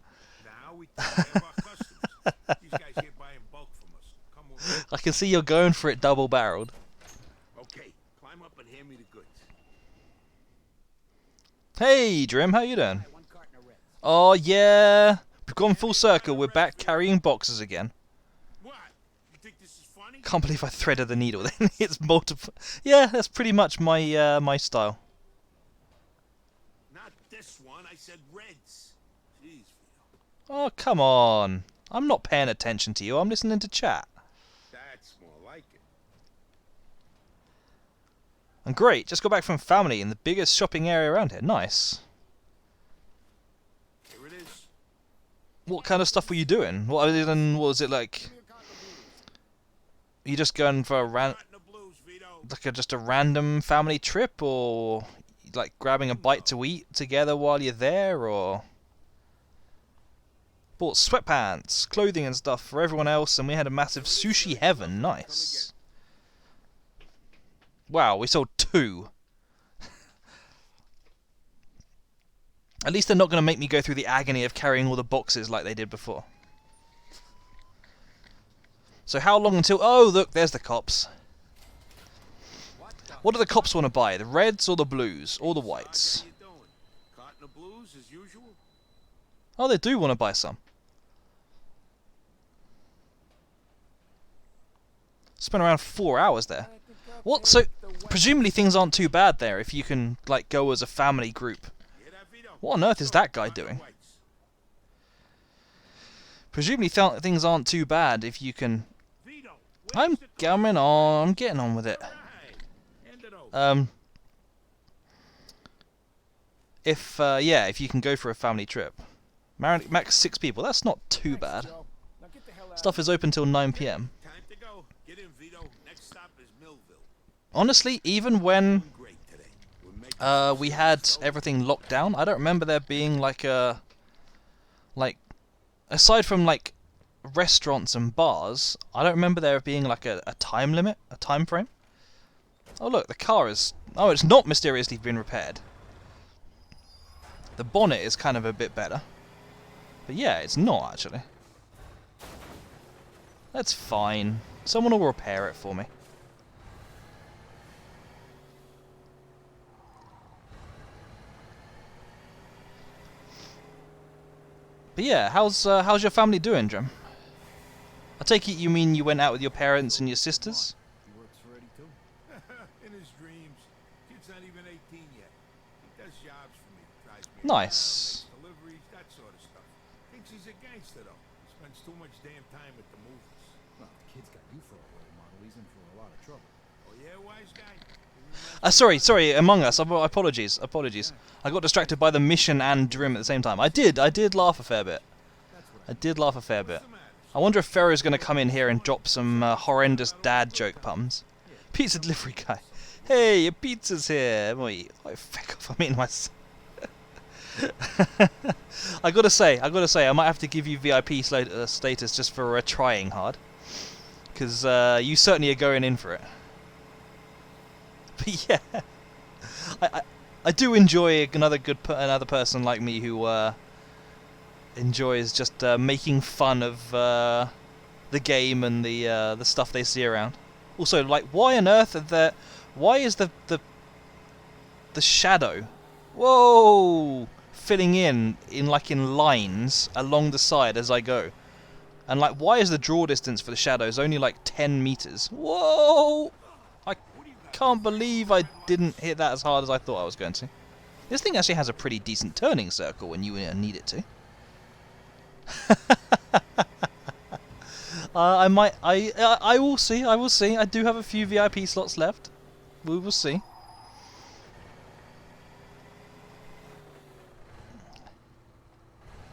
I can see you're going for it double-barreled. Okay, climb up and hand me the goods. Hey, Drim, how you doing? Oh, yeah. We've gone full circle. We're back carrying boxes again. What? You think this is funny? Can't believe I threaded the needle. Then it's multiple. Yeah, that's pretty much my my style. Not this one. I said reds. Jeez. Oh, come on. I'm not paying attention to you. I'm listening to chat. That's more like it. And great. Just got back from family in the biggest shopping area around here. Nice. Here it is. What kind of stuff were you doing? What other than, what was it like? Are you just going for a just a random family trip, or like grabbing a bite to eat together while you're there, or bought sweatpants, clothing and stuff for everyone else, and we had a massive sushi heaven. Nice. Wow, we sold 2. At least they're not going to make me go through the agony of carrying all the boxes like they did before. So how long until... Oh, look, there's the cops. What do the cops want to buy? The reds or the blues? Or the whites? Caught in the blues as usual? Oh, they do want to buy some. Spent around 4 hours there. What? So, presumably things aren't too bad there if you can, like, go as a family group. What on earth is that guy doing? Presumably things aren't too bad if you can... I'm coming on. I'm getting on with it. If you can go for a family trip. Max 6 people. That's not too bad. Stuff is open till 9 PM. Honestly, even when we had everything locked down, I don't remember there being like a... aside from like restaurants and bars, I don't remember there being like a time limit, a time frame. Oh look, the car is Oh, it's not mysteriously been repaired. The bonnet is kind of a bit better. But yeah, it's not actually. That's fine. Someone will repair it for me. But yeah, how's your family doing, Jim? I take it you mean you went out with your parents and your sisters? He works for Eddie too. In his dreams. Kid's not even 18 yet. He does jobs for me. Drives me Nice. around, makes deliveries, that sort of stuff. Thinks he's a gangster though. Spends too much damn time at the movies. Well, the kid's got you for a role model. He's in for a lot of trouble. Oh yeah, wise guy. Sorry, Among Us. Apologies. I got distracted by the mission and Dream at the same time. I did laugh a fair bit. I wonder if Pharaoh's going to come in here and drop some horrendous dad joke puns. Pizza delivery guy. Hey, your pizza's here. Wait, fuck off. I'm eating my... I gotta say, I might have to give you VIP status just for trying hard. Because you certainly are going in for it. But yeah, I do enjoy another person like me who enjoys just making fun of the game and the stuff they see around. Also, like, why on earth why is the shadow, whoa, filling in lines along the side as I go, and like, why is the draw distance for the shadows only like 10 meters? Whoa! I can't believe I didn't hit that as hard as I thought I was going to. This thing actually has a pretty decent turning circle when you need it to. I will see. I do have a few VIP slots left. We will see.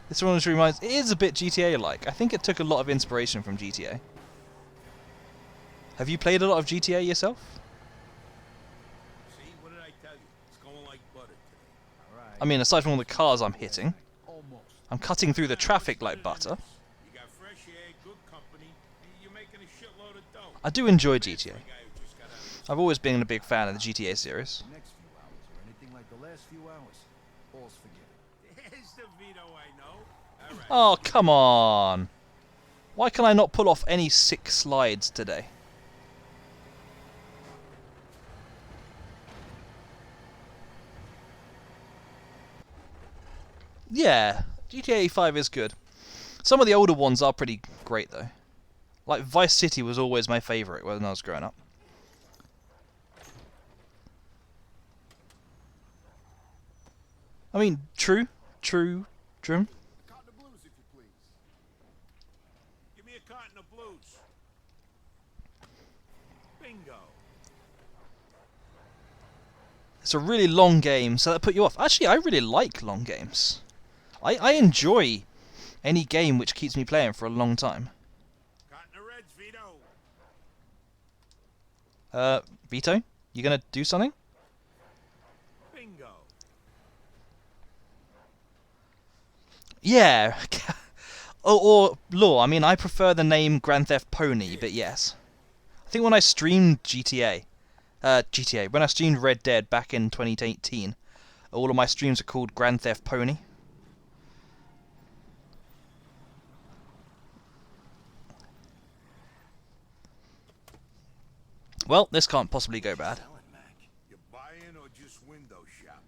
This one reminds. It is a bit GTA-like. I think it took a lot of inspiration from GTA. Have you played a lot of GTA yourself? See, what did I tell you? It's going like butter today. All right. I mean, aside from all the cars I'm hitting, Almost. I'm cutting through the traffic like butter. You got fresh air, good company, you're making a shitload of dough. I do enjoy GTA. Guy who just got out of I've always been a big fan of the GTA series. The next few hours or anything like the last few hours, all's forgiven. There's the Vito I know. All right. Oh, come on. Why can I not pull off any 6 slides today? Yeah, GTA 5 is good. Some of the older ones are pretty great though. Like Vice City was always my favourite when I was growing up. I mean, true. Carton of blues, if you please. Give me a carton of blues. Bingo. It's a really long game, so that put you off. Actually, I really like long games. I enjoy any game which keeps me playing for a long time. Carton of reds, Vito. Vito, you gonna do something? Bingo. Yeah. or Law. I mean, I prefer the name Grand Theft Pony, but yes. I think when I streamed when I streamed Red Dead back in 2018, all of my streams are called Grand Theft Pony. Well, this can't possibly go bad. You buying or just window shopping?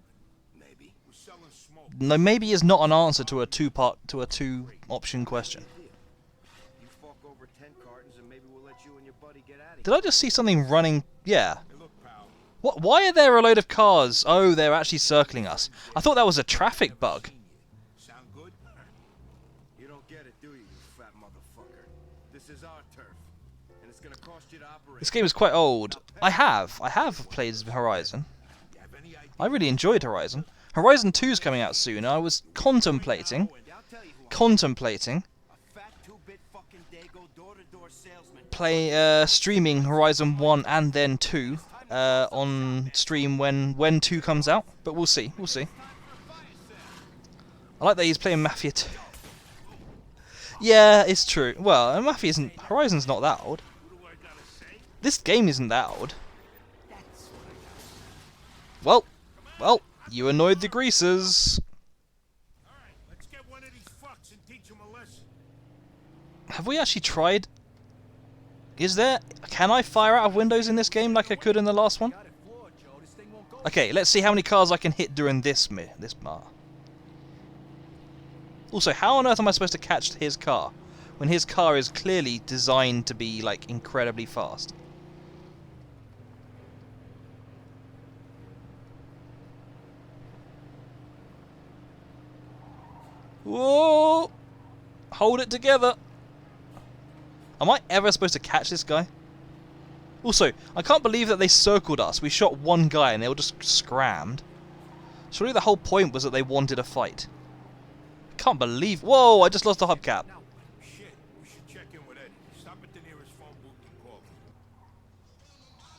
Maybe. We're selling smoke. No, maybe is not an answer to a two-option question. You fuck over 10 cartons and maybe we'll let you and your buddy get out of Did I just see something running? Yeah. Hey, look, pal. What? Why are there a load of cars? Oh, they're actually circling us. I thought that was a traffic bug. Sound good? You don't get it, do you, you fat motherfucker? This is our turf, and it's gonna cost you to operate. This game is quite old. I have played Horizon. I really enjoyed Horizon. Horizon 2 is coming out soon. I was contemplating streaming Horizon 1 and then 2 on stream when 2 comes out, but we'll see. I like that he's playing Mafia 2. Yeah, it's true. Well, Horizon's not that old. This game isn't that old. Well, you annoyed the greasers. Alright, let's get one of these fucks and teach him a lesson. Have we actually tried? Is there... Can I fire out of windows in this game like I could in the last one? Okay, let's see how many cars I can hit during this mar. Also, how on earth am I supposed to catch his car when his car is clearly designed to be, like, incredibly fast? Whoa! Hold it together. Am I ever supposed to catch this guy? Also, I can't believe that they circled us. We shot one guy and they all just scrammed. Surely the whole point was that they wanted a fight. Can't believe... Whoa, I just lost a hubcap. Shit, we should check in with Eddie. Stop at the nearest phone booth and call him.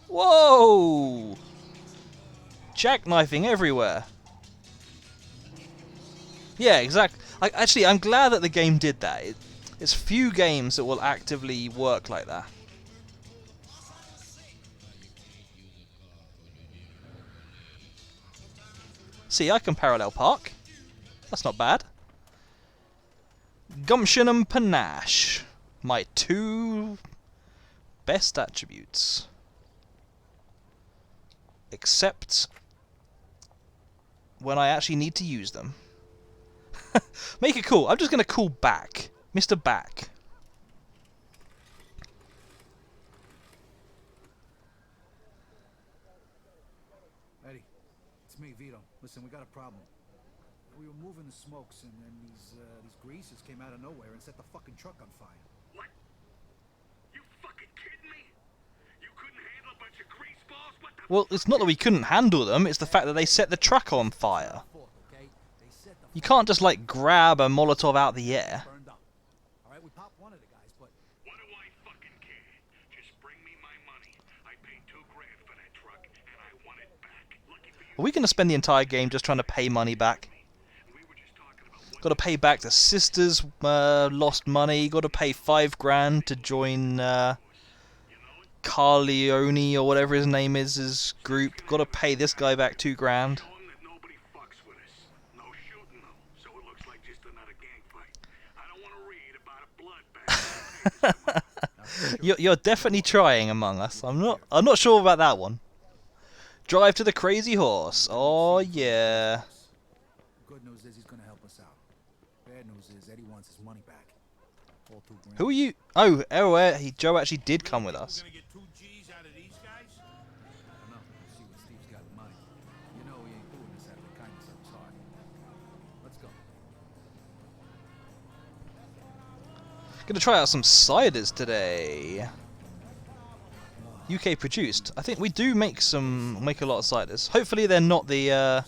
Whoa! Jackknifing everywhere. Yeah, exactly. Actually, I'm glad that the game did that. It's few games that will actively work like that. See, I can parallel park. That's not bad. Gumption and panache. My two best attributes. Except when I actually need to use them. Make it cool. I'm just going to call Back. Mr. Back. Eddie, it's me, Vito. Listen, we got a problem. We were moving the smokes, and then these greasers came out of nowhere and set the fucking truck on fire. What? You fucking kidding me? You couldn't handle a bunch of grease balls? What the... Well, it's not that we couldn't handle them, it's the fact that they set the truck on fire. You can't just, like, grab a Molotov out the air. Alright, we popped one of the guys, but... What do I fucking care? Just bring me my money. I paid $2 grand for that truck, and I want it back. Lucky for you. Are we going to spend the entire game just trying to pay money back? Got to pay back the sisters lost money. Got to pay $5 grand to join Carleone or whatever his name is, his group. Got to pay this guy back $2 grand. You're definitely trying, Among Us. I'm not sure about that one. Drive to the Crazy Horse. Oh yeah. Good news is he's gonna help us out. Bad news is Eddie wants his money back. All $2 grand. Who are you? Joe actually did come with us. We're gonna get 2 G's out of these guys? I don't know. We'll see what Steve's got in mind. You know he ain't doing this out of the kindness of his heart. Let's go. Gonna try out some ciders today. UK produced. I think we do make a lot of ciders. Hopefully they're not the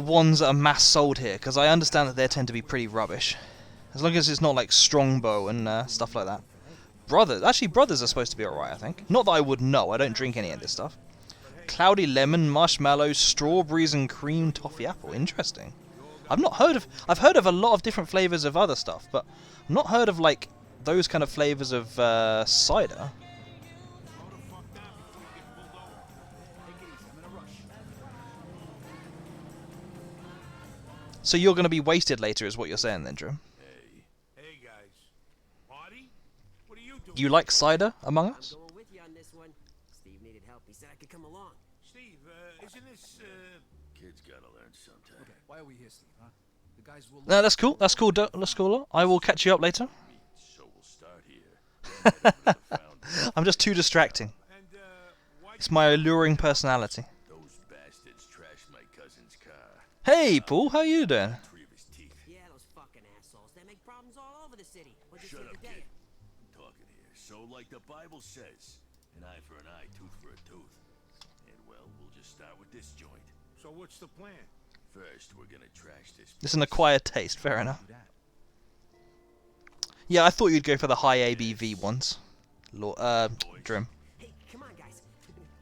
ones that are mass sold here, because I understand that they tend to be pretty rubbish. As long as it's not like Strongbow and stuff like that. Brothers are supposed to be alright, I think. Not that I would know. I don't drink any of this stuff. Cloudy lemon, marshmallow, strawberries, and cream toffee apple. Interesting. I've heard of a lot of different flavors of other stuff, but I've not heard of like those kind of flavors of cider. So you're going to be wasted later, is what you're saying, then, Drew? Hey guys. Marty? What are you doing? You like cider, Among Us? Going with you on this one. Steve needed help. He said I could come along. Steve, isn't this, Kids gotta learn sometime. Okay, why are we here, Steve, huh? The guys will... No, that's cool. That's cool. That's cool. I will catch you up later. So we'll start here. I'm just too distracting. It's my alluring personality. Those bastards trashed my cousin's car. Hey, Paul, how you doing? Yeah, those fucking assholes. They make problems all over the city. What'd you Shut say up, today? kid. I'm talking here. So like the Bible says, an eye for an eye, tooth for a tooth. And well, we'll just start with this joint. so what's the plan? First, we're gonna trash this. It's an acquired taste. Fair enough. Yeah, I thought you'd go for the high ABV ones. Drim. Hey, come on, guys.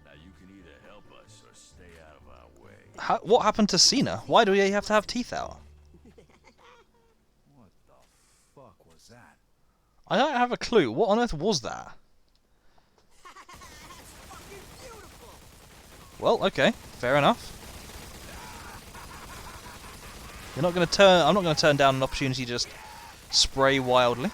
Now you can either help us or stay out of our way. What happened to Cena? Why do we have to have teeth out? What the fuck was that? I don't have a clue. What on earth was that? Well, okay, fair enough. You're not going to turn. I'm not going to turn down an opportunity to just spray wildly.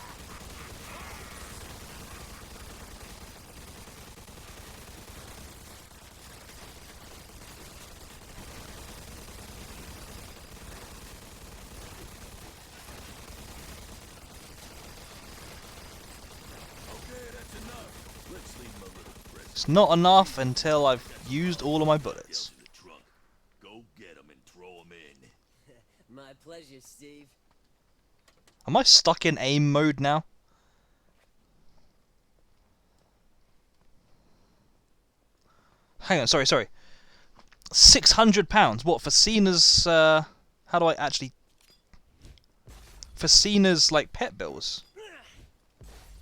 It's not enough until I've used all of my bullets. Go get him and throw him in. My pleasure, Steve. Am I stuck in aim mode now? Hang on, sorry. £600. What, for Cena's, how do I actually... For Cena's, like, pet bills?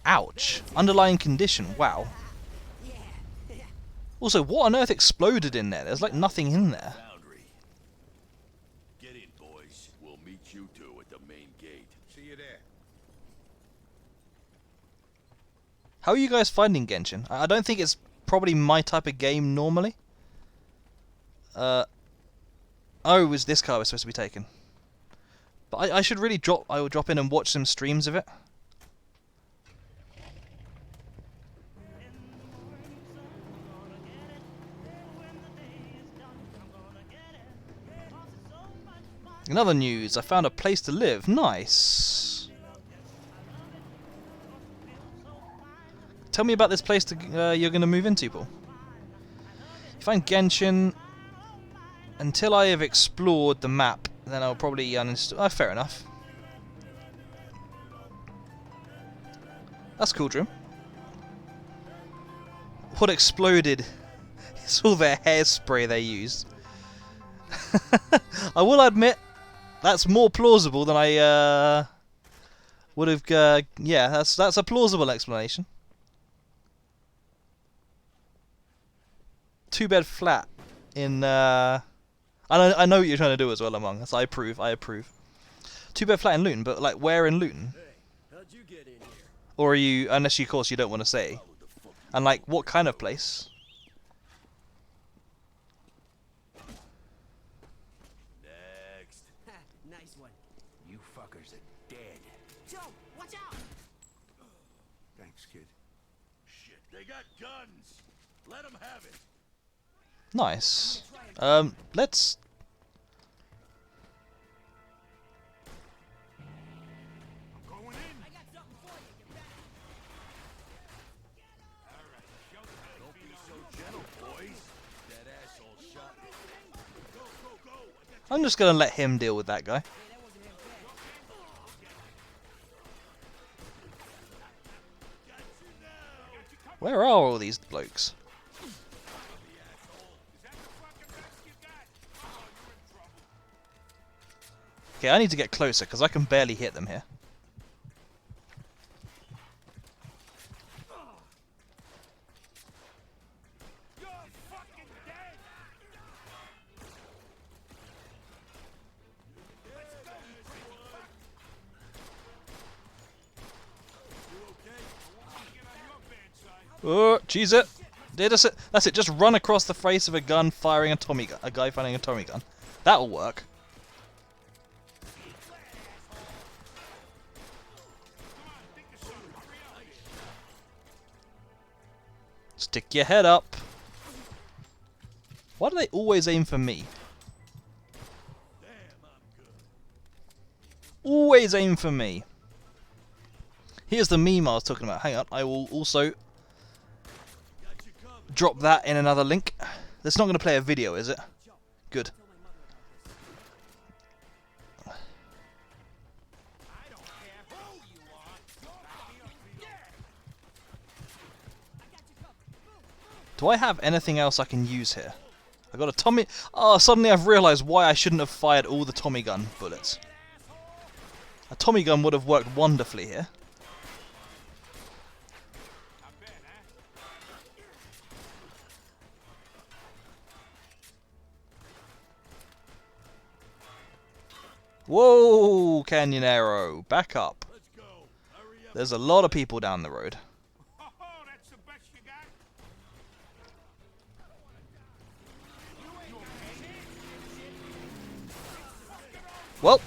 Ouch. Underlying condition, wow. Also, what on earth exploded in there? There's, like, nothing in there. Get in, boys. We'll meet you two at the main gate. See you there. How are you guys finding Genshin? I don't think it's probably my type of game normally. Oh, it was this car was supposed to be taken. But I should really I will drop in and watch some streams of it. In other news, I found a place to live. Nice. Tell me about this place you're going to move into, Paul. You find Genshin. Until I have explored the map, then I'll probably uninstall. Oh, fair enough. That's cool, Dream. What exploded? It's all their hairspray they used. I will admit, that's more plausible than I would have. Yeah, that's a plausible explanation. 2-bed flat in. I know what you're trying to do as well, Among Us. I approve. 2-bed flat in Luton, but like where in Luton? How'd you get in here? Or are you, unless you, of course, you don't want to say. And like, what kind of place? Next. Nice one. You fuckers are dead. Joe, watch out! Thanks, kid. Shit, they got guns. Let them have it. Nice. Let's. I'm just gonna let him deal with that guy. Where are all these blokes? Okay, I need to get closer because I can barely hit them here. Oh, cheese it! That's it. Just run across the face of a gun firing a Tommy gun. A guy firing a Tommy gun. That'll work. Stick your head up. Why do they always aim for me? Always aim for me. Here's the meme I was talking about. Hang on, I will also drop that in another link. That's not going to play a video, is it? Good. Do I have anything else I can use here? I got a Tommy... Oh, suddenly I've realised why I shouldn't have fired all the Tommy gun bullets. A Tommy gun would have worked wonderfully here. Whoa, Canyonero, back up. There's a lot of people down the road. Well,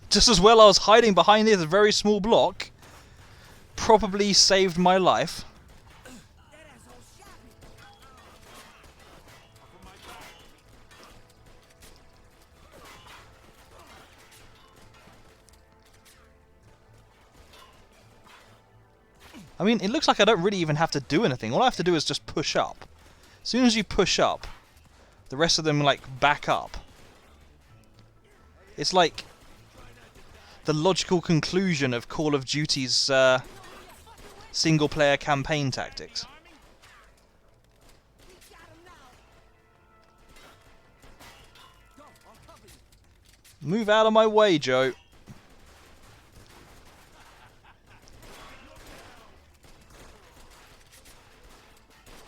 just as well I was hiding behind this very small block. Probably saved my life. I mean, it looks like I don't really even have to do anything. All I have to do is just push up. As soon as you push up, the rest of them, like, back up. It's like the logical conclusion of Call of Duty's single-player campaign tactics. Move out of my way, Joe.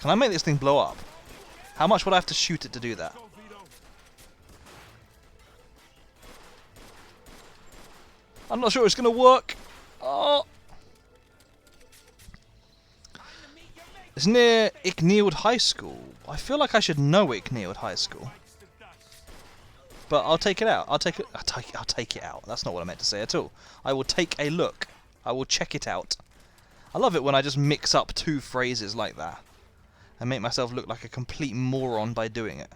Can I make this thing blow up? How much would I have to shoot it to do that? I'm not sure it's going to work. Oh. It's near Icknield High School. I feel like I should know Icknield High School. But I'll take it out. I'll take it out. That's not what I meant to say at all. I will take a look. I will check it out. I love it when I just mix up two phrases like that and make myself look like a complete moron by doing it.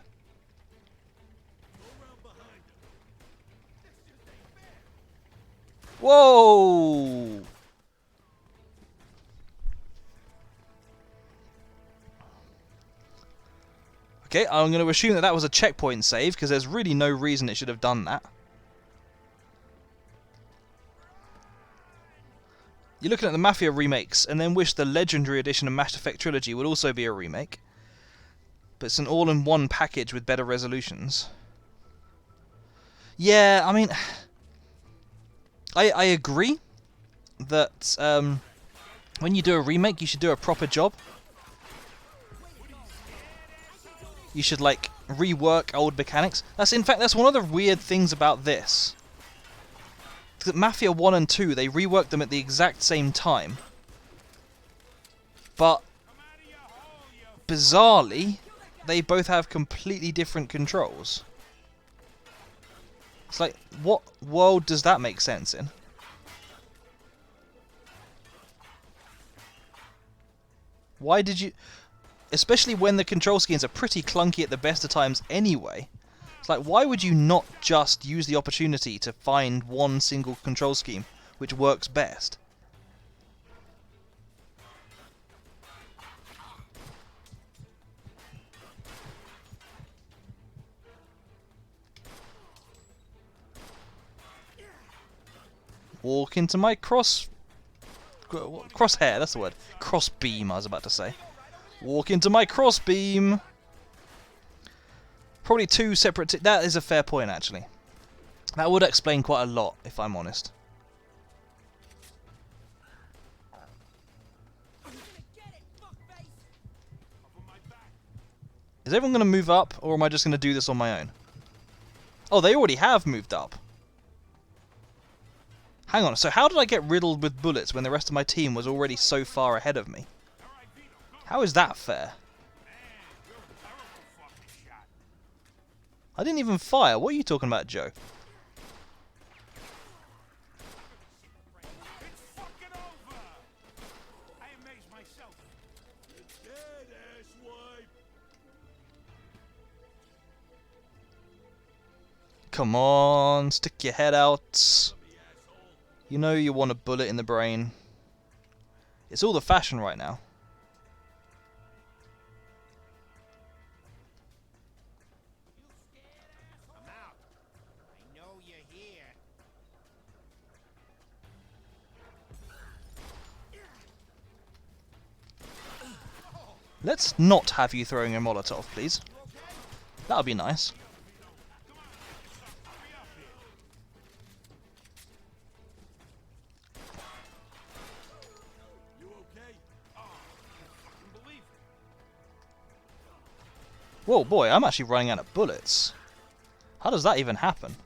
Whoa! Okay, I'm going to assume that that was a checkpoint save, because there's really no reason it should have done that. You're looking at the Mafia remakes, and then wish the Legendary Edition of Mass Effect Trilogy would also be a remake. But it's an all-in-one package with better resolutions. Yeah, I mean, I agree that when you do a remake, you should do a proper job. You should, like, rework old mechanics. In fact, that's one of the weird things about this. That Mafia 1 and 2, they reworked them at the exact same time. But, bizarrely, they both have completely different controls. It's like, what world does that make sense in? Why did you... Especially when the control schemes are pretty clunky at the best of times anyway. It's like, why would you not just use the opportunity to find one single control scheme which works best? Walk into my crosshair, that's the word. Crossbeam, I was about to say. Walk into my crossbeam. Probably two separate... that is a fair point, actually. That would explain quite a lot, if I'm honest. Is everyone going to move up, or am I just going to do this on my own? Oh, they already have moved up. Hang on, so how did I get riddled with bullets when the rest of my team was already so far ahead of me? How is that fair? I didn't even fire. What are you talking about, Joe? Come on, stick your head out. You know you want a bullet in the brain. It's all the fashion right now. Let's not have you throwing a Molotov, please. That would be nice. Whoa, boy, I'm actually running out of bullets. How does that even happen?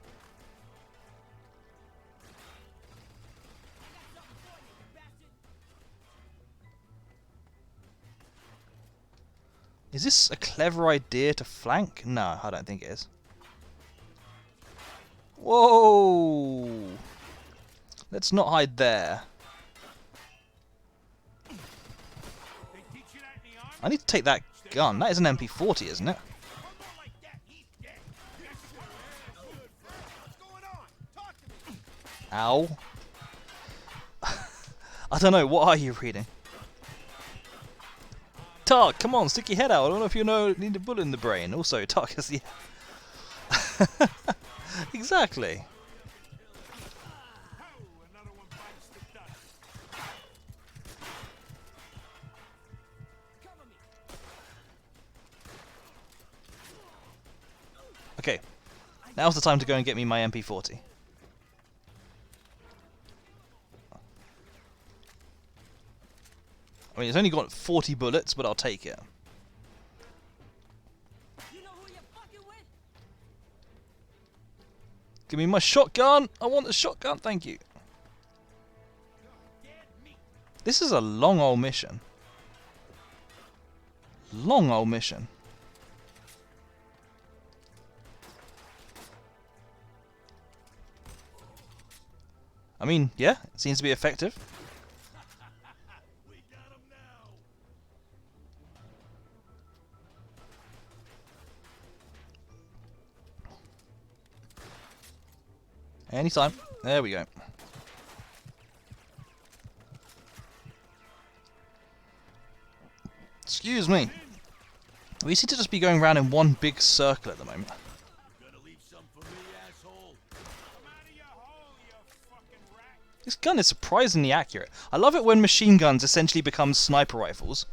Is this a clever idea to flank? No, I don't think it is. Whoa! Let's not hide there. I need to take that gun. That is an MP40, isn't it? Ow. I don't know, what are you reading? Tark, come on, stick your head out. I don't know if you need a bullet in the brain. Also, Tark is the... Exactly. Okay, now's the time to go and get me my MP40. I mean, it's only got 40 bullets, but I'll take it. Give me my shotgun! I want the shotgun, thank you. This is a long old mission. Long old mission. I mean, yeah, it seems to be effective. Anytime. There we go. Excuse me. We seem to just be going around in one big circle at the moment. This gun is surprisingly accurate. I love it when machine guns essentially become sniper rifles.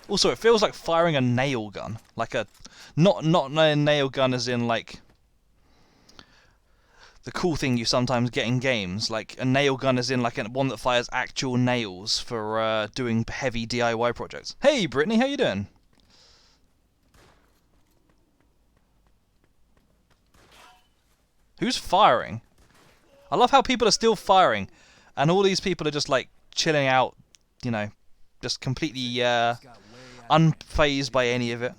Also, it feels like firing a nail gun, like a not a nail gun as in like the cool thing you sometimes get in games, like a nail gun as in like one that fires actual nails for doing heavy DIY projects. Hey, Brittany, how you doing? Who's firing? I love how people are still firing, and all these people are just like chilling out, you know, just completely unfazed by any of it.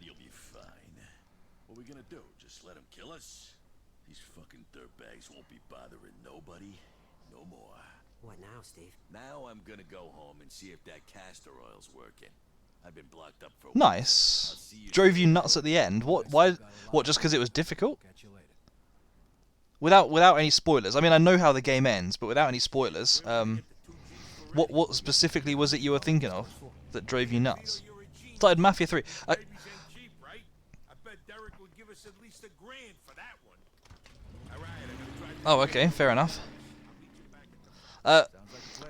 You'll be fine. What are we gonna do? Just let him kill us? These fucking dirtbags won't be bothering nobody no more. What now, Steve? Now I'm gonna go home and see if that castor oil's working. I've been blocked up for Nice. Drove you nuts at the end. What? Why? What? Just because it was difficult? Without any spoilers. I mean, I know how the game ends, but without any spoilers. What specifically was it you were thinking of that drove you nuts? Started Mafia 3. Oh, okay, fair enough.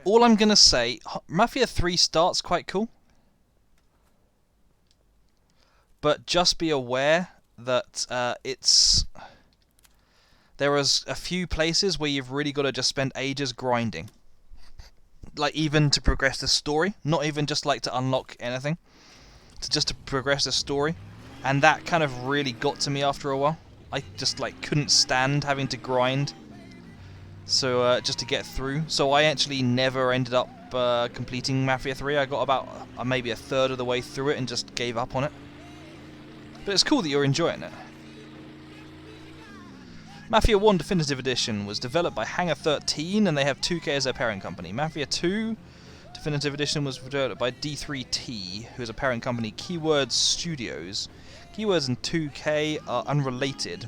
All I'm gonna say, Mafia 3 starts quite cool, but just be aware that there is a few places where you've really got to just spend ages grinding. Like, even to progress the story. Not even just, like, to unlock anything. Just to progress the story. And that kind of really got to me after a while. I just, like, couldn't stand having to grind. So, just to get through. So I actually never ended up completing Mafia 3. I got about maybe a third of the way through it and just gave up on it. But it's cool that you're enjoying it. Mafia 1 Definitive Edition was developed by Hangar 13 and they have 2K as their parent company. Mafia 2 Definitive Edition was developed by D3T, who is a parent company, Keywords Studios. Keywords and 2K are unrelated.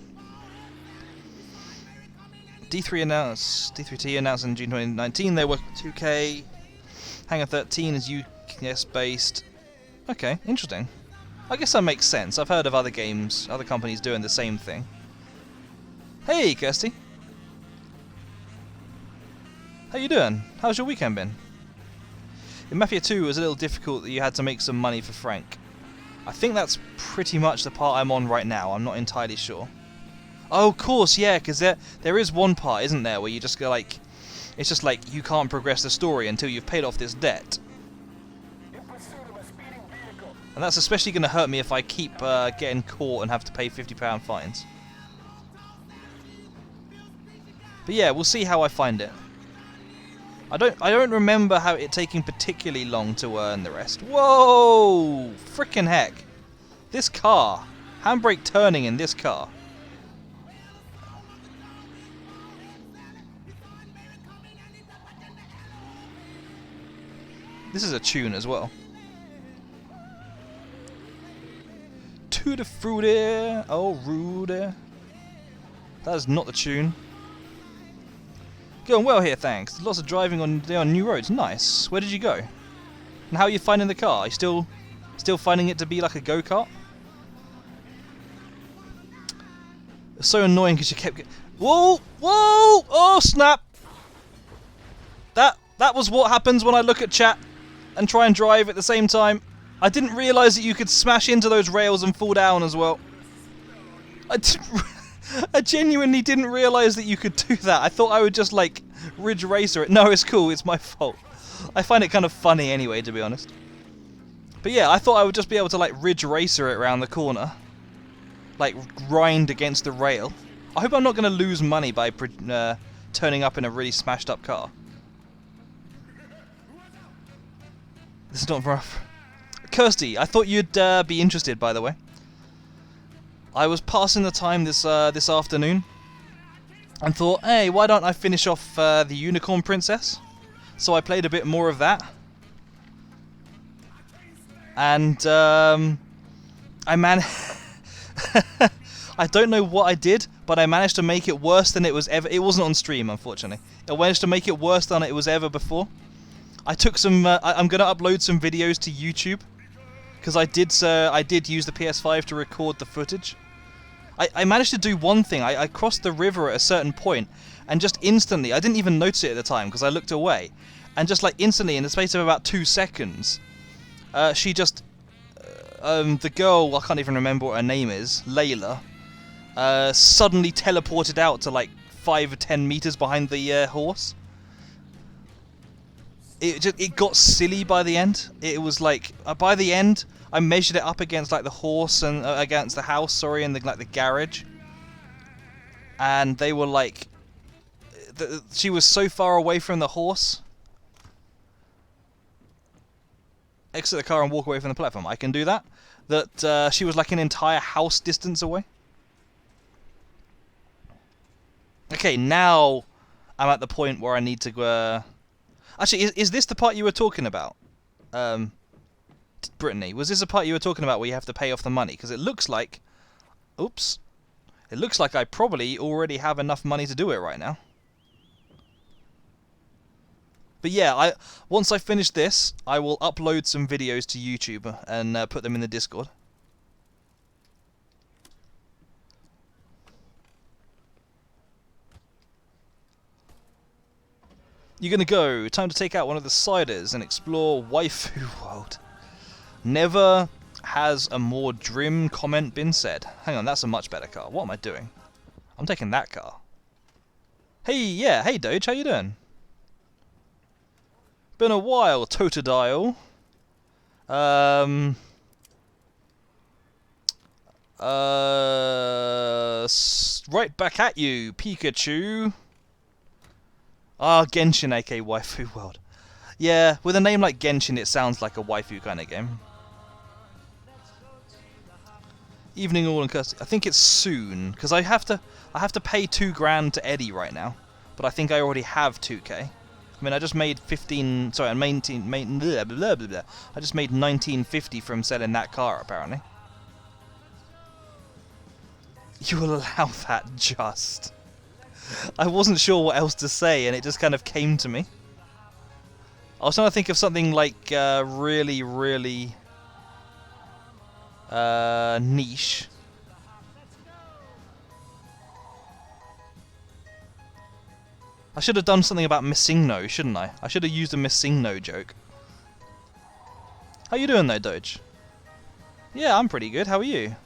D3T announced in June 2019 they were 2K. Hangar 13 is US based. Okay, interesting. I guess that makes sense. I've heard of other games, other companies doing the same thing. Hey, Kirsty. How you doing? How's your weekend been? In Mafia 2, it was a little difficult that you had to make some money for Frank. I think that's pretty much the part I'm on right now. I'm not entirely sure. Oh, of course, yeah, because there is one part, isn't there, where you just go like... It's just like, you can't progress the story until you've paid off this debt. And that's especially going to hurt me if I keep getting caught and have to pay £50 fines. But yeah, we'll see how I find it. I don't remember how it taking particularly long to earn the rest. Whoa! Frickin' heck. This car. Handbrake turning in this car. This is a tune as well. Tutti frutti, oh Rudy. That is not the tune. Going well here, thanks. Lots of driving on new roads. Nice. Where did you go? And how are you finding the car? Are you still finding it to be like a go-kart? It's so annoying because you kept whoa! Whoa! Oh snap! That was what happens when I look at chat and try and drive at the same time. I didn't realise that you could smash into those rails and fall down as well. I genuinely didn't realise that you could do that. I thought I would just like Ridge Racer it. No, it's cool. It's my fault. I find it kind of funny anyway, to be honest. But yeah, I thought I would just be able to like Ridge Racer it around the corner. Like grind against the rail. I hope I'm not going to lose money by turning up in a really smashed up car. This is not rough. Kirsty, I thought you'd be interested, by the way. I was passing the time this afternoon and thought, hey, why don't I finish off the Unicorn Princess? So I played a bit more of that. And I I don't know what I did, but I managed to make it worse than it was ever. It wasn't on stream, unfortunately. I managed to make it worse than it was ever before. I took some. I'm gonna upload some videos to YouTube because I did use the PS5 to record the footage. I managed to do one thing. I crossed the river at a certain point, and just instantly, I didn't even notice it at the time because I looked away, and just like instantly, in the space of about 2 seconds, she just, the girl, I can't even remember what her name is, Layla, suddenly teleported out to like 5 or 10 meters behind the horse. It got silly by the end. It was like by the end, I measured it up against like the horse and against the house, sorry, and the garage, and they were like, she was so far away from the horse. Exit the car and walk away from the platform. I can do that. That she was like an entire house distance away. Okay, now I'm at the point where I need to go. Actually, is this the part you were talking about? Brittany, was this the part you were talking about where you have to pay off the money? Because it looks like... Oops. It looks like I probably already have enough money to do it right now. But yeah, once I finish this, I will upload some videos to YouTube and put them in the Discord. You're gonna go. Time to take out one of the ciders and explore Waifu World. Never has a more grim comment been said. Hang on, that's a much better car. What am I doing? I'm taking that car. Hey, yeah, hey Doge, how you doing? Been a while, Totodile. Right back at you, Pikachu. Ah, Genshin, aka Waifu World. Yeah, with a name like Genshin, it sounds like a waifu kind of game. Evening all and Kirsty. I think it's soon, because I have to pay $2,000 to Eddie right now, but I think I already have 2K. I mean, I just made 15. Sorry, I made blah, blah, blah, blah. I just made 1950 from selling that car, apparently. You will allow that just. I wasn't sure what else to say, and it just kind of came to me. I was trying to think of something like really, really niche. I should have done something about Missingno, shouldn't I? I should have used a Missingno joke. How you doing though, Doge? Yeah, I'm pretty good. How are you?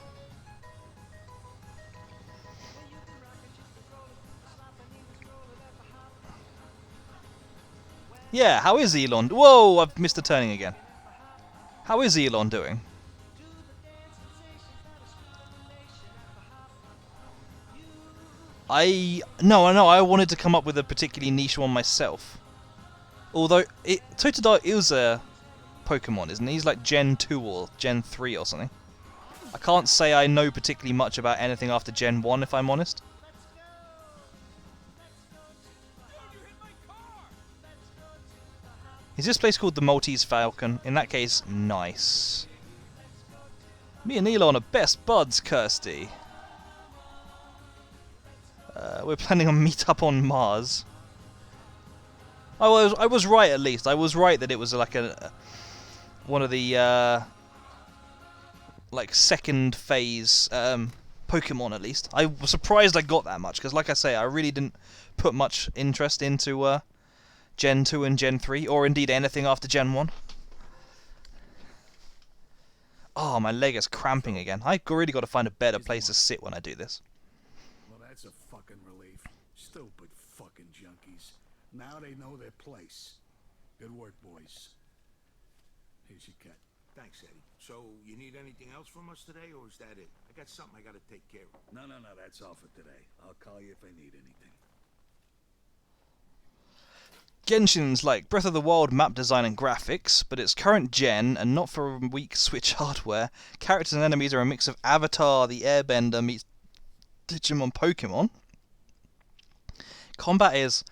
Yeah, how is Elon? Whoa, I've missed a turning again. How is Elon doing? No, I wanted to come up with a particularly niche one myself. Although, Totodile is a Pokemon, isn't he? He's like Gen 2 or Gen 3 or something. I can't say I know particularly much about anything after Gen 1, if I'm honest. Is this place called the Maltese Falcon? In that case, nice. Me and Elon are best buds, Kirsty. We're planning on meet up on Mars. I was right at least. I was right that it was like one of the like second phase Pokemon at least. I was surprised I got that much because, like I say, I really didn't put much interest into Gen 2 and Gen 3, or indeed anything after Gen 1. Oh, my leg is cramping again. I've really got to find a better place to sit when I do this. Well, that's a fucking relief. Stupid fucking junkies. Now they know their place. Good work, boys. Here's your cut. Thanks, Eddie. So, you need anything else from us today, or is that it? I got something I gotta take care of. No, that's all for today. I'll call you if I need anything. Genshin's like Breath of the Wild map design and graphics, but it's current gen and not for weak Switch hardware. Characters and enemies are a mix of Avatar the Airbender meets Digimon Pokemon. Combat is,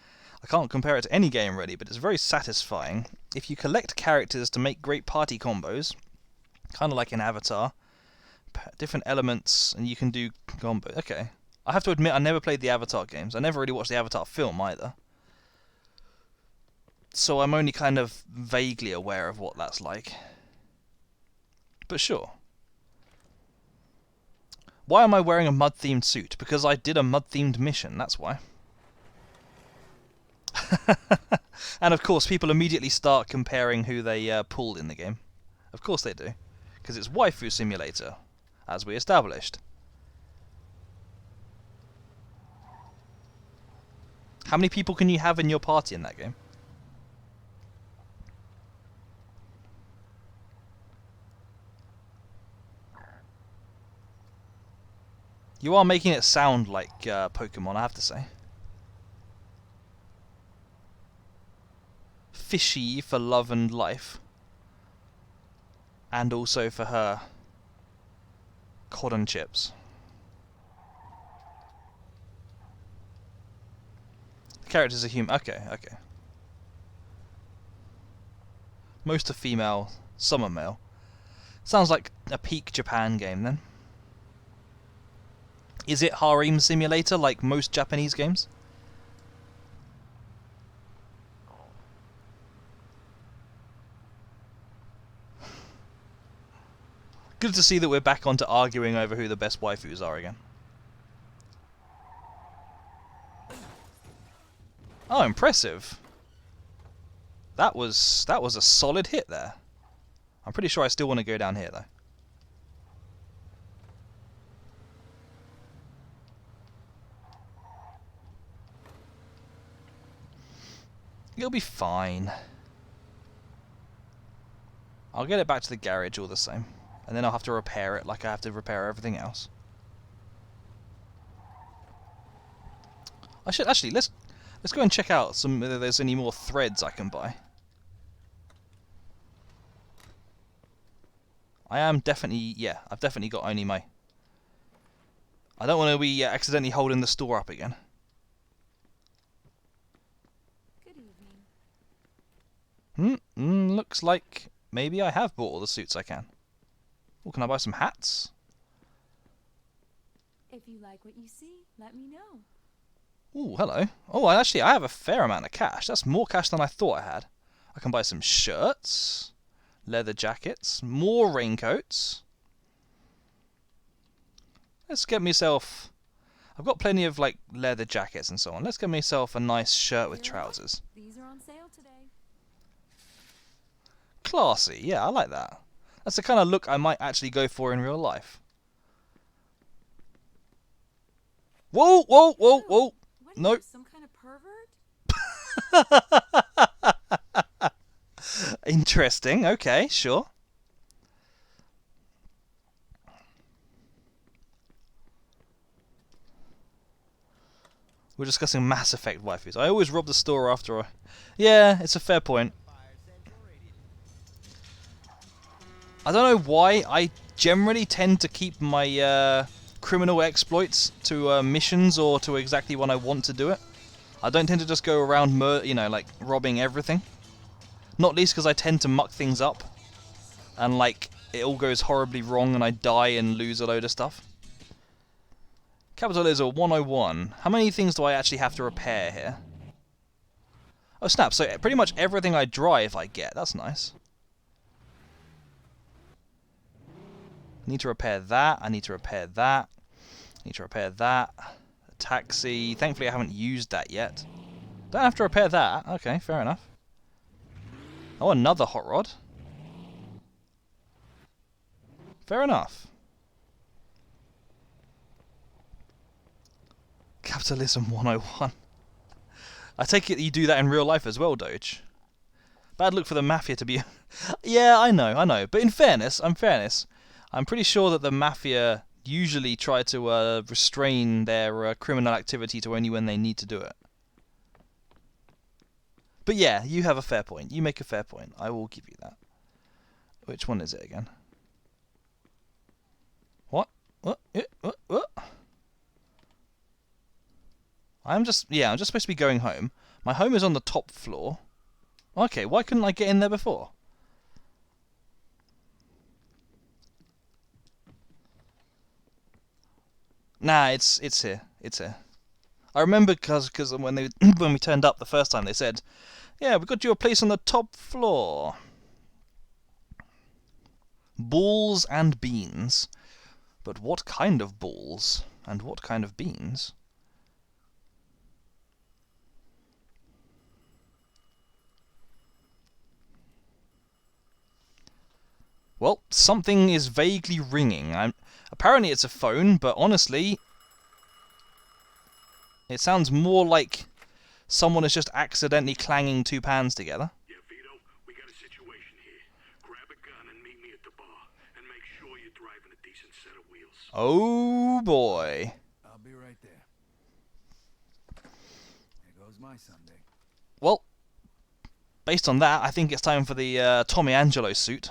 I can't compare it to any game really, but it's very satisfying. If you collect characters to make great party combos, kind of like in Avatar, different elements and you can do combos. Okay. I have to admit I never played the Avatar games. I never really watched the Avatar film either. So I'm only kind of vaguely aware of what that's like. But sure. Why am I wearing a mud-themed suit? Because I did a mud-themed mission, that's why. And of course, people immediately start comparing who they pulled in the game. Of course they do. Because it's Waifu Simulator, as we established. How many people can you have in your party in that game? You are making it sound like Pokemon, I have to say. Fishy for love and life. And also for her cod and chips. The characters are human. Okay. Most are female, some are male. Sounds like a peak Japan game then. Is it harem simulator like most Japanese games? Good to see that we're back onto arguing over who the best waifus are again. Oh, impressive. That was a solid hit there. I'm pretty sure I still want to go down here though. You'll be fine. I'll get it back to the garage all the same. And then I'll have to repair it like I have to repair everything else. I should actually let's go and check out whether there's any more threads I can buy. I am definitely, yeah, I've definitely got only my... I don't want to be accidentally holding the store up again. Looks like maybe I have bought all the suits I can. Oh, can I buy some hats? If you like what you see, let me know. Oh, hello. Oh, actually, I have a fair amount of cash. That's more cash than I thought I had. I can buy some shirts, leather jackets, more raincoats. Let's get myself... I've got plenty of, like, leather jackets and so on. Let's get myself a nice shirt with trousers. These are on sale today. Classy, yeah, I like that. That's the kind of look I might actually go for in real life. Whoa! What Nope. Some kind of pervert? Interesting, okay, sure. We're discussing Mass Effect waifus. I always rob the store after I... Yeah, it's a fair point. I don't know why. I generally tend to keep my criminal exploits to missions or to exactly when I want to do it. I don't tend to just go around, like, robbing everything. Not least because I tend to muck things up. And, like, it all goes horribly wrong and I die and lose a load of stuff. Capitalism 101. How many things do I actually have to repair here? Oh, snap. So pretty much everything I drive I get. That's nice. I need to repair that. I need to repair that. I need to repair that. A taxi. Thankfully, I haven't used that yet. Don't have to repair that. Okay, fair enough. Oh, another hot rod. Fair enough. Capitalism 101. I take it you do that in real life as well, Doge. Bad look for the Mafia to be... Yeah, I know. But in fairness, I'm pretty sure that the Mafia usually try to restrain their criminal activity to only when they need to do it. But yeah, you have a fair point. You make a fair point. I will give you that. Which one is it again? What? What? I'm just supposed to be going home. My home is on the top floor. Okay, why couldn't I get in there before? Nah, it's here. It's here. I remember because when when we turned up the first time, they said, "Yeah, we got you a place on the top floor." Balls and beans. But what kind of balls and what kind of beans? Well, something is vaguely ringing. Apparently it's a phone, but honestly, it sounds more like someone is just accidentally clanging two pans together. Yeah, Vito, we got a situation here. Grab a gun and meet me at the bar, and make sure you're driving a decent set of wheels. Oh boy. I'll be right there. There goes my Sunday. Well, based on that, I think it's time for the Tommy Angelo suit.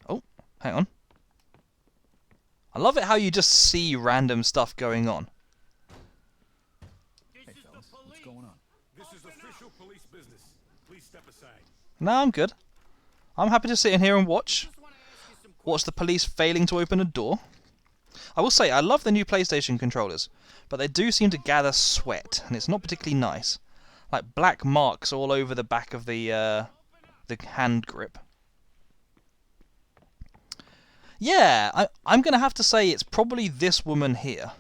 Oh, hang on. I love it how you just see random stuff going on. Hey, fellas, what's going on? This is official police business. Please step aside. No, I'm good. I'm happy to sit in here and watch the police failing to open a door. I will say, I love the new PlayStation controllers, but they do seem to gather sweat, and it's not particularly nice. Like black marks all over the back of the hand grip. Yeah, I'm going to have to say it's probably this woman here.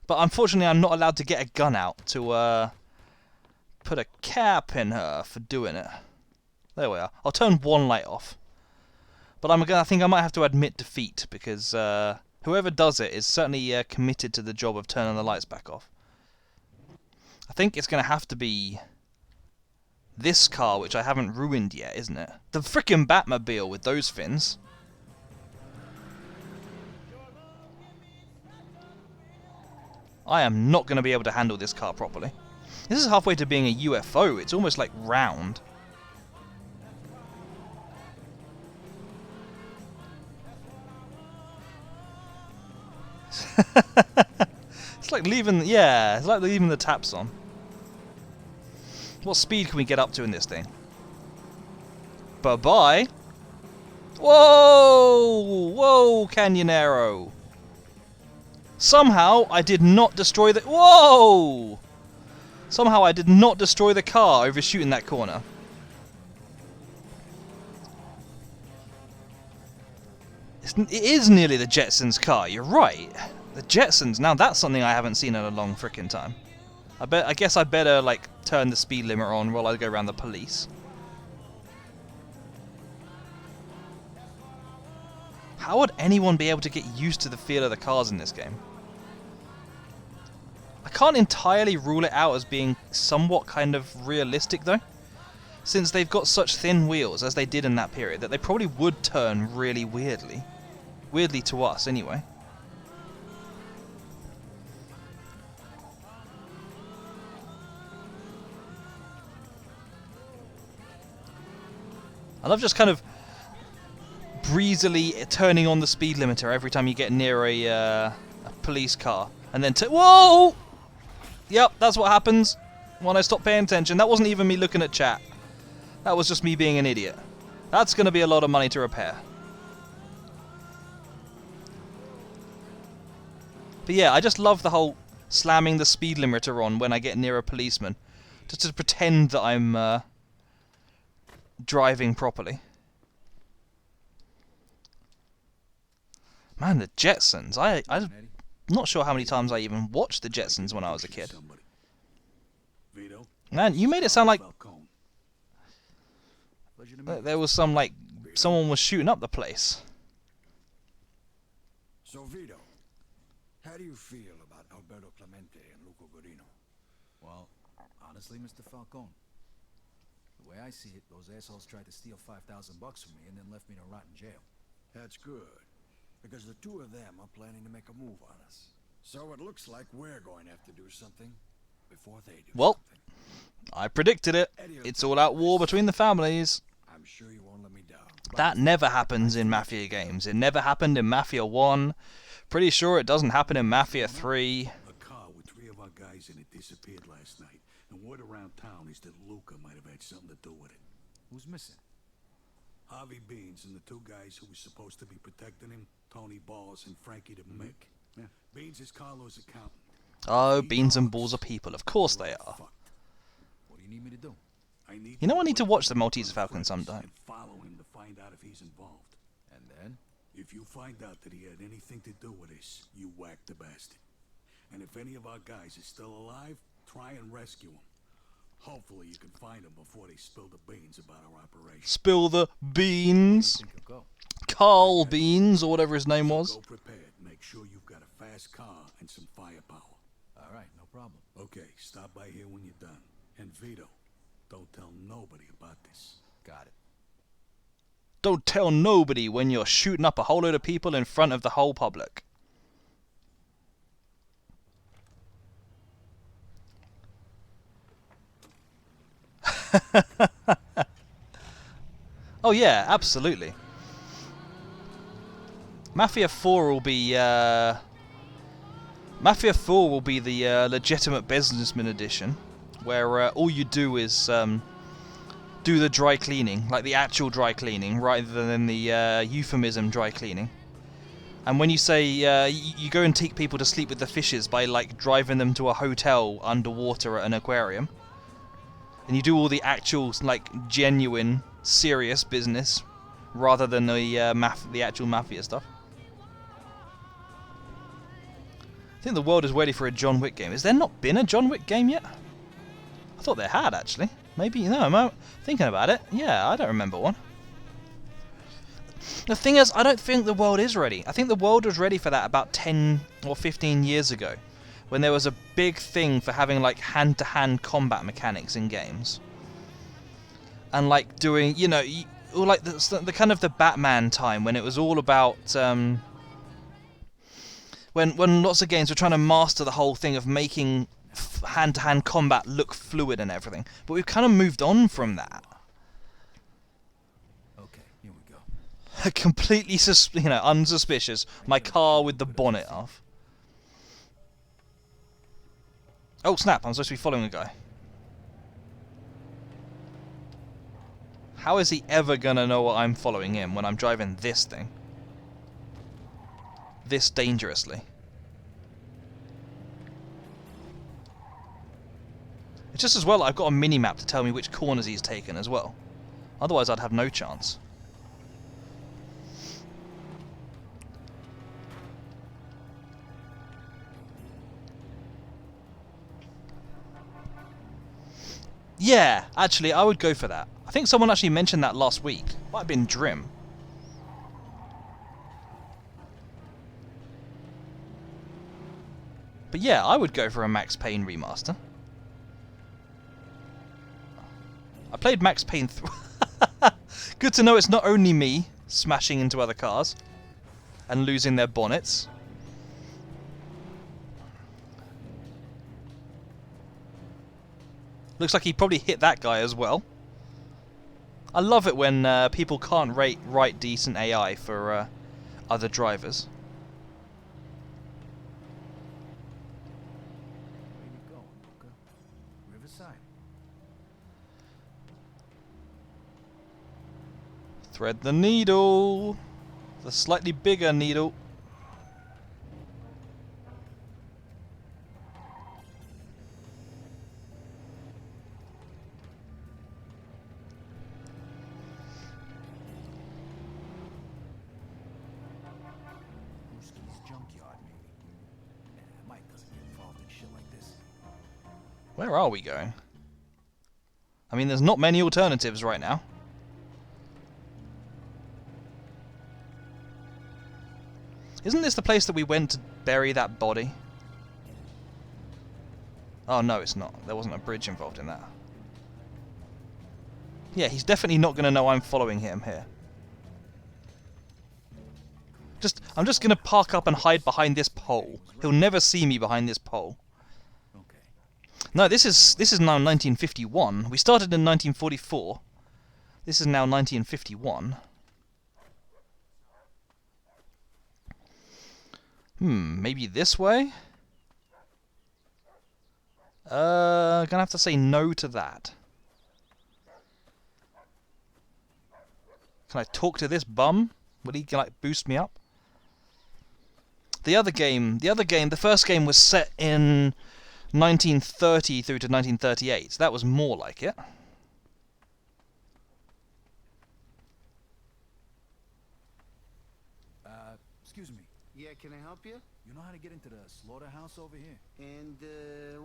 But unfortunately, I'm not allowed to get a gun out to put a cap in her for doing it. There we are. I'll turn one light off. But I think I might have to admit defeat, because whoever does it is certainly committed to the job of turning the lights back off. I think it's going to have to be this car, which I haven't ruined yet, isn't it? The frickin' Batmobile with those fins. I am not going to be able to handle this car properly. This is halfway to being a UFO. It's almost like round. It's like leaving, yeah, it's like leaving the taps on. What speed can we get up to in this thing? Bye-bye. Whoa! Whoa, Canyonero. Somehow I did not destroy the... Whoa! Somehow I did not destroy the car overshooting that corner. It is nearly the Jetsons car, you're right. The Jetsons, now that's something I haven't seen in a long frickin' time. I guess I better, like, turn the speed limit on while I go around the police. How would anyone be able to get used to the feel of the cars in this game? I can't entirely rule it out as being somewhat kind of realistic, though. since they've got such thin wheels as they did in that period, that they probably would turn really weirdly. Weirdly to us, anyway. I love just kind of breezily turning on the speed limiter every time you get near a police car. And then whoa! Yep, that's what happens when I stop paying attention. That wasn't even me looking at chat. That was just me being an idiot. That's going to be a lot of money to repair. But yeah, I just love the whole slamming the speed limiter on when I get near a policeman. Just to pretend that I'm driving properly. Man, the Jetsons. I'm not sure how many times I even watched the Jetsons when I was a kid. Man, you made it sound like there was some, like, someone was shooting up the place. So, Vito, how do you feel about Alberto Clemente and Luco Guarino? Well, honestly, Mr. Falcone, the way I see it, those assholes tried to steal $5,000 from me and then left me to rot in jail. That's good, because the two of them are planning to make a move on us. So it looks like we're going to have to do something before they do. Well, I predicted it. It's all out war between the families. I'm sure you won't let me down. That never happens in Mafia games. It never happened in Mafia 1. Pretty sure it doesn't happen in Mafia 3. A car with 3 of our guys in it disappeared last night, and word around town is that Luca might have had something to do with it. Who's missing? Harvey Beans and the 2 guys who were supposed to be protecting him, Tony Balls and Frankie the Mick. Yeah. Beans is Carlo's accountant. Oh, Beans and Balls are people. Of course they are. What do you need me to do? You know, I need to watch the Maltese Falcon sometime. And follow him to find out if he's involved. And then? If you find out that he had anything to do with this, you whack the bastard. And if any of our guys is still alive, try and rescue him. Hopefully you can find him before they spill the beans about our operation. Spill the beans. Where do you think he'll go? Carl Beans, or whatever his name was. Go prepared. Make sure you've got a fast car and some firepower. All right, no problem. Okay, stop by here when you're done. And Vito, don't tell nobody about this. Got it. Don't tell nobody when you're shooting up a whole load of people in front of the whole public. Oh yeah, absolutely. Mafia 4 will be the legitimate businessman edition, where all you do is do the dry cleaning, like the actual dry cleaning, rather than the euphemism dry cleaning. And when you say you go and take people to sleep with the fishes by like driving them to a hotel underwater at an aquarium, and you do all the actual like genuine serious business rather than the actual mafia stuff. I think the world is ready for a John Wick game. Has there not been a John Wick game yet? I thought there had, actually. Maybe, no, I'm thinking about it. Yeah, I don't remember one. The thing is, I don't think the world is ready. I think the world was ready for that about 10 or 15 years ago, when there was a big thing for having like hand-to-hand combat mechanics in games. And like doing, you know, or like the kind of the Batman time when it was all about when lots of games were trying to master the whole thing of making hand-to-hand combat look fluid and everything. But we've kind of moved on from that. Okay, here we go. Completely unsuspicious. My car with the bonnet off. Oh snap, I'm supposed to be following a guy. How is he ever gonna know I'm following him when I'm driving this thing? This dangerously. It's just as well I've got a mini-map to tell me which corners he's taken as well. Otherwise I'd have no chance. Yeah, actually I would go for that. I think someone actually mentioned that last week. Might have been Drim. But yeah, I would go for a Max Payne remaster. played Max Payne 3. Good to know it's not only me smashing into other cars and losing their bonnets. Looks like he probably hit that guy as well. I love it when people can't write decent AI for other drivers. Where you going, Luca? Riverside. Thread the needle. The slightly bigger needle. Junkyard, maybe. Mike doesn't get involved in shit like this. Where are we going? I mean, there's not many alternatives right now. Isn't this the place that we went to bury that body? Oh, no, it's not. There wasn't a bridge involved in that. Yeah, he's definitely not going to know I'm following him here. I'm just going to park up and hide behind this pole. He'll never see me behind this pole. No, this is now 1951. We started in 1944. This is now 1951. Maybe this way? Gonna have to say no to that. Can I talk to this bum? Will he like boost me up? The first game was set in 1930 through to 1938. So that was more like it. Excuse me. Yeah, can I help you? You know how to get into the slaughterhouse over here? And,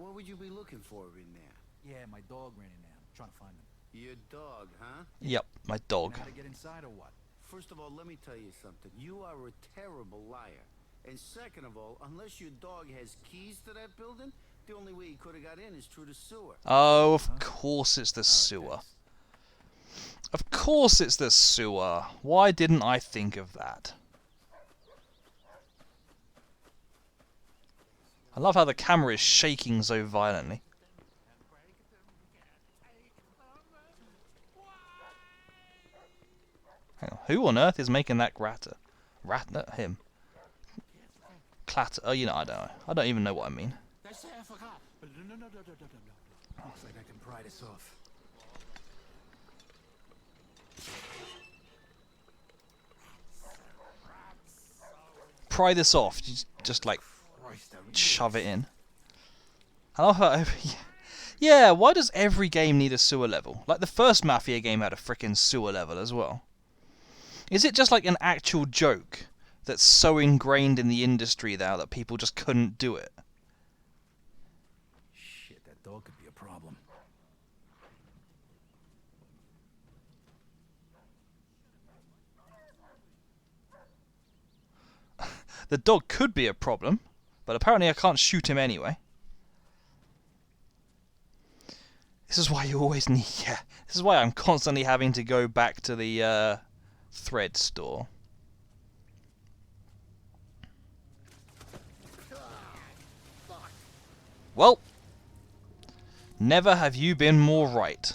what would you be looking for in there? Yeah, my dog ran in there. I'm trying to find him. Your dog, huh? Yep, my dog. You know how to get inside or what? First of all, let me tell you something. You are a terrible liar. And second of all, unless your dog has keys to that building, the only way he could have got in is through the sewer. Oh, of course it's the sewer. Of course it's the sewer. Why didn't I think of that? I love how the camera is shaking so violently. Hang on, who on earth is making that gratter? Not him. Clatter. Oh, you know, I don't know. I don't even know what I mean. Looks like I can pry this off. Pry this off. Just like shove it in. I love how yeah, why does every game need a sewer level? Like the first Mafia game had a frickin' sewer level as well. Is it just like an actual joke that's so ingrained in the industry now that people just couldn't do it? Shit, that dog could be a problem. The dog could be a problem, but apparently I can't shoot him anyway. This is why you always need... Yeah, this is why I'm constantly having to go back to the thread store. Well, never have you been more right.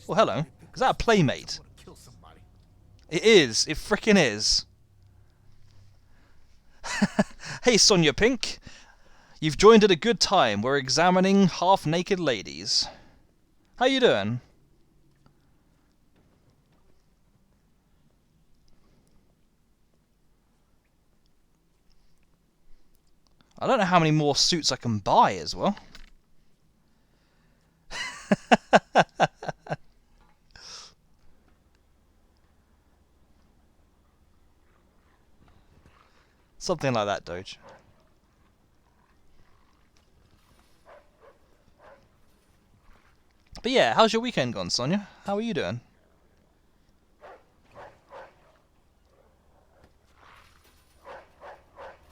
Well, hello. Is that a playmate? It is. It frickin' is. Hey, Sonia Pink. You've joined at a good time. We're examining half-naked ladies. How you doing? I don't know how many more suits I can buy as well. Something like that, Doge. But yeah, how's your weekend gone, Sonia? How are you doing?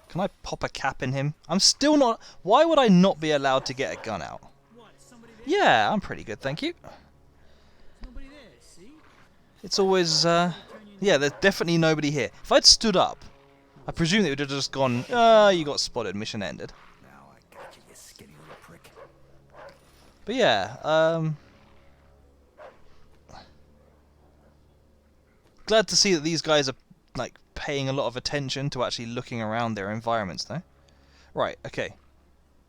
Can I pop a cap in him? I'm still not... Why would I not be allowed to get a gun out? Yeah, I'm pretty good, thank you. It's always, yeah, there's definitely nobody here. If I'd stood up, I presume it would have just gone, you got spotted, mission ended. Now I got you, you skinny little prick. But yeah, glad to see that these guys are, like, paying a lot of attention to actually looking around their environments, though. Right, okay.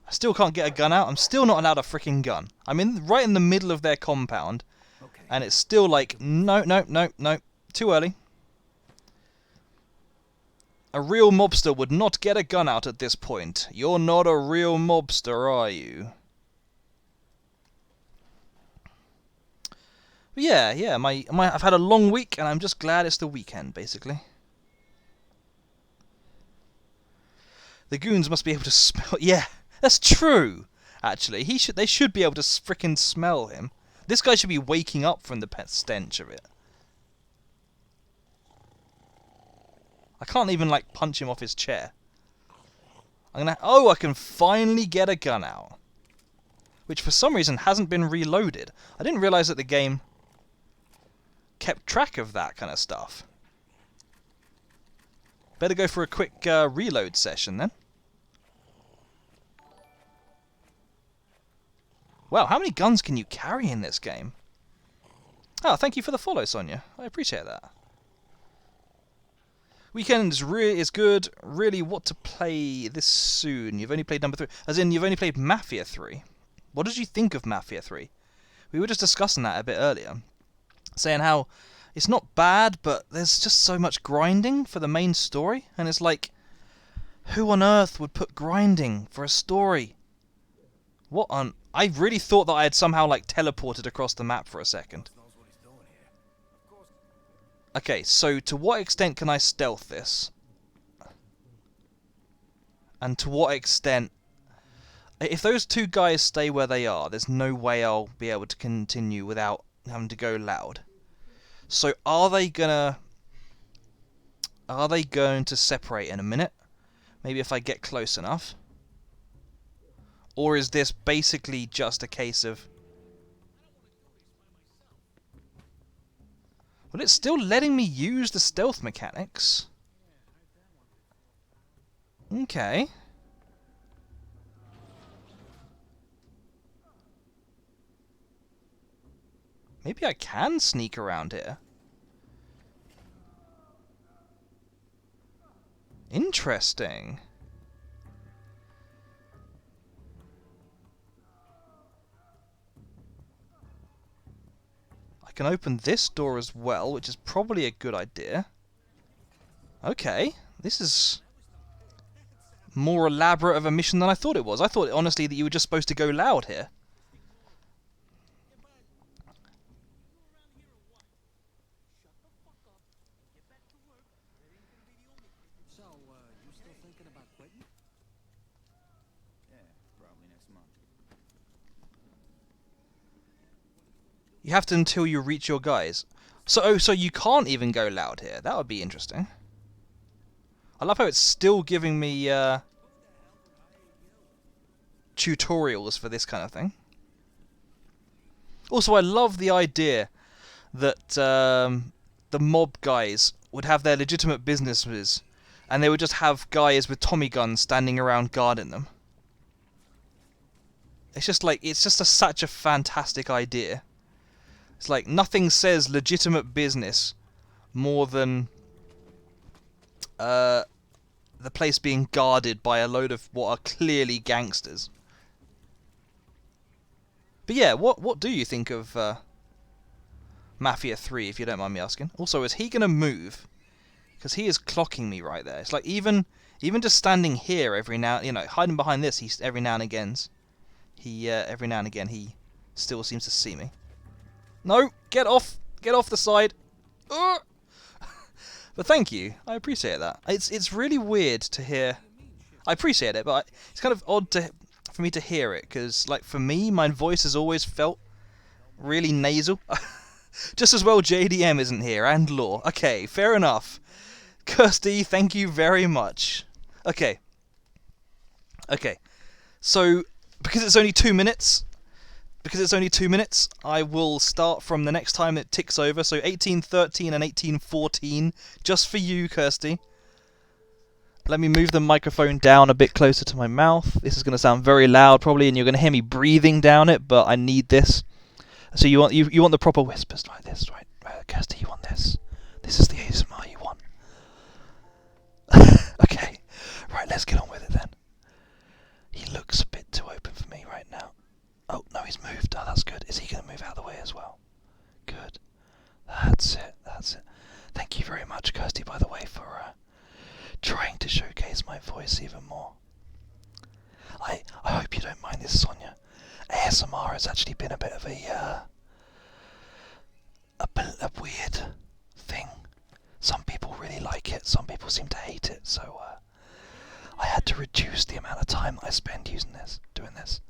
I still can't get a gun out. I'm still not allowed a freaking gun. I'm right in the middle of their compound. And it's still like, no, no, no, no. Too early. A real mobster would not get a gun out at this point. You're not a real mobster, are you? But yeah, I've had a long week, and I'm just glad it's the weekend, basically. The goons must be able to smell... Yeah, that's true, actually. They should be able to frickin' smell him. This guy should be waking up from the stench of it. I can't even, like, punch him off his chair. Oh, I can finally get a gun out. Which, for some reason, hasn't been reloaded. I didn't realise that the game kept track of that kind of stuff. Better go for a quick reload session, then. Wow, how many guns can you carry in this game? Oh, thank you for the follow, Sonia. I appreciate that. Weekend is good. Really, what to play this soon? You've only played number 3. As in, you've only played Mafia 3. What did you think of Mafia 3? We were just discussing that a bit earlier. Saying how it's not bad, but there's just so much grinding for the main story. And it's like, who on earth would put grinding for a story? What on... I really thought that I had somehow, like, teleported across the map for a second. Okay, so to what extent can I stealth this? And to what extent... If those two guys stay where they are, there's no way I'll be able to continue without having to go loud. So are they going to separate in a minute? Maybe if I get close enough? Or is this basically just a case of... Well, it's still letting me use the stealth mechanics. Okay. Maybe I can sneak around here. Interesting. I can open this door as well, which is probably a good idea. Okay, this is more elaborate of a mission than I thought it was. I thought, honestly, that you were just supposed to go loud here. So, you still thinking about quitting? Yeah, probably next month. You have to until you reach your guys. So you can't even go loud here. That would be interesting. I love how it's still giving me tutorials for this kind of thing. Also, I love the idea that the mob guys would have their legitimate businesses, and they would just have guys with Tommy guns standing around guarding them. It's just like, it's just such a fantastic idea. It's like, nothing says legitimate business more than the place being guarded by a load of what are clearly gangsters. But yeah, what do you think of Mafia 3, if you don't mind me asking? Also, is he going to move? Because he is clocking me right there. It's like, even just standing here every now, hiding behind this, every now and again, he still seems to see me. No, get off the side. But thank you, I appreciate that. It's really weird to hear. I appreciate it, but it's kind of odd for me to hear it, because, like, for me, my voice has always felt really nasal. Just as well JDM isn't here, and Law. Okay, fair enough. Kirsty, thank you very much. Okay. So, because it's only 2 minutes, because it's only 2 minutes, I will start from the next time it ticks over. So 1813 and 1814, just for you, Kirsty. Let me move the microphone down a bit closer to my mouth. This is going to sound very loud probably, and you're going to hear me breathing down it, but I need this. So you want the proper whispers like this, right? Kirsty, you want this. This is the ASMR you want. Okay, right, let's get on with it then. He looks a bit too open for me right now. Oh, no, he's moved. Oh, that's good. Is he going to move out of the way as well? Good. That's it, that's it. Thank you very much, Kirsty, by the way, for trying to showcase my voice even more. I hope you don't mind this, Sonia. ASMR has actually been a bit of a weird thing. Some people really like it, some people seem to hate it, so I had to reduce the amount of time that I spend doing this.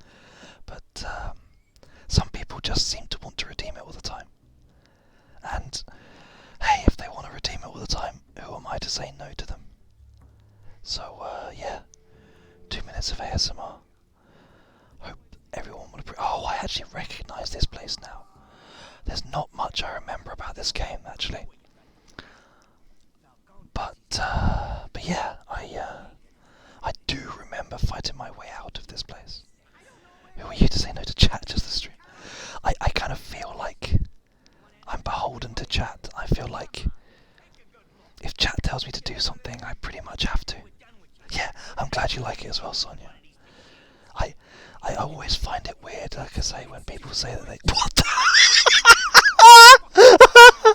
But some people just seem to want to redeem it all the time. And hey, if they want to redeem it all the time, who am I to say no to them? So yeah, 2 minutes of ASMR. Hope everyone would appreciate. Oh, I actually recognise this place now. There's not much I remember about this game actually. But yeah, I do remember fighting my way out of this place. Who are you to say no to chat? Just the stream. I kind of feel like I'm beholden to chat. I feel like if chat tells me to do something, I pretty much have to. Yeah, I'm glad you like it as well, Sonia. I always find it weird, like I say, when people say that they... What?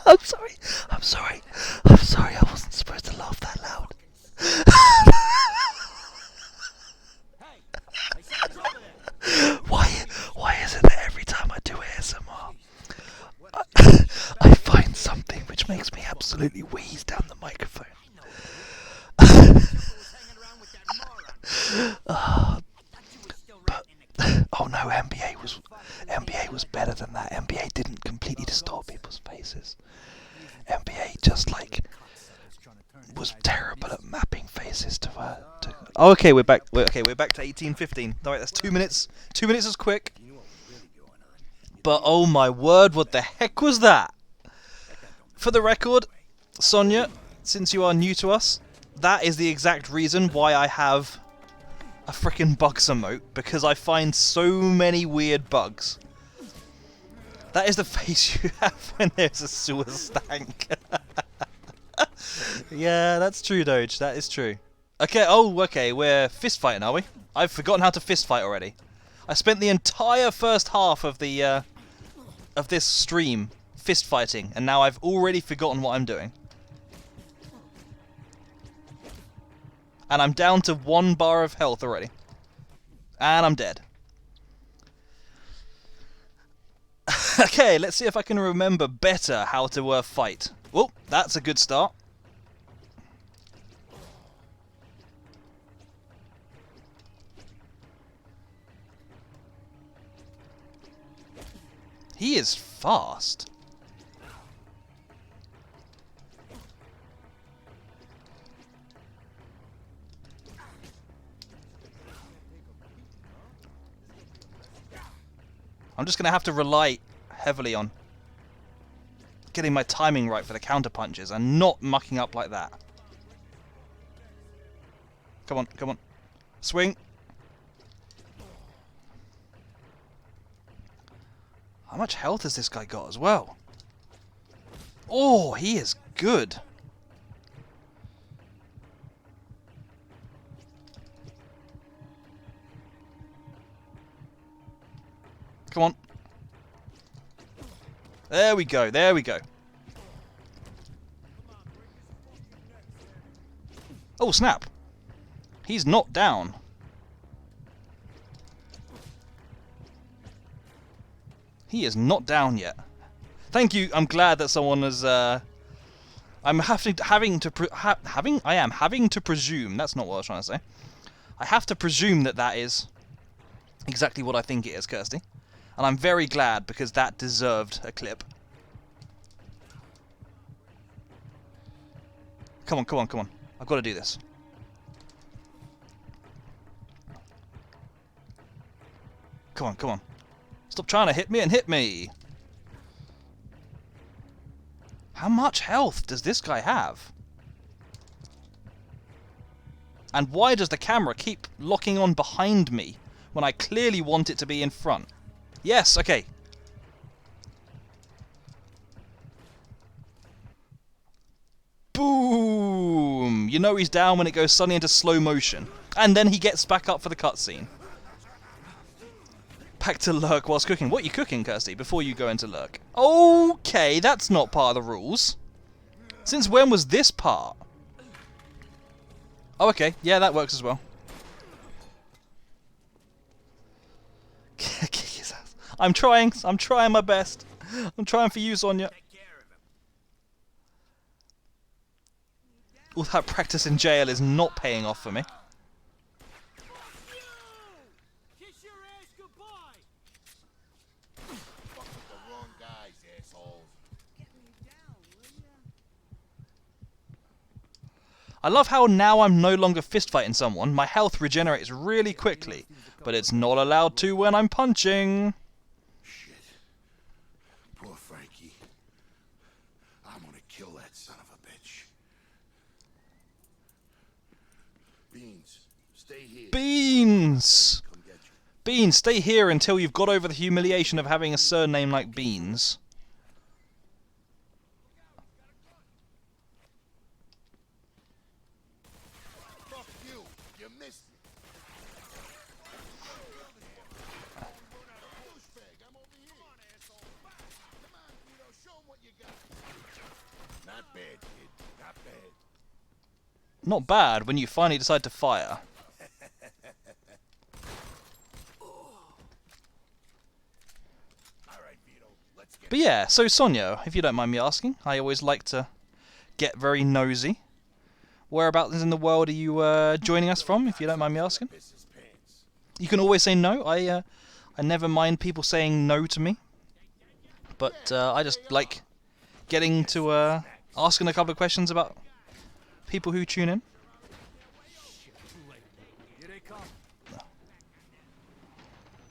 I'm sorry, I wasn't supposed to laugh that loud. Why is it that every time I do ASMR, I find something which makes me absolutely wheeze down the microphone? But oh no, NBA was better than that. NBA didn't completely distort people's faces. NBA just like was terrible at mapping faces to. Oh, okay, we're back. We're back to 1815. All right, that's 2 minutes. 2 minutes is quick. But oh my word, what the heck was that? For the record, Sonia, since you are new to us, that is the exact reason why I have a frickin' bugs emote, because I find so many weird bugs. That is the face you have when there's a sewer stank. Yeah, that's true, Doge. That is true. Okay, okay, we're fist fighting, are we? I've forgotten how to fist fight already. I spent the entire first half of the of this stream fist fighting, and now I've already forgotten what I'm doing. And I'm down to 1 bar of health already. And I'm dead. Okay, let's see if I can remember better how to fight. Well, that's a good start. He is fast. I'm just going to have to rely heavily on getting my timing right for the counter punches and not mucking up like that. Come on, come on. Swing. How much health has this guy got as well? Oh, he is good. Come on. There we go, there we go. Oh, snap. He's not down. He is not down yet. Thank you. I'm glad that someone has. I am having to presume. That's not what I was trying to say. I have to presume that that is exactly what I think it is, Kirsty. And I'm very glad, because that deserved a clip. Come on, come on, come on. I've got to do this. Come on, come on. Stop trying to hit me and hit me. How much health does this guy have? And why does the camera keep locking on behind me when I clearly want it to be in front? Yes, okay. Boom! You know he's down when it goes suddenly into slow motion. And then he gets back up for the cutscene. Back to lurk whilst cooking. What are you cooking, Kirsty, before you go into lurk? Okay, that's not part of the rules. Since when was this part? Oh, okay. Yeah, that works as well. Kick his ass. I'm trying my best. I'm trying for you, Sonia. All that practice in jail is not paying off for me. I love how now I'm no longer fist fighting someone. My health regenerates really quickly, but it's not allowed to when I'm punching. Shit. Poor Frankie. I'm gonna kill that son of a bitch. Beans, stay here. Beans! Beans, stay here until you've got over the humiliation of having a surname like Beans. Not bad, kid. Not bad. Not bad when you finally decide to fire. But yeah, so Sonia, if you don't mind me asking, I always like to get very nosy. Whereabouts in the world are you joining us from, if you don't mind me asking? You can always say no. I never mind people saying no to me. But I just like getting to asking a couple of questions about people who tune in.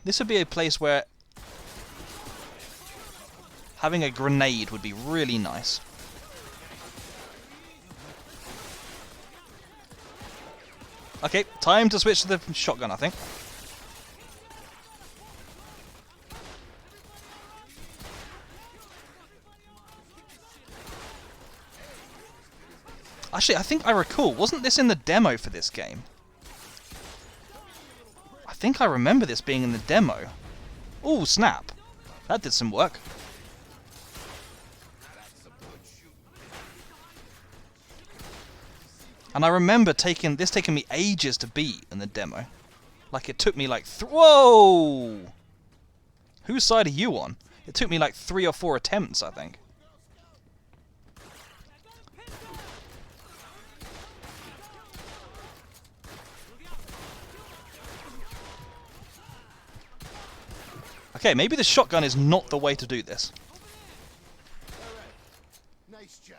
This would be a place where having a grenade would be really nice. Okay, time to switch to the shotgun, I think. Actually, I think I recall, wasn't this in the demo for this game? I think I remember this being in the demo. Ooh, snap. That did some work. And I remember taking me ages to beat in the demo. Like, it took me like... Whoa! Whose side are you on? It took me like 3 or 4 attempts, I think. Okay, maybe the shotgun is not the way to do this. Nice job.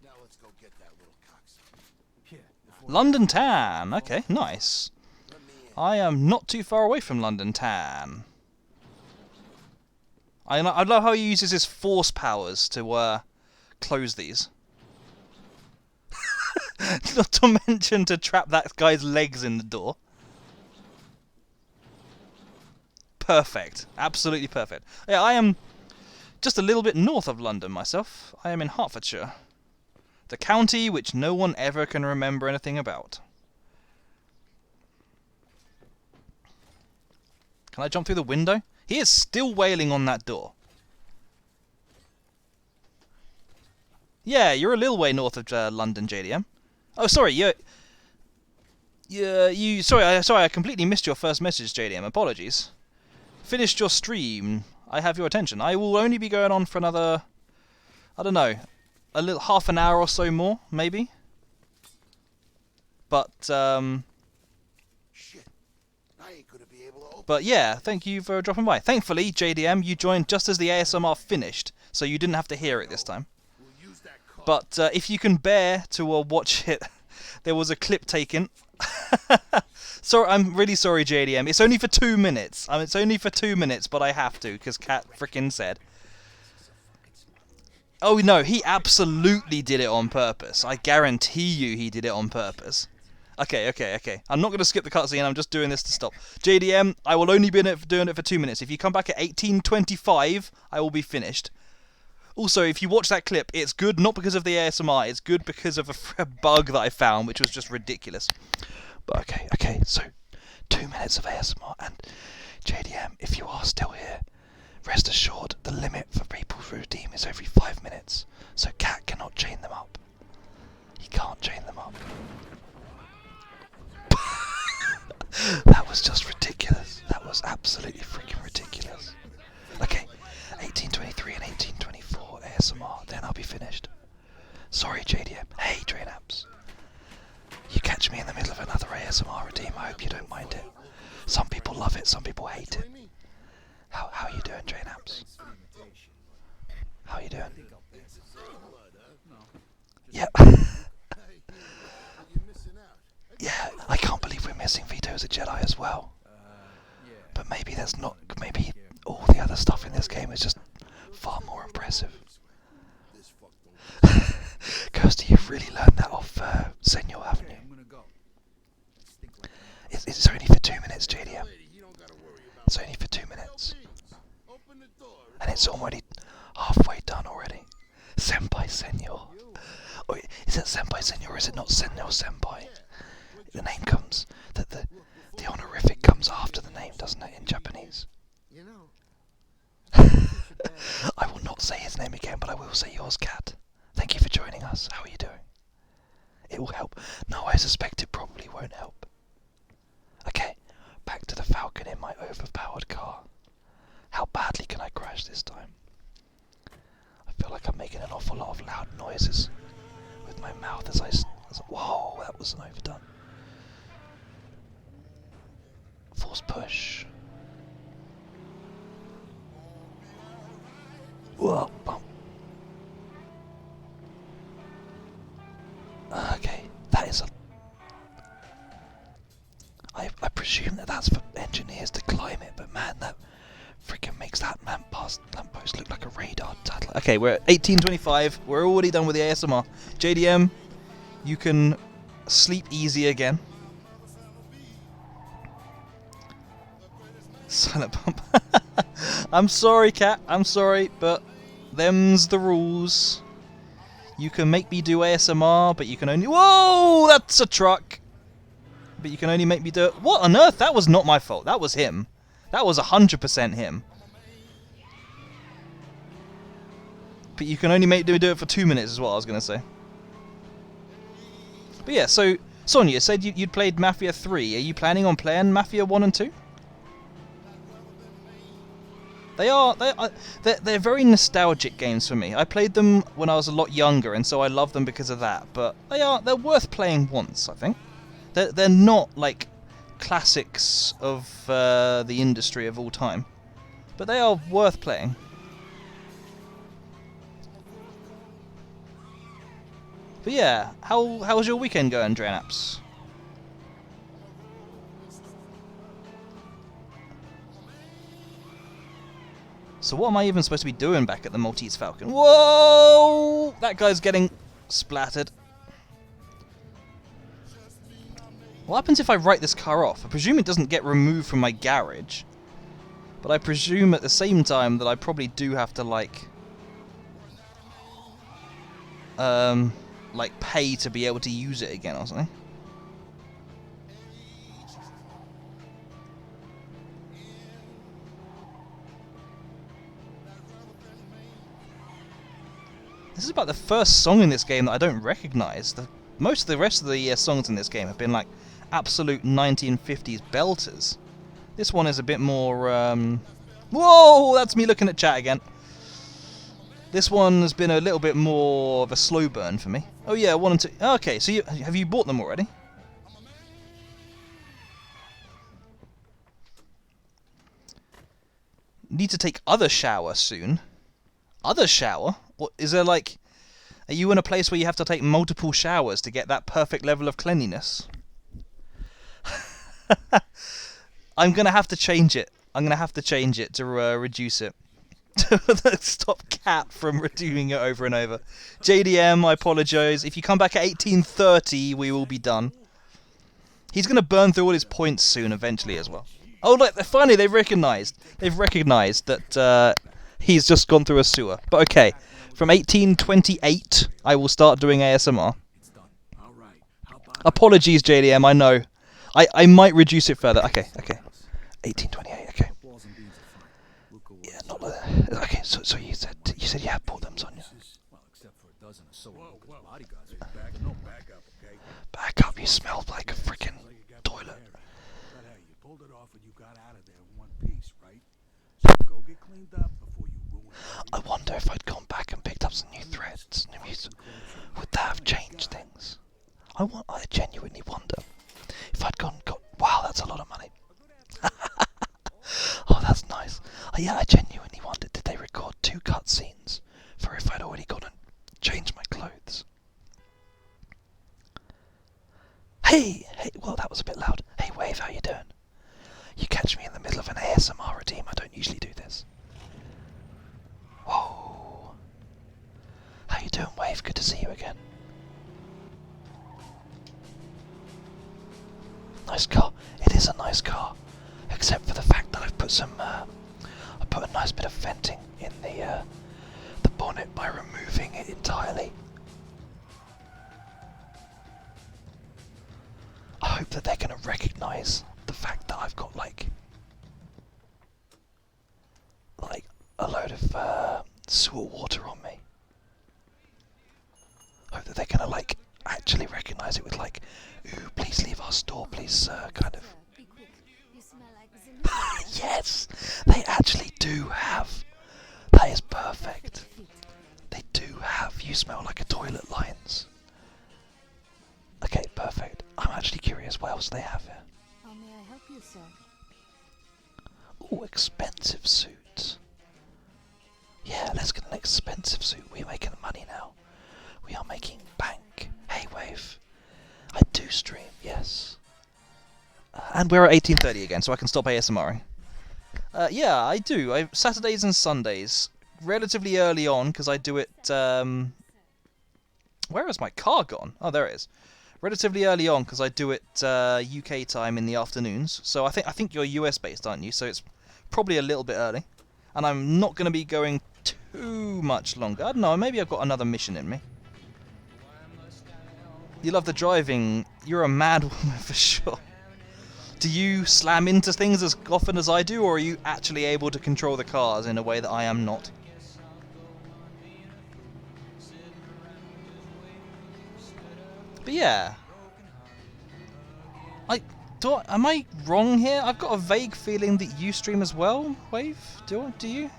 Now let's go get that little cocksucker. London Town. Okay, nice. I am not too far away from London Town. I love how he uses his force powers to close these. Not to mention to trap that guy's legs in the door. Perfect. Absolutely perfect. Yeah, I am just a little bit north of London myself. I am in Hertfordshire. The county which no one ever can remember anything about. Can I jump through the window? He is still wailing on that door. Yeah, you're a little way north of London, JDM. Oh, sorry, sorry, I completely missed your first message, JDM. Apologies. Finished your stream. I have your attention. I will only be going on for another, I don't know, a little half an hour or so more, maybe. But Shit. I ain't gonna be able to open. But yeah, thank you for dropping by. Thankfully, JDM, you joined just as the ASMR finished, so you didn't have to hear it this time. But if you can bear to watch it there was a clip taken. Sorry, I'm really sorry, JDM. It's only for 2 minutes. It's only for 2 minutes, but I have to because Kat frickin' said. Oh no, he absolutely did it on purpose. I guarantee you, he did it on purpose. Okay. I'm not going to skip the cutscene. I'm just doing this to stop. JDM, I will only be doing it for 2 minutes. If you come back at 18:25, I will be finished. Also, if you watch that clip, it's good not because of the ASMR. It's good because of a bug that I found, which was just ridiculous. But okay. So 2 minutes of ASMR, and JDM, if you are still here, rest assured the limit for people to redeem is every 5 minutes. So Cat cannot chain them up. He can't chain them up. That was just ridiculous. That was absolutely freaking ridiculous. Okay, 18:23 and 18:24 ASMR, then I'll be finished. Sorry, JDM. Hey, Drain Apps. You catch me in the middle of another ASMR redeem. I hope you don't mind it. Some people love it, some people hate it. How are you doing, Drain Apps? How are you doing? Yeah. Yeah, I can't believe we're missing Vito as a Jedi as well. But maybe that's not. Maybe all the other stuff in this game is just far more impressive. Kirsty, you've really learned that off Senor, haven't you? It's only for 2 minutes, JDM. It's only for 2 minutes. And it's already halfway done already. Senpai Senor. Oh, is it Senpai Senor or is it not Senor Senpai? The name comes, the honorific comes after the name, doesn't it, in Japanese? I will not say his name again, but I will say yours, Cat. Thank you for joining us. How are you doing? It will help. No, I suspect it probably won't help. Okay, back to the Falcon in my overpowered car. How badly can I crash this time? I feel like I'm making an awful lot of loud noises with my mouth as I... Whoa, that wasn't overdone. Force push. Whoa, bump. Okay, that is a... I presume that's for engineers to climb it, but man, that freaking makes that lamppost look like a radar satellite. Okay, we're at 18:25. We're already done with the ASMR. JDM, you can sleep easy again. Silent bump. I'm sorry, Cat. I'm sorry, but them's the rules. You can make me do ASMR, but you can only... Whoa! That's a truck! But you can only make me do it... What on earth? That was not my fault. That was him. That was 100% him. But you can only make me do it for 2 minutes is what I was going to say. But yeah, so... Sonia said you'd played Mafia 3. Are you planning on playing Mafia 1 and 2? They're very nostalgic games for me. I played them when I was a lot younger, and so I love them because of that. But they're worth playing once, I think. They're not like classics of the industry of all time, but they are worth playing. But yeah, how's your weekend going, Drainaps? So what am I even supposed to be doing back at the Maltese Falcon? Whoa! That guy's getting splattered. What happens if I write this car off? I presume it doesn't get removed from my garage. But I presume at the same time that I probably do have to, like pay to be able to use it again or something. This is about the first song in this game that I don't recognise. Most of the rest of the songs in this game have been like absolute 1950s belters. This one is a bit more... Whoa! That's me looking at chat again. This one has been a little bit more of a slow burn for me. Oh yeah, 1 and 2. Okay, so have you bought them already? Need to take other shower soon. Other shower? What is there like? Are you in a place where you have to take multiple showers to get that perfect level of cleanliness? I'm going to have to change it. I'm going to have to change it to reduce it. Stop Cat from doing it over and over. JDM, I apologise. If you come back at 18:30, we will be done. He's going to burn through all his points soon, eventually, as well. Oh, look, finally they've recognised. They've recognised that he's just gone through a sewer. But okay, from 18:28, I will start doing ASMR. Apologies, JDM, I know. I might reduce it further. Okay. 18:28, okay. Yeah, not like that. Okay, so you said you have bought them, Sonia. Well, except for a dozen or so bodyguards. Back up, okay? Back up, you smell like a freaking toilet. But hey, you pulled it off and you got out of there in one piece, right? So go get cleaned up before you ruin it. I wonder if I'd gone back and picked up some new threads, new music. Would that have changed things? I genuinely wonder if I'd got. Wow, that's a lot of money. Oh, that's nice. Yeah, I genuinely wondered, did they record 2 cutscenes for if I'd already gone and changed my clothes? Hey, well, that was a bit loud. Hey, Wave, how you doing? You catch me in the middle of an ASMR redeem. I don't usually do this. Whoa. How you doing, Wave? Good to see you again. Nice car. It is a nice car, except for the fact that I've put some. I put a nice bit of venting in the bonnet by removing it entirely. I hope that they're going to recognise the fact that I've got like a load of sewer water on me. I hope that they're going to like actually recognise it with like, ooh, please leave our store, please, sir, kind of. Yes, they actually do have. That is perfect. They do have "you smell like a toilet" lines. Okay, perfect. I'm actually curious what else they have here. How may I help you, sir? Ooh, expensive suits. Yeah, let's get an expensive suit. We're making money now. We are making bank. Hey, Wave. I do stream, yes. And we're at 18:30 again, so I can stop ASMRing. Yeah, I do. Saturdays and Sundays. Relatively early on, because I do it... Where has my car gone? Oh, there it is. Relatively early on, because I do it UK time in the afternoons. So I think you're US based, aren't you? So it's probably a little bit early. And I'm not going to be going too much longer. I don't know, maybe I've got another mission in me. You love the driving. You're a mad woman for sure. Do you slam into things as often as I do, or are you actually able to control the cars in a way that I am not? But yeah. Am I wrong here? I've got a vague feeling that you stream as well, Wave? Do you?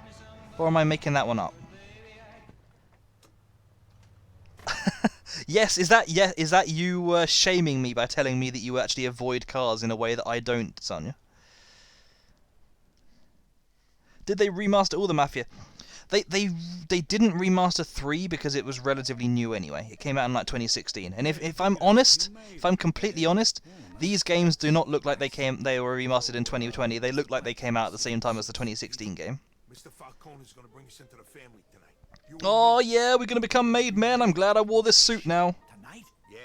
Or am I making that one up? Yes, is that you shaming me by telling me that you actually avoid cars in a way that I don't, Sonia? Did they remaster all the Mafia? They didn't remaster 3 because it was relatively new anyway. It came out in like 2016. And if I'm honest, if I'm completely honest, these games do not look like they were remastered in 2020. They look like they came out at the same time as the 2016 game. Mr. Falcone is going to bring us into the family tonight. Oh yeah, we're gonna become made men. I'm glad I wore this suit now. Tonight? Yeah.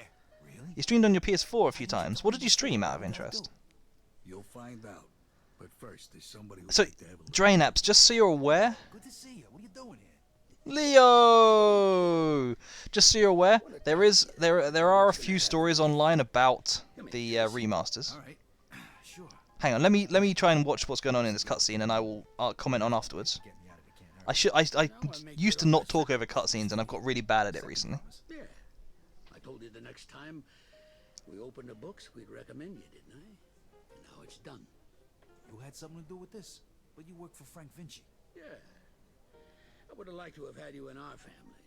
Really? You streamed on your PS4 a few times. What did you stream out of interest? You'll find out. But first, there's somebody who So, Drain Apps, just so you're aware. Good to see you. What are you doing here? Leo! Just so you're aware, there are a few stories online about the remasters. All right. Sure. Hang on, let me try and watch what's going on in this cutscene, and I'll comment on afterwards. I used to not talk over cutscenes, and I've got really bad at it recently. Yeah. I told you the next time we opened the books, we'd recommend you, didn't I? And now it's done. You had something to do with this? But you work for Frank Vinci. Yeah. I would have liked to have had you in our family.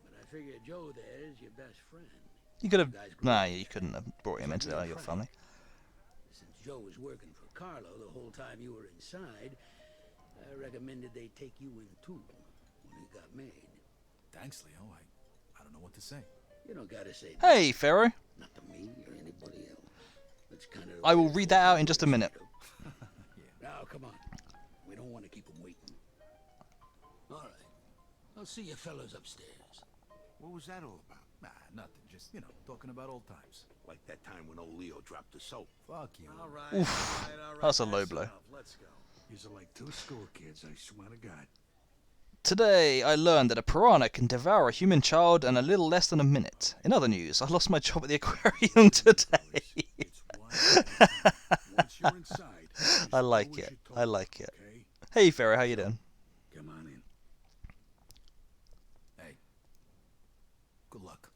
But I figured Joe there is your best friend. You could have... Nah, you couldn't have brought him into your family. Since Joe was working for Carlo the whole time you were inside, I recommended they take you in too when it got made. Thanks, Leo. I don't know what to say. You don't gotta say Hey, Pharaoh. not to me or anybody else. That's kind of. I will read that out in just a minute. Now, come on. We don't want to keep them waiting. All right. I'll see you fellas upstairs. What was that all about? Nah, nothing. Just, talking about old times. Like that time when old Leo dropped the soap. Fuck you. All right, Oof. all right. That's a low blow. enough. Let's go. These are like two school kids, I swear to God. Today, I learned that a piranha can devour a human child in a little less than a minute. In other news, I lost my job at the aquarium today. Once you're inside, I like it. I like it. Hey, Pharaoh, how you doing? Come on in. Hey. Good luck.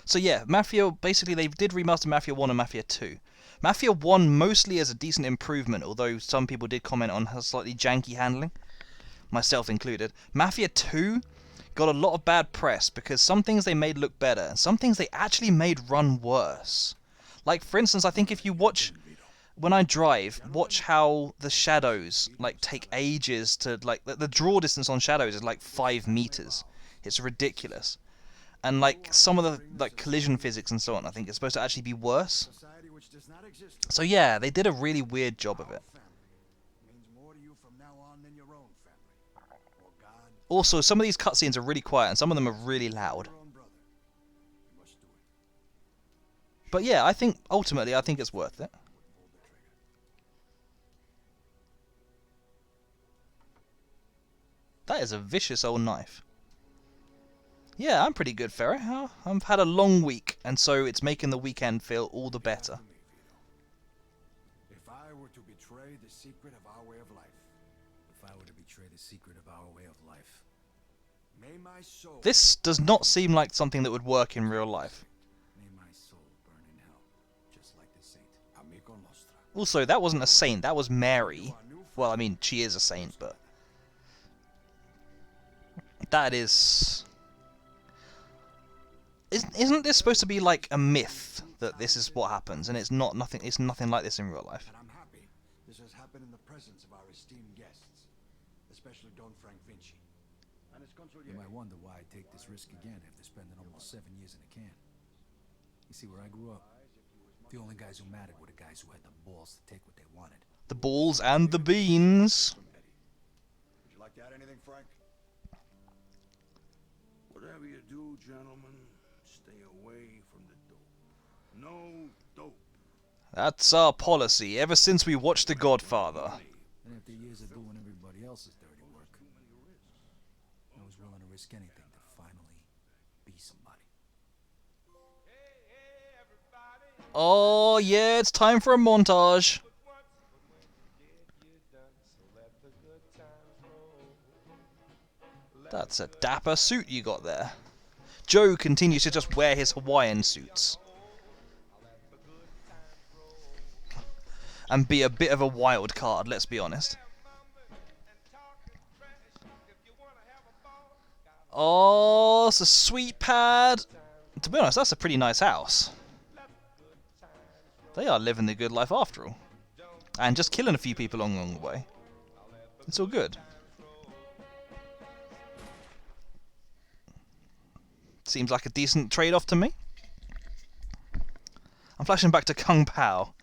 So yeah, Mafia, basically they did remaster Mafia 1 and Mafia 2. Mafia 1 mostly as a decent improvement, although some people did comment on her slightly janky handling, myself included. Mafia 2 got a lot of bad press because some things they made look better, and some things they actually made run worse. Like, for instance, I think if you watch, when I drive, watch how the shadows, take ages to, the draw distance on shadows is 5 meters. It's ridiculous. And, some of the, collision physics and so on, I think, is supposed to actually be worse. So yeah, they did a really weird job of it. Also, some of these cutscenes are really quiet, and some of them are really loud. But yeah, ultimately, I think it's worth it. That is a vicious old knife. Yeah, I'm pretty good, Pharaoh. I've had a long week, and so it's making the weekend feel all the better. If I were to betray the secret of our way of life. If I were to betray the secret of our way of life. May my soul. This does not seem like something that would work in real life. May my soul burn in hell, just like the saint. Amico nostra. Also, that wasn't a saint, that was Mary. Well, I mean, she is a saint, but... That is... Isn't this supposed to be like a myth that this is what happens, and it's nothing like this in real life? And I'm happy this has happened in the presence of our esteemed guests, especially Don Frank Vinci. You might wonder why I take this risk again after spending almost 7 years in a can. You see, where I grew up, the only guys who mattered were the guys who had the balls to take what they wanted. The balls and the beans. Would you like to add anything, Frank? Whatever you do, gentlemen, stay away from the dope. No dope. That's our policy ever since we watched The Godfather. And after years of doing everybody else's dirty work, I was willing to risk anything to finally be somebody. Oh yeah, it's time for a montage. That's a dapper suit you got there. Joe continues to just wear his Hawaiian suits. And be a bit of a wild card, let's be honest. Oh, it's a sweet pad. To be honest, that's a pretty nice house. They are living the good life after all. And just killing a few people along the way. It's all good. Seems like a decent trade-off to me. I'm flashing back to Kung Pao.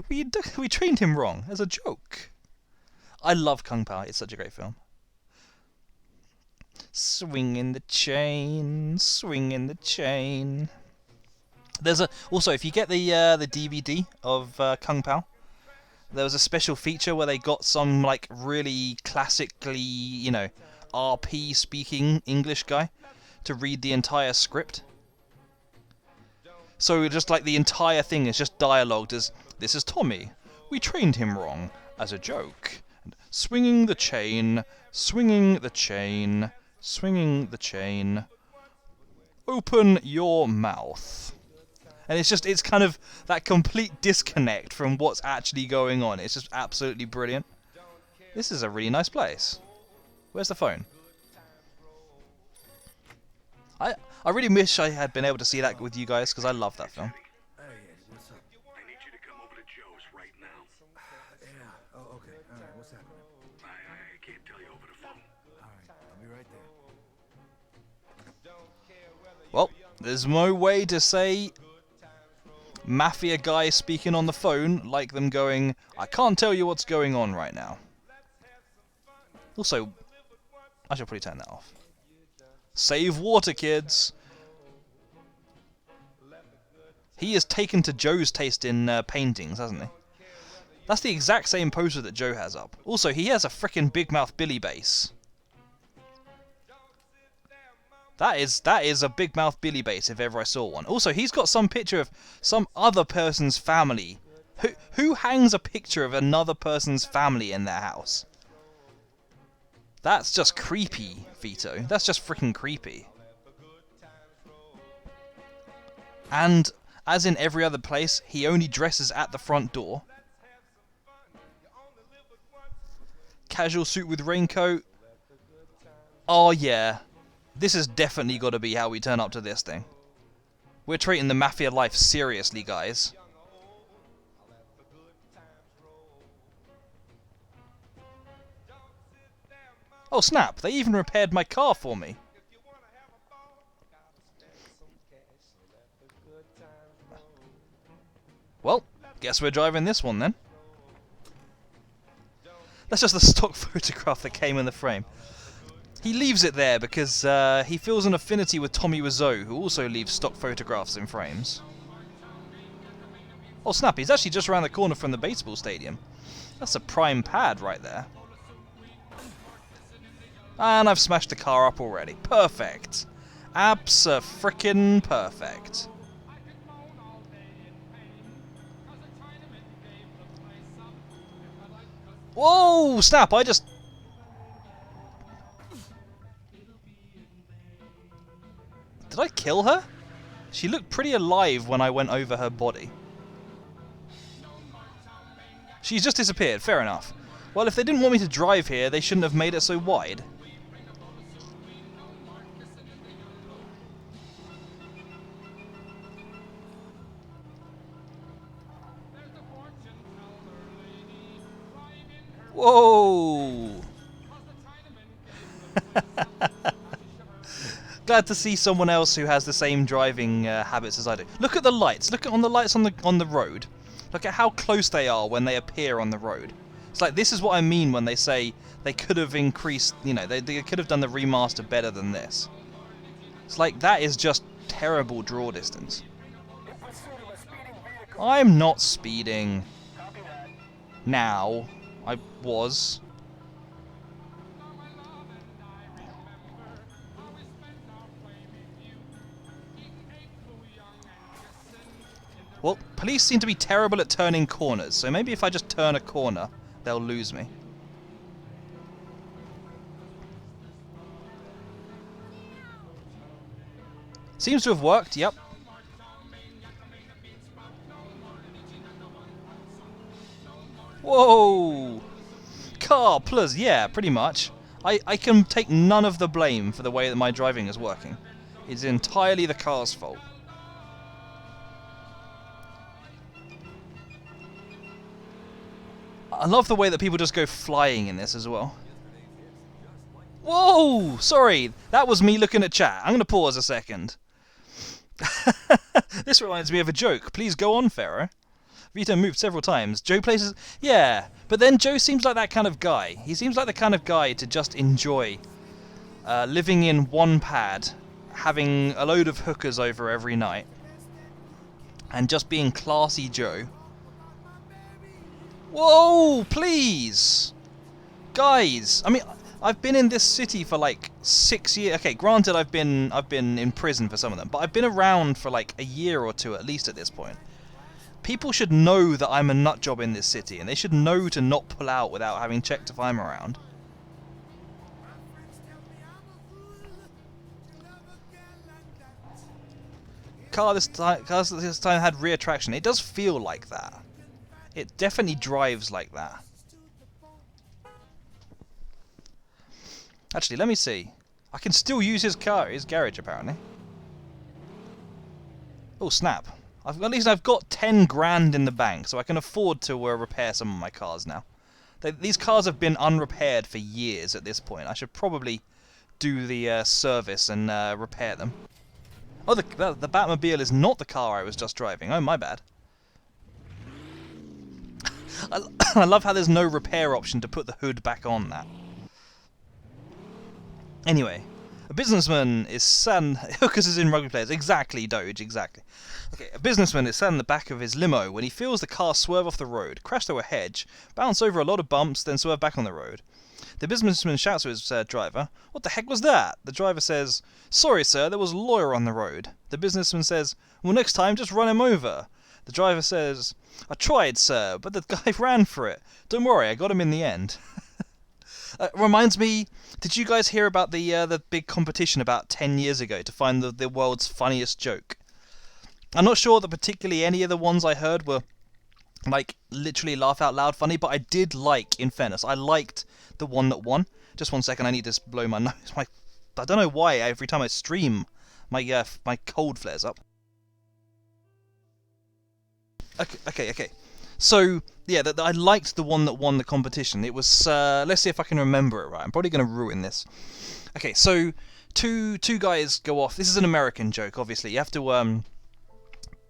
we trained him wrong as a joke. I love Kung Pao. It's such a great film. Swinging the chain, swinging the chain. There's also, if you get the DVD of Kung Pao, there was a special feature where they got some really classically, RP speaking English guy to read the entire script. So just the entire thing is just dialogued as, "This is Tommy. We trained him wrong as a joke. And swinging the chain, swinging the chain, swinging the chain. Open your mouth." And it's kind of that complete disconnect from what's actually going on. It's just absolutely brilliant. This is a really nice place. Where's the phone? I really wish I had been able to see that with you guys, because I love that film. Hey, what's up? I need you to come over to Joe's right now. Yeah. Oh, okay. All right. What's happening? I can't tell you over the phone. All right. There's no way to say Mafia guy speaking on the phone like them going, I can't tell you what's going on right now. Also, I should probably turn that off. Save water, kids! He has taken to Joe's taste in paintings, hasn't he? That's the exact same poster that Joe has up. Also, he has a frickin' Big Mouth Billy bass. That is a Big Mouth Billy bass if ever I saw one. Also, he's got some picture of some other person's family. Who hangs a picture of another person's family in their house? That's just creepy, Vito. That's just freaking creepy. And, as in every other place, he only dresses at the front door. Casual suit with raincoat. Oh yeah. This has definitely got to be how we turn up to this thing. We're treating the Mafia life seriously, guys. Oh snap, they even repaired my car for me. Well, guess we're driving this one then. That's just the stock photograph that came in the frame. He leaves it there because he feels an affinity with Tommy Wiseau, who also leaves stock photographs in frames. Oh snap, he's actually just around the corner from the baseball stadium. That's a prime pad right there. And I've smashed the car up already. Perfect. Abso-frickin-perfect. Whoa, snap, I just... Did I kill her? She looked pretty alive when I went over her body. She's just disappeared, fair enough. Well, if they didn't want me to drive here, they shouldn't have made it so wide. Whoa! Glad to see someone else who has the same driving habits as I do. Look at the lights. Look at on the lights on the road. Look at how close they are when they appear on the road. It's like, this is what I mean when they say they could have increased, you know, they could have done the remaster better than this. It's like, that is just terrible draw distance. I'm not speeding. Now. I was. Well, police seem to be terrible at turning corners, so maybe if I just turn a corner, they'll lose me. Seems to have worked, yep. Whoa! Car plus, yeah, pretty much. I can take none of the blame for the way that my driving is working. It's entirely the car's fault. I love the way that people just go flying in this as well. Whoa! Sorry, that was me looking at chat. I'm going to pause a second. This reminds me of a joke. Please go on, Pharaoh. Vito moved several times. Joe places... Yeah, but then Joe seems like that kind of guy. He seems like the kind of guy to just enjoy living in one pad, having a load of hookers over every night, and just being classy Joe. Whoa, please! Guys, I mean, I've been in this city for like 6 years. Okay, granted I've been in prison for some of them, but I've been around for like a year or two at least at this point. People should know that I'm a nutjob in this city, and they should know to not pull out without having checked if I'm around. Car this time had rear traction. It does feel like that. It definitely drives like that. Actually, let me see. I can still use his car, his garage apparently. Oh snap. At least I've got 10 grand in the bank, so I can afford to repair some of my cars now. These cars have been unrepaired for years at this point. I should probably do the service and repair them. Oh, the Batmobile is not the car I was just driving. Oh, my bad. I love how there's no repair option to put the hood back on that. Anyway, a businessman is sat because it's in rugby players. Exactly, Doge, exactly. Okay, a businessman is sat in the back of his limo when he feels the car swerve off the road, crash through a hedge, bounce over a lot of bumps, then swerve back on the road. The businessman shouts to his driver, "What the heck was that?" The driver says, "Sorry, sir, there was a lawyer on the road." The businessman says, "Well, next time, just run him over." The driver says, "I tried, sir, but the guy ran for it. Don't worry, I got him in the end." Reminds me, did you guys hear about the big competition about 10 years ago to find the world's funniest joke? I'm not sure that particularly any of the ones I heard were, like, literally laugh out loud funny, but I did like, in fairness, I liked the one that won. Just 1 second, I need to blow my nose. I don't know why every time I stream, my cold flares up. Okay. So, yeah, I liked the one that won the competition. It was, let's see if I can remember it right. I'm probably going to ruin this. Okay, so two guys go off. This is an American joke, obviously. You have to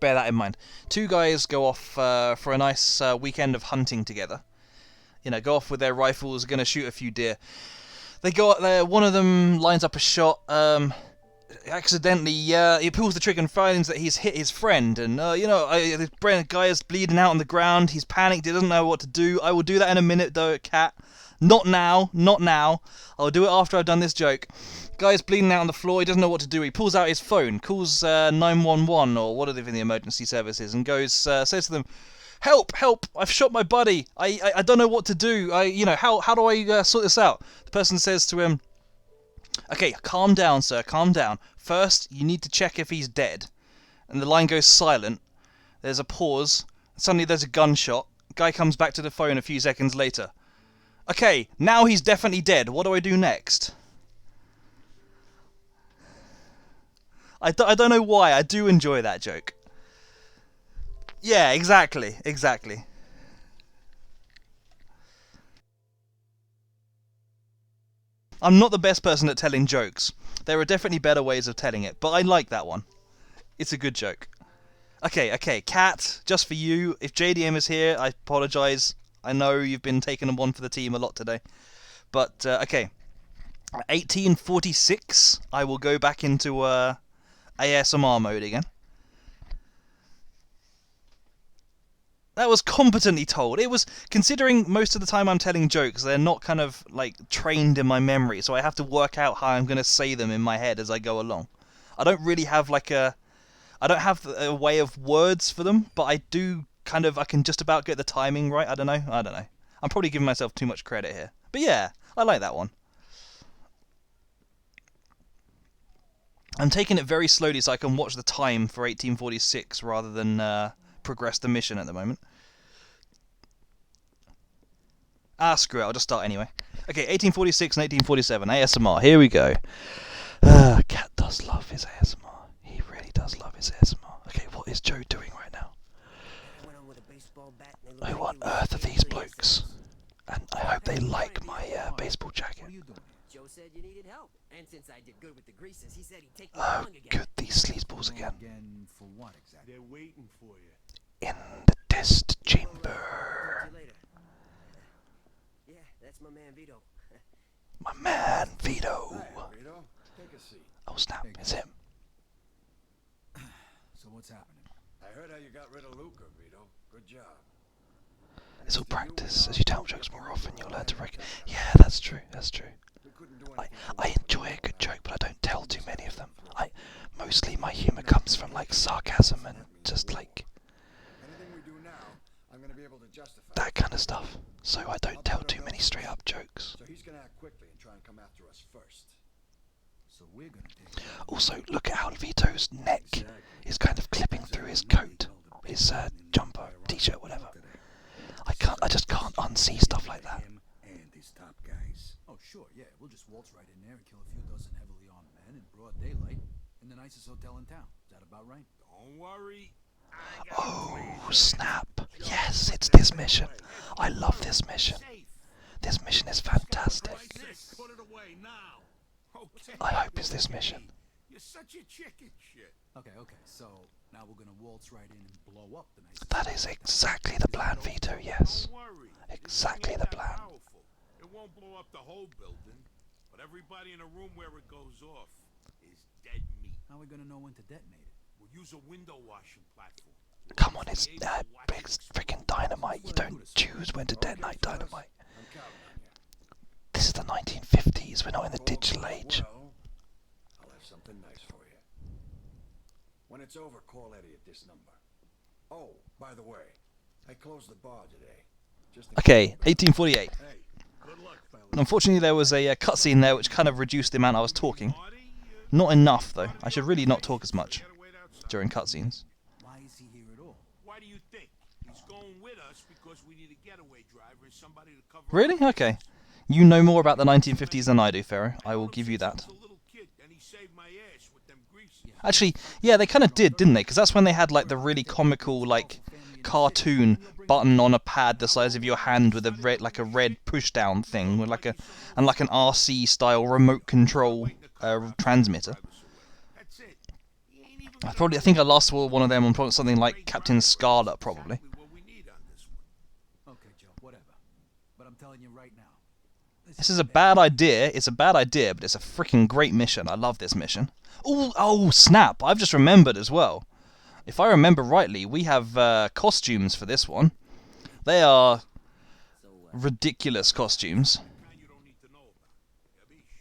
bear that in mind. Two guys go off for a nice weekend of hunting together. You know, go off with their rifles, going to shoot a few deer. They go out there, one of them lines up a shot, accidentally, he pulls the trigger and finds that he's hit his friend, and, the guy is bleeding out on the ground, he's panicked, he doesn't know what to do. I will do that in a minute, though, Cat. Not now. I'll do it after I've done this joke. Guy's bleeding out on the floor, he doesn't know what to do. He pulls out his phone, calls 911, or whatever the emergency service is, and goes, says to them, "Help! I've shot my buddy. I don't know what to do. How do I sort this out?" The person says to him, "Okay, calm down, sir, calm down. First, you need to check if he's dead." And the line goes silent. There's a pause. Suddenly there's a gunshot. Guy comes back to the phone a few seconds later. "Okay, now he's definitely dead. What do I do next?" I don't know why. I do enjoy that joke. Yeah, exactly. I'm not the best person at telling jokes. There are definitely better ways of telling it, but I like that one. It's a good joke. Okay, Kat, just for you, if JDM is here, I apologise. I know you've been taking one for the team a lot today. But, okay. 1846, I will go back into ASMR mode again. That was competently told. It was, considering most of the time I'm telling jokes, they're not kind of, like, trained in my memory, so I have to work out how I'm going to say them in my head as I go along. I don't really have, I don't have a way of words for them, but I do I can just about get the timing right. I don't know. I'm probably giving myself too much credit here. But yeah, I like that one. I'm taking it very slowly so I can watch the time for 1846 rather than progress the mission at the moment. Screw it, I'll just start anyway. Okay, 1846 and 1847, ASMR, here we go. Cat does love his ASMR. He really does love his ASMR. Okay, what is Joe doing right now? Who on earth are these blokes? And I hope they like my baseball jacket. Joe said you needed help, and since I did good with the greases, he said he'd take me Oh, along again. good, these sleazeballs again. For what exactly? They're waiting for you. In the test chamber. Talk to you later. Yeah, that's my man Vito. My man Vito. Hi, Vito. Take a seat. Oh snap, it's him. So what's happening? I heard how you got rid of Luca, Vito. Good job. It's all practice. As you tell jokes more often, you'll learn to recognize. Yeah, that's true. I enjoy a good joke, but I don't tell too many of them. Mostly my humour comes from like sarcasm and just like that kind of stuff. So I don't tell too many straight up jokes. So he's gonna act quickly and try and come after us first. So we're gonna take. Also, look at how Vito's neck is kind of clipping through his coat, his jumper, t-shirt, whatever. I just can't unsee stuff like that. And his top guys. Oh sure, yeah. We'll just waltz right in there and kill a few dozen heavily armed men in broad daylight in the nicest hotel in town. Is that about right? Don't worry. Oh snap! Yes, it's this mission. I love this mission. This mission is fantastic. Put it away now. I hope it's this mission. You're such a chicken shit. Okay, so now we're gonna waltz right in and blow up the nice. That is exactly the plan, Vito, yes. Don't worry. Exactly the plan. Powerful. It won't blow up the whole building, but everybody in the room where it goes off is dead meat. How are we gonna know when to detonate it? We'll use a window washing platform. Come on, it's big freaking dynamite. You don't choose when to detonate dynamite. This is the 1950s. We're not in the digital age. Well, I'll have something nice for you. When it's over, call Eddie at this number. Oh, by the way, I closed the bar today. Okay, 1848. Unfortunately, there was a cutscene there which kind of reduced the amount I was talking. Not enough, though. I should really not talk as much during cutscenes. Why is he here at all? Why do you think? He's going with us because we need a getaway driver and somebody to cover. Really? Okay. You know more about the 1950s than I do, Pharaoh. I will give you that. Actually, yeah, they kind of did, didn't they? Because that's when they had like the really comical, like, cartoon button on a pad the size of your hand with a red push-down thing with like an RC style remote control transmitter. I think I last saw one of them on something like Captain Scarlet, probably. Okay, Joe, whatever. But I'm telling you right now. This is a bad idea. It's a bad idea, but it's a freaking great mission. I love this mission. Oh snap! I've just remembered as well. If I remember rightly, we have costumes for this one. They are ridiculous costumes.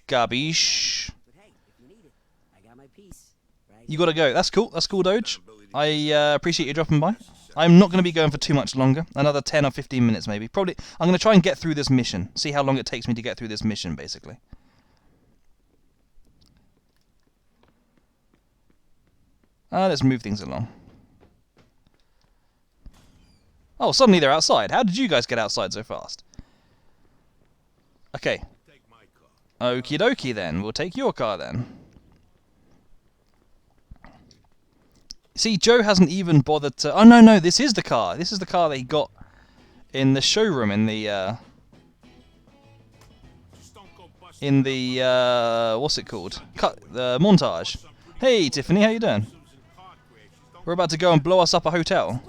Gabish. You gotta go. That's cool. That's cool, Doge. I appreciate you dropping by. I'm not going to be going for too much longer. Another 10 or 15 minutes, maybe. Probably. I'm going to try and get through this mission. See how long it takes me to get through this mission, basically. Let's move things along. Oh, suddenly they're outside. How did you guys get outside so fast? Okay. Okie dokie then. We'll take your car then. See, Joe hasn't even bothered to... Oh, no, this is the car. This is the car that he got in the showroom in the... what's it called? The montage. Hey, Tiffany, how you doing? We're about to go and blow us up a hotel.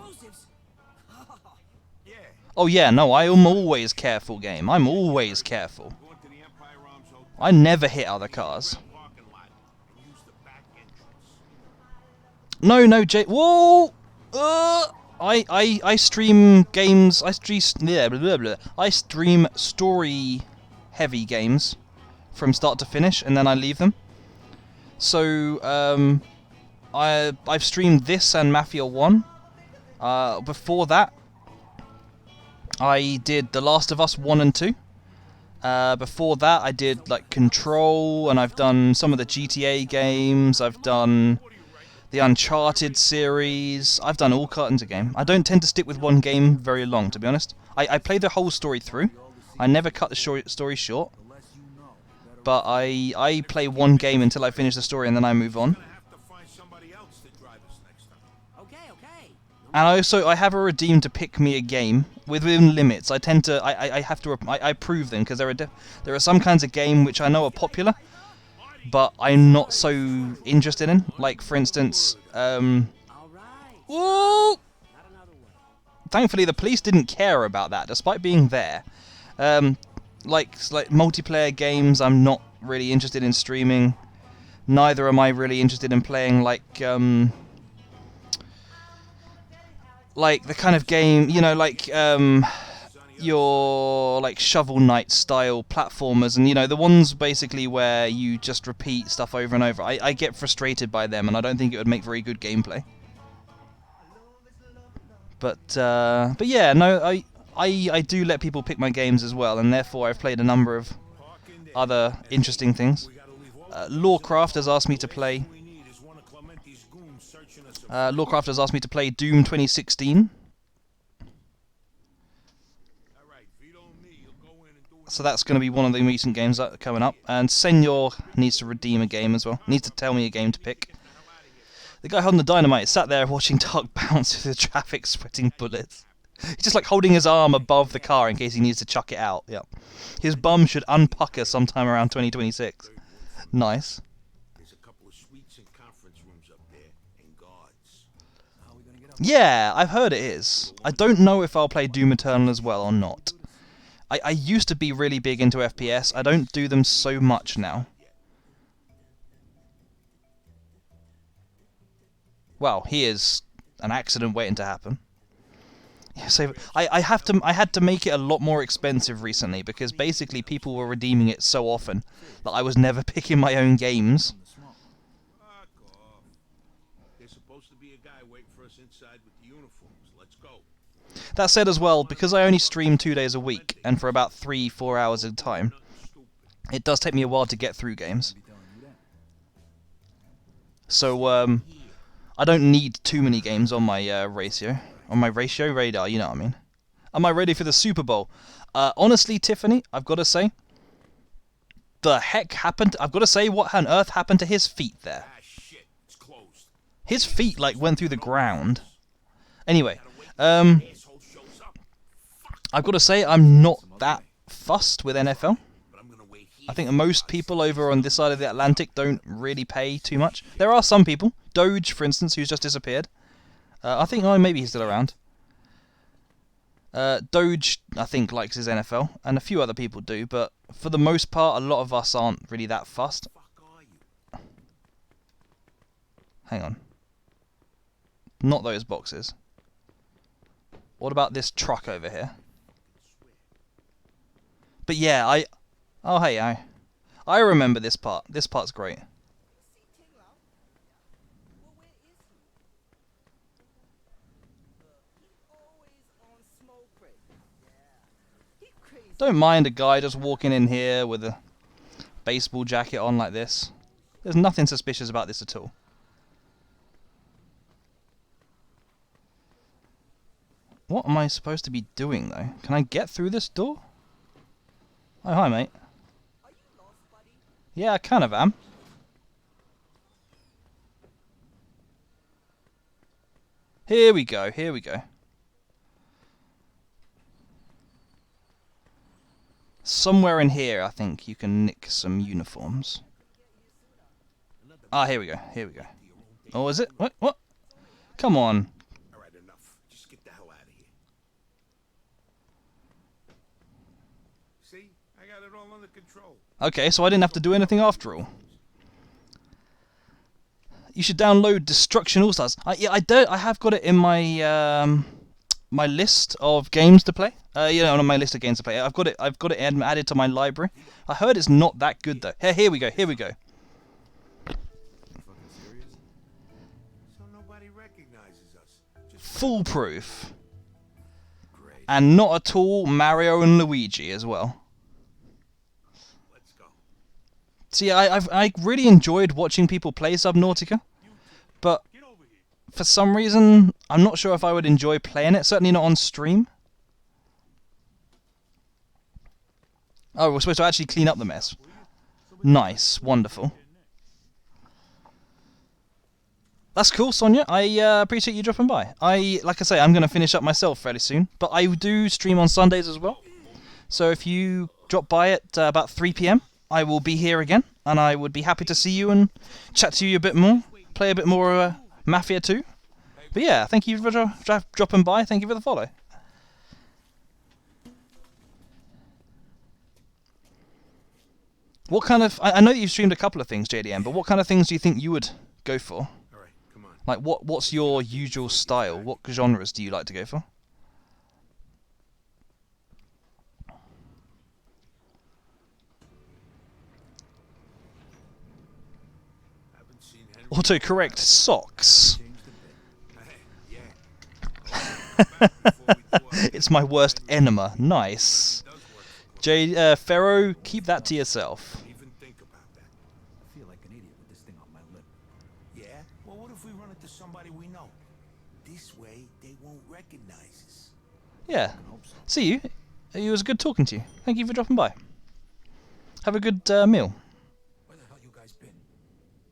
Oh, yeah, no, I am always careful, game. I'm always careful. I never hit other cars. No, Jay. Whoa! I stream games. I stream story-heavy games from start to finish, and then I leave them. So I've streamed this and Mafia 1. Before that, I did The Last of Us 1 and 2. Before that, I did like Control, and I've done some of the GTA games. I've done the Uncharted series. I've done all kinds of games. I don't tend to stick with one game very long, to be honest. I play the whole story through. I never cut the story short. But I play one game until I finish the story, and then I move on. And I have a redeem to pick me a game within limits. I tend to I prove them, because there are some kinds of game which I know are popular, but I'm not so interested in. Like, for instance, whoa! Thankfully, the police didn't care about that, despite being there. Like multiplayer games, I'm not really interested in streaming. Neither am I really interested in playing like the kind of game, you know, like your like Shovel Knight style platformers, and you know, the ones basically where you just repeat stuff over and over. I get frustrated by them, and I don't think it would make very good gameplay. But yeah, no, I do let people pick my games as well, and therefore I've played a number of other interesting things. Lawcraft has asked me to play. Lawcraft has asked me to play Doom 2016. So that's going to be one of the recent games that are coming up. And Senor needs to redeem a game as well. Needs to tell me a game to pick. The guy holding the dynamite sat there watching Doug bounce through the traffic, sweating bullets. He's just like holding his arm above the car in case he needs to chuck it out. Yep. His bum should unpucker sometime around 2026. Nice. Yeah, I've heard it is. I don't know if I'll play Doom Eternal as well or not. I used to be really big into FPS. I don't do them so much now. Well, here's an accident waiting to happen. Yeah, so I had to make it a lot more expensive recently because basically people were redeeming it so often that I was never picking my own games. There's supposed to be a guy waiting for us inside with the uniforms. Let's go. That said as well, because I only stream 2 days a week and for about 3-4 hours at a time, it does take me a while to get through games. So I don't need too many games on my ratio. On my ratio radar, you know what I mean. Am I ready for the Super Bowl? Honestly, Tiffany, I've got to say, the heck happened? I've got to say, what on earth happened to his feet there? His feet, like, went through the ground. Anyway, I've got to say, I'm not that fussed with NFL. I think most people over on this side of the Atlantic don't really pay too much. There are some people, Doge, for instance, who's just disappeared. I think, oh, maybe he's still around. Doge, I think, likes his NFL, and a few other people do, but for the most part, a lot of us aren't really that fussed. Hang on. Not those boxes. What about this truck over here? But yeah, oh, hey, I remember this part. This part's great. Don't mind a guy just walking in here with a baseball jacket on like this. There's nothing suspicious about this at all. What am I supposed to be doing, though? Can I get through this door? Oh, hi, mate. Yeah, I kind of am. Here we go, here we go. Somewhere in here, I think, you can nick some uniforms. Ah, here we go, here we go. Oh, is it? What? Come on. Alright, enough. Just get the hell out of here. See? I got it all under control. Okay, so I didn't have to do anything after all. You should download Destruction All-Stars. Yeah, I have got it in my my list of games to play. You know, on my list of games to play. I've got it added to my library. I heard it's not that good though. Here we go. Here we go. So nobody recognizes us. Foolproof. And not at all Mario and Luigi as well. Let's go. See, I really enjoyed watching people play Subnautica, but for some reason, I'm not sure if I would enjoy playing it. Certainly not on stream. Oh, we're supposed to actually clean up the mess. Nice, wonderful. That's cool, Sonia. I appreciate you dropping by. Like I say, I'm going to finish up myself fairly soon, but I do stream on Sundays as well. So if you drop by at about 3 PM, I will be here again, and I would be happy to see you and chat to you a bit more, play a bit more Mafia 2. But yeah, thank you for dropping by. Thank you for the follow. What kind of... I know that you've streamed a couple of things, JDM, but what kind of things do you think you would go for? Alright, come on. Like, what's your usual style? What genres do you like to go for? Autocorrect socks. It's my worst enema. Nice. Pharaoh, keep that to yourself. Even think about that. I feel like an idiot with this thing on my lip. Yeah? Well, what if we run into somebody we know? This way, they won't recognize us. Yeah. See you. It was good talking to you. Thank you for dropping by. Have a good meal. Where the hell you guys been?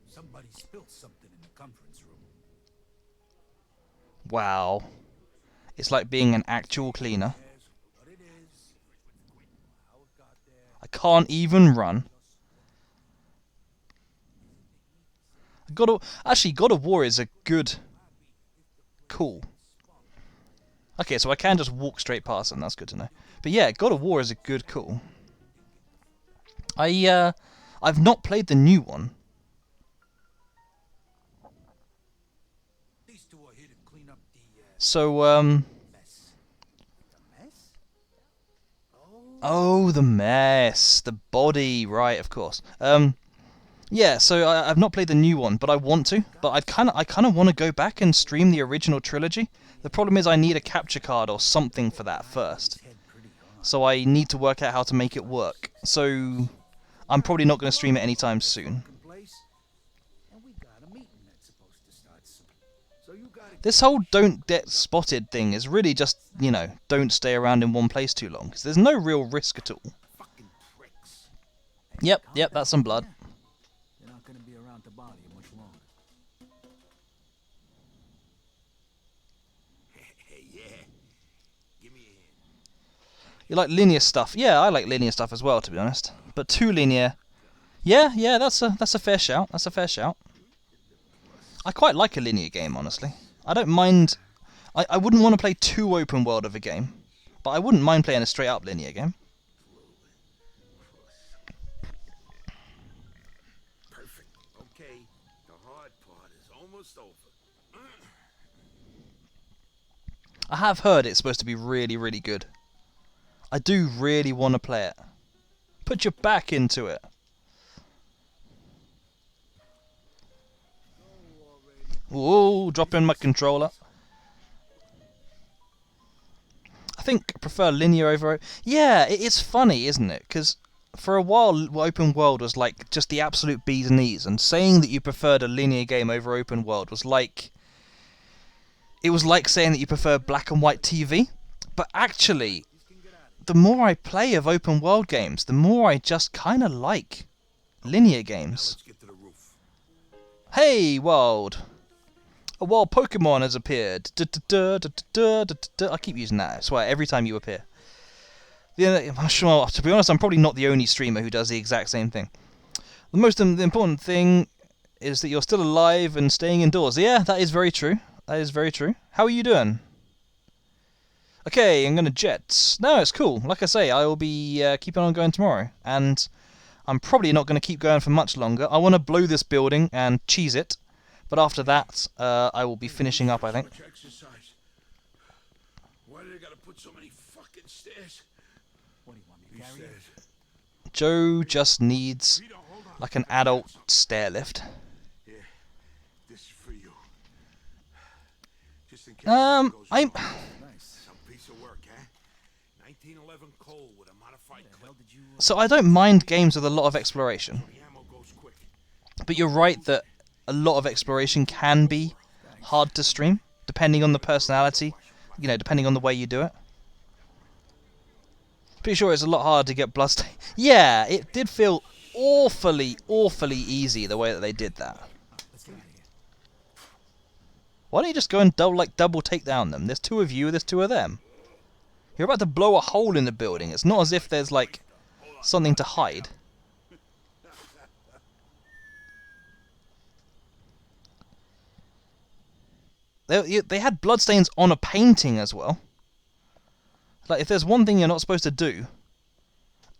Somebody spilled something in the conference room. Wow. It's like being an actual cleaner. I can't even run. Actually, God of War is a good... Cool. Okay, so I can just walk straight past them. That's good to know. But yeah, God of War is a good call. I've not played the new one. These two are here to clean up the So mess. The mess? oh, the mess, the body, right? Of course. Yeah. So I've not played the new one, but I want to. But I kind of want to go back and stream the original trilogy. The problem is I need a capture card or something for that first. So I need to work out how to make it work. So I'm probably not going to stream it anytime soon. And we got a meeting that's supposed to start soon. So you gotta This whole don't get spotted thing is really just, you know, don't stay around in one place too long. 'Cause there's no real risk at all. fucking pricks. Yep, that's some blood. They're not gonna be around to bother you much longer. Hey, yeah. Give me a hand. You like linear stuff? Yeah, I like linear stuff as well, to be honest. But too linear. Yeah, that's a fair shout. That's a fair shout. I quite like a linear game, honestly. I don't mind. I wouldn't want to play too open world of a game, but I wouldn't mind playing a straight up linear game. Perfect. Okay, the hard part is almost over. I have heard it's supposed to be really, really good. I do really want to play it. Put your back into it. Whoa, dropping my controller. I think I prefer linear over... Yeah, it's funny, isn't it? Because for a while, open world was like just the absolute bee's knees, and saying that you preferred a linear game over open world was like... It was like saying that you prefer black and white TV. But actually, the more I play of open world games, the more I just kind of like linear games. Hey, world! A wild Pokemon has appeared. I keep using that, I swear, every time you appear. To be honest, I'm probably not the only streamer who does the exact same thing. The important thing is that you're still alive and staying indoors. Yeah, that is very true. That is very true. How are you doing? Okay, I'm gonna jet. No, it's cool. Like I say, I will be keeping on going tomorrow. And I'm probably not going to keep going for much longer. I want to blow this building and cheese it. But after that, I will be finishing up, I think. Why do they gotta put so many fucking stairs? What do you want me to carry it? Joe just needs like an adult stair lift. Yeah, this is for you. Just in case I'm... Some piece of work, huh? 1911 coal with a modified clip. So I don't mind games with a lot of exploration. But you're right that a lot of exploration can be hard to stream, depending on the personality, you know, depending on the way you do it. Pretty sure it's a lot harder to get bloodstained. Yeah, it did feel awfully easy the way that they did that. Why don't you just go and double take down them? There's two of you, there's two of them. You're about to blow a hole in the building. It's not as if there's like something to hide. They had bloodstains on a painting as well. Like, if there's one thing you're not supposed to do,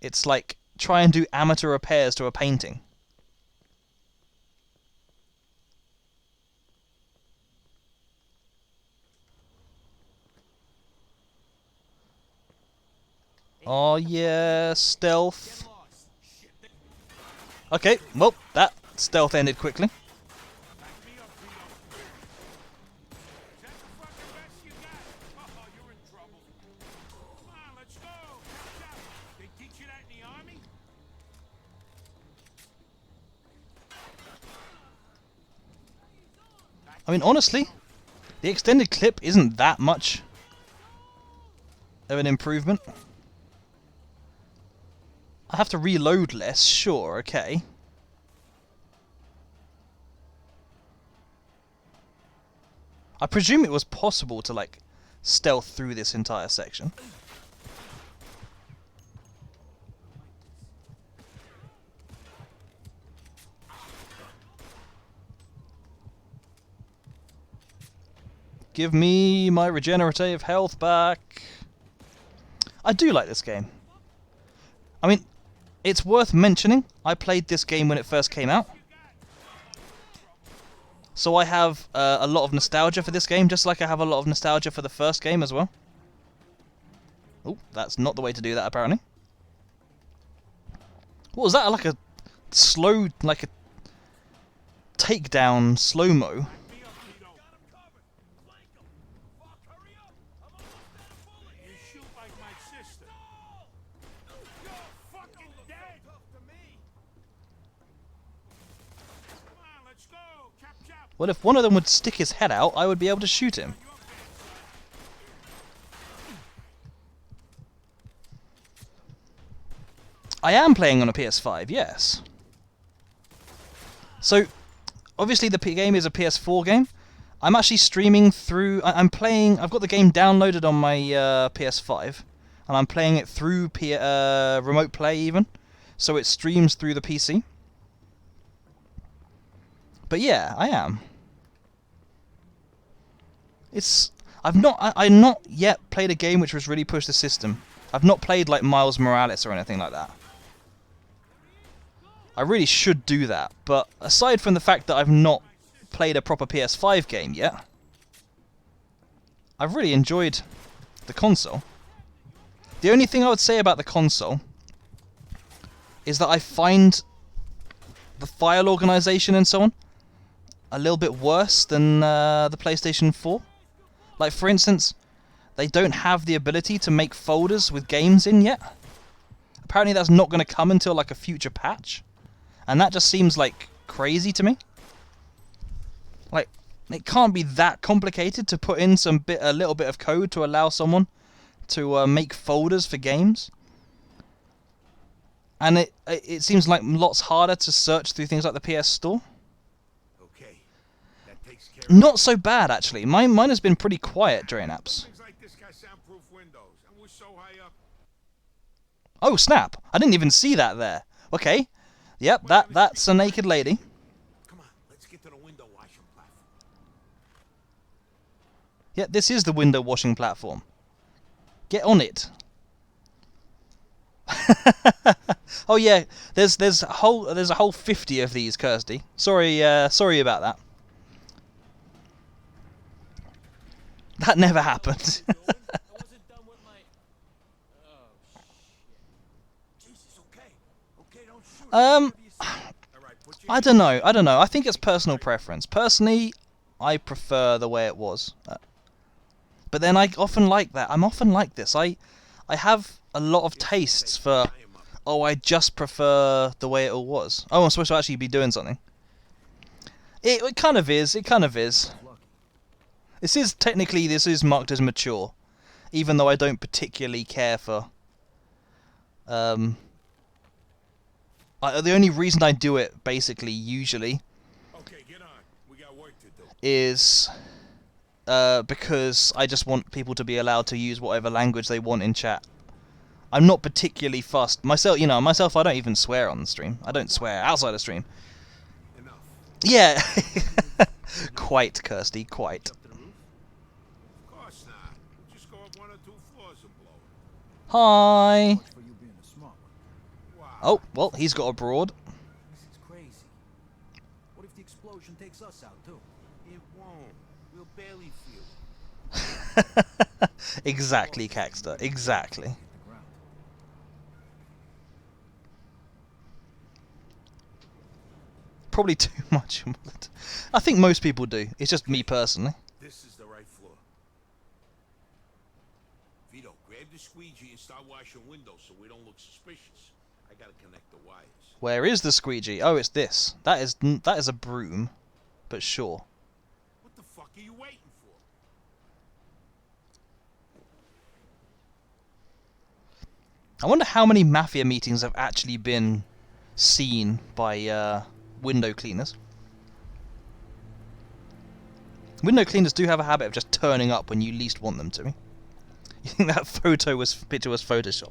it's like try and do amateur repairs to a painting. Oh yeah, stealth. Okay, well, that stealth ended quickly. I mean, honestly, the extended clip isn't that much of an improvement. I have to reload less, sure, okay. I presume it was possible to, like, stealth through this entire section. Give me my regenerative health back. I do like this game. I mean, it's worth mentioning, I played this game when it first came out. So I have a lot of nostalgia for this game, just like I have a lot of nostalgia for the first game as well. Oh, that's not the way to do that, apparently. What was that? Like a slow, like a takedown slow-mo? Well, if one of them would stick his head out, I would be able to shoot him. I am playing on a PS5, yes. So, obviously the game is a PS4 game. I'm actually streaming through... I'm playing... I've got the game downloaded on my PS5. And I'm playing it through Remote Play even. So it streams through the PC. But yeah, I am. I've not yet played a game which has really pushed the system. I've not played like Miles Morales or anything like that. I really should do that, but aside from the fact that I've not played a proper PS5 game yet, I've really enjoyed the console. The only thing I would say about the console is that I find the file organization and so on a little bit worse than the PlayStation 4. Like, for instance, they don't have the ability to make folders with games in yet. Apparently that's not going to come until like a future patch. And that just seems like crazy to me. Like, it can't be that complicated to put in a little bit of code to allow someone to make folders for games. And it seems like lots harder to search through things like the PS Store. Okay, that takes care Not so bad, actually. Mine has been pretty quiet during apps. Things like this got soundproof windows, and we're so high up. Oh, snap. I didn't even see that there. Okay. Yep, that's a naked lady. Come on, let's get to the window washing platform. Yeah, this is the window washing platform. Get on it. Oh yeah, there's a whole 50 of these, Kirsty. Sorry about that. That never happened. I don't know. I think it's personal preference. Personally, I prefer the way it was. But then I often like that. I'm often like this. I have a lot of tastes for, oh, I just prefer the way it all was. Oh, I'm supposed to actually be doing something. It kind of is. It kind of is. This is marked as mature, even though I don't particularly care for. The only reason I do it, basically, usually, is because I just want people to be allowed to use whatever language they want in chat. I'm not particularly fussed. Myself, I don't even swear on the stream. I don't swear outside the stream. Yeah. Quite, Kirsty, quite. Of course not. We'll just go up 1 or 2 floors and blow it. Hi. For you being a smart one. Oh, well, he's got a broad. This is crazy. What if the explosion takes us out too? It won't. We'll barely feel it. Exactly, Caxter. Exactly. Probably too much. I think most people do. It's just me personally. This is the right floor. Vito, grab the squeegee and start washing windows so we don't look suspicious. I gotta connect the wires. Where is the squeegee? Oh, it's this. That is a broom, but sure. What the fuck are you waiting for? I wonder how many Mafia meetings have actually been seen by window cleaners. Window cleaners do have a habit of just turning up when you least want them to. You think that picture was photoshopped?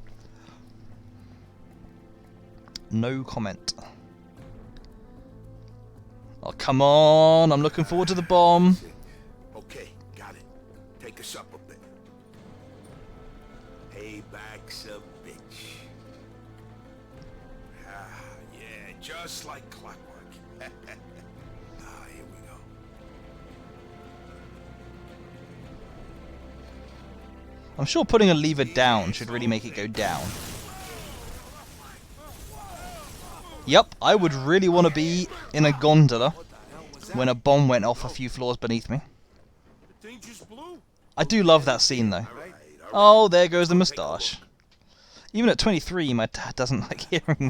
No comment. Oh, come on. I'm looking forward to the bomb. Okay, got it. back's a bitch. Ah, yeah, just like clockwork. Here we go. I'm sure putting a lever down should really make it go down. Yep, I would really want to be in a gondola when a bomb went off a few floors beneath me. I do love that scene though. Oh, there goes the moustache. Even at 23, my dad doesn't like hearing me.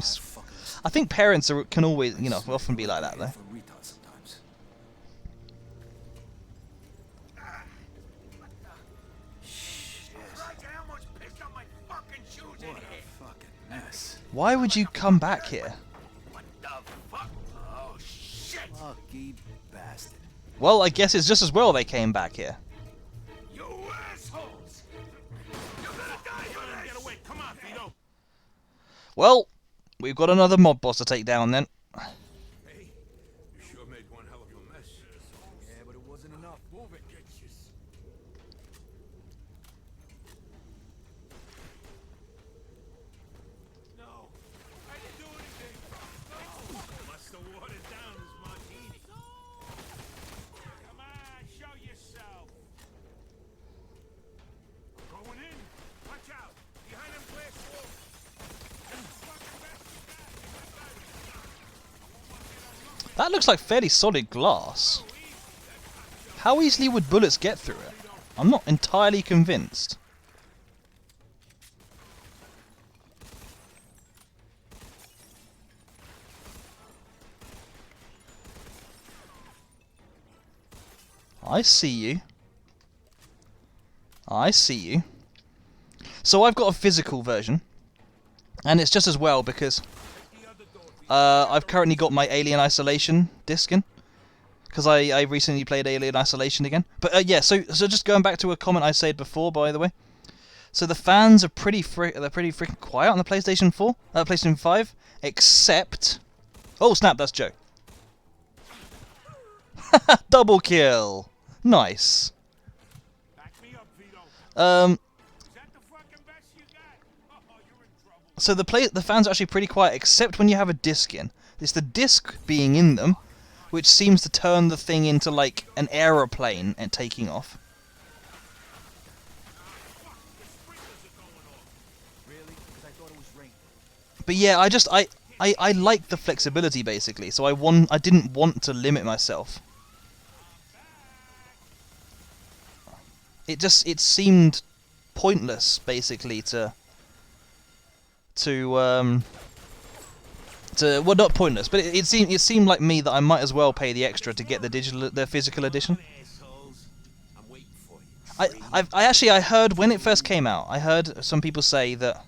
I think parents can always, you know, often be like that though. Why would you come back here? Lucky bastard. Well, I guess it's just as well they came back here. You assholes! You're gonna die for this! Get away! Come on, Vito! Well, we've got another mob boss to take down then. Hey, you sure made one hell of a mess. Yeah, but it wasn't enough. Move it. No, I didn't do anything. No! Must have watered down his martini. Come on, show yourself. Going in. Watch out. Behind them glass walls. That looks like fairly solid glass. How easily would bullets get through it? I'm not entirely convinced. I see you. I see you. So I've got a physical version. And it's just as well because I've currently got my Alien Isolation disc in. Because I recently played Alien Isolation again. But yeah, so just going back to a comment I said before, by the way. So the fans are pretty freaking quiet on the PlayStation 4, PlayStation 5, except... Oh snap, that's Joe. Double kill. Nice. So the fans are actually pretty quiet, except when you have a disc in. It's the disc being in them, which seems to turn the thing into like an aeroplane and taking off. But yeah, I like the flexibility basically, so I didn't want to limit myself. It seemed pointless basically to well, not pointless, but it seemed like me that I might as well pay the extra to get the physical edition. I heard when it first came out, I heard some people say that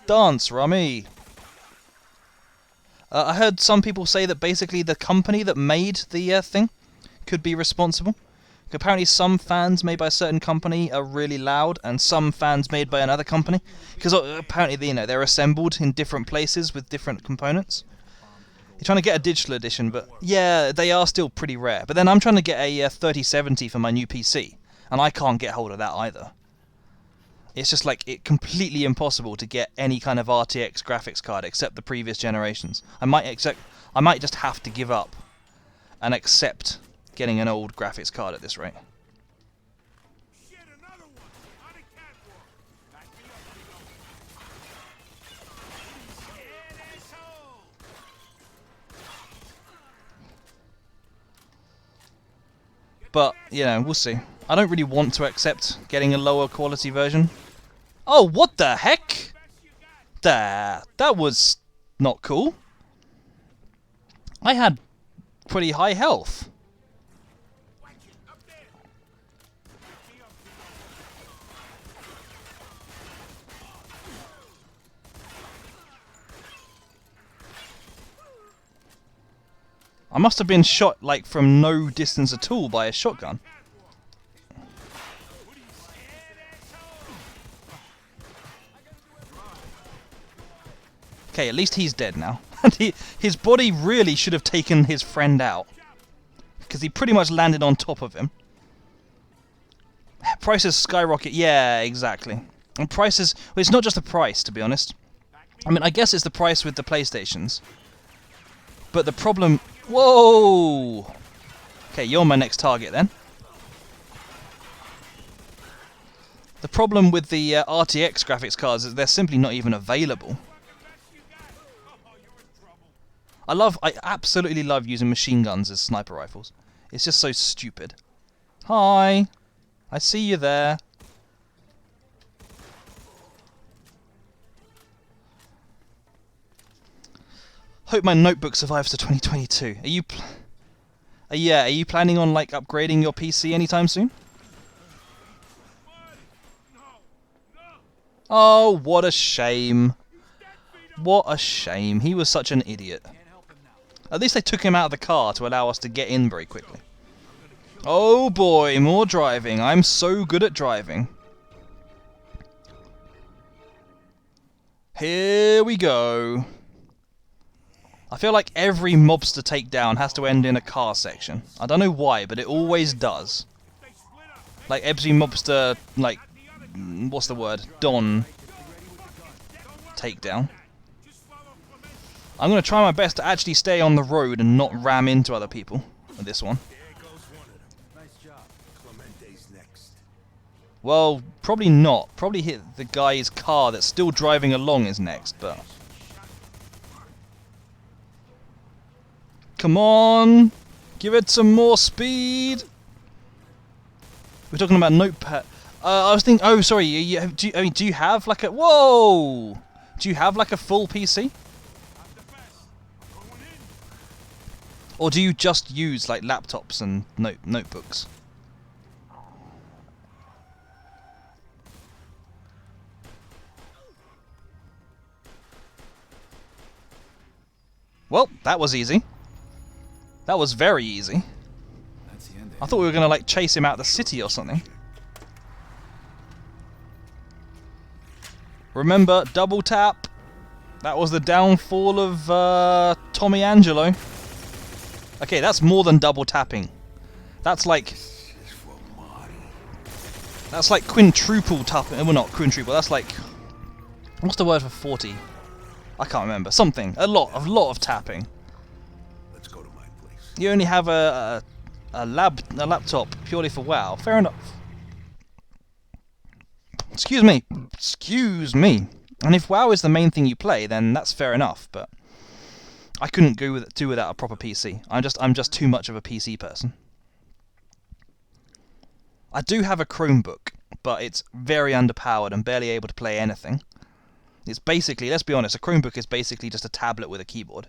dance, Rummy. I heard some people say that basically the company that made the thing could be responsible. Apparently some fans made by a certain company are really loud, and some fans made by another company, because apparently, you know, they're assembled in different places with different components. You're trying to get a digital edition, but yeah, they are still pretty rare. But then I'm trying to get a 3070 for my new PC, and I can't get hold of that either. It's just like completely impossible to get any kind of RTX graphics card except the previous generations. I might just have to give up and accept getting an old graphics card at this rate. But, you know, we'll see. I don't really want to accept getting a lower quality version. Oh, what the heck? That was not cool. I had pretty high health. I must have been shot like from no distance at all by a shotgun. Okay, at least he's dead now. And his body really should have taken his friend out, because he pretty much landed on top of him. prices skyrocket. Yeah, exactly. And prices. Well, it's not just the price, to be honest. I mean, I guess it's the price with the PlayStations. But the problem. Whoa. Okay, you're my next target then. The problem with the RTX graphics cards is they're simply not even available. I absolutely love using machine guns as sniper rifles. It's just so stupid. Hi, I see you there. Hope my notebook survives to 2022. Are you? Yeah, are you planning on like upgrading your PC anytime soon? Oh, what a shame. What a shame. He was such an idiot. At least they took him out of the car to allow us to get in very quickly. Oh boy, more driving. I'm so good at driving. Here we go. I feel like every mobster takedown has to end in a car section. I don't know why, but it always does. Like every mobster, like, what's the word? Don takedown. I'm going to try my best to actually stay on the road and not ram into other people with this one. Well, probably not. Probably hit the guy's car that's still driving along is next, but... Come on! Give it some more speed! We're talking about Notepad. I was thinking... Oh, sorry. Do you have like a... Whoa! Do you have like a full PC? Or do you just use like laptops and notebooks? Well, that was easy. That was very easy. I thought we were going to like chase him out of the city or something. Remember, double tap. That was the downfall of Tommy Angelo. Okay, that's more than double tapping. That's like... That's like quintuple tapping. Well, not quintuple. That's like... What's the word for 40? I can't remember. Something. A lot of tapping. Let's go to my place. You only have a laptop purely for WoW. Fair enough. Excuse me. Excuse me. And if WoW is the main thing you play, then that's fair enough. But I couldn't do without a proper PC. I'm just too much of a PC person. I do have a Chromebook, but it's very underpowered and barely able to play anything. It's basically, let's be honest, a Chromebook is basically just a tablet with a keyboard.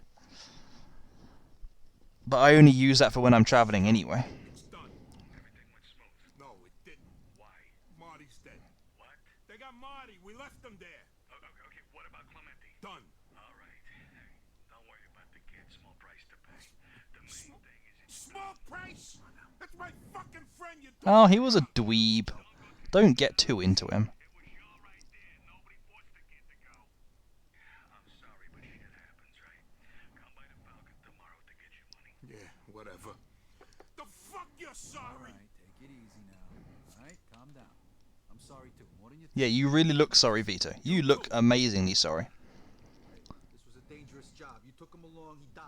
But I only use that for when I'm traveling anyway. It's done. Everything went smooth. No, it didn't. Why? Marty's dead. What? They got Marty. We left him there. Okay, what about Clemente? Done. All right. Don't worry about the kid. Small price to pay. The main thing is... Small price? That's my fucking friend, you... Oh, he was a dweeb. Don't get too into him. Yeah, whatever. The fuck you're sorry? Alright, take it easy now. Alright, calm down. I'm sorry too, more than you think. Yeah, you really look sorry, Vito. You look amazingly sorry. This was a dangerous job. You took him along, he died.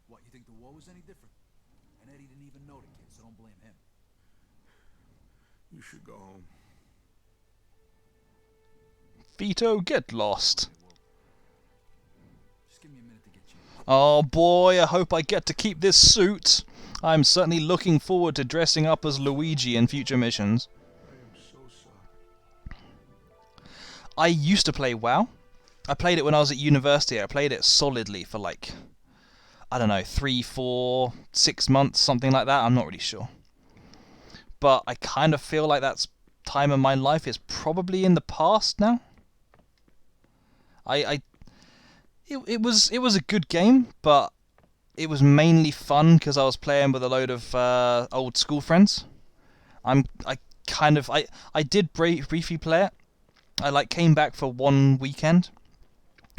What, you think the war was any different? And Eddie didn't even know the kid, so don't blame him. You should go home. Vito, get lost. Just give me a minute to get you. Oh boy, I hope I get to keep this suit. I'm certainly looking forward to dressing up as Luigi in future missions. I am so sorry. I used to play WoW. I played it when I was at university. I played it solidly for like, I don't know, 3, 4, 6 months, something like that. I'm not really sure. But I kind of feel like that time of my life is probably in the past now. It was a good game, but it was mainly fun because I was playing with a load of old school friends. I did briefly play it. I like came back for one weekend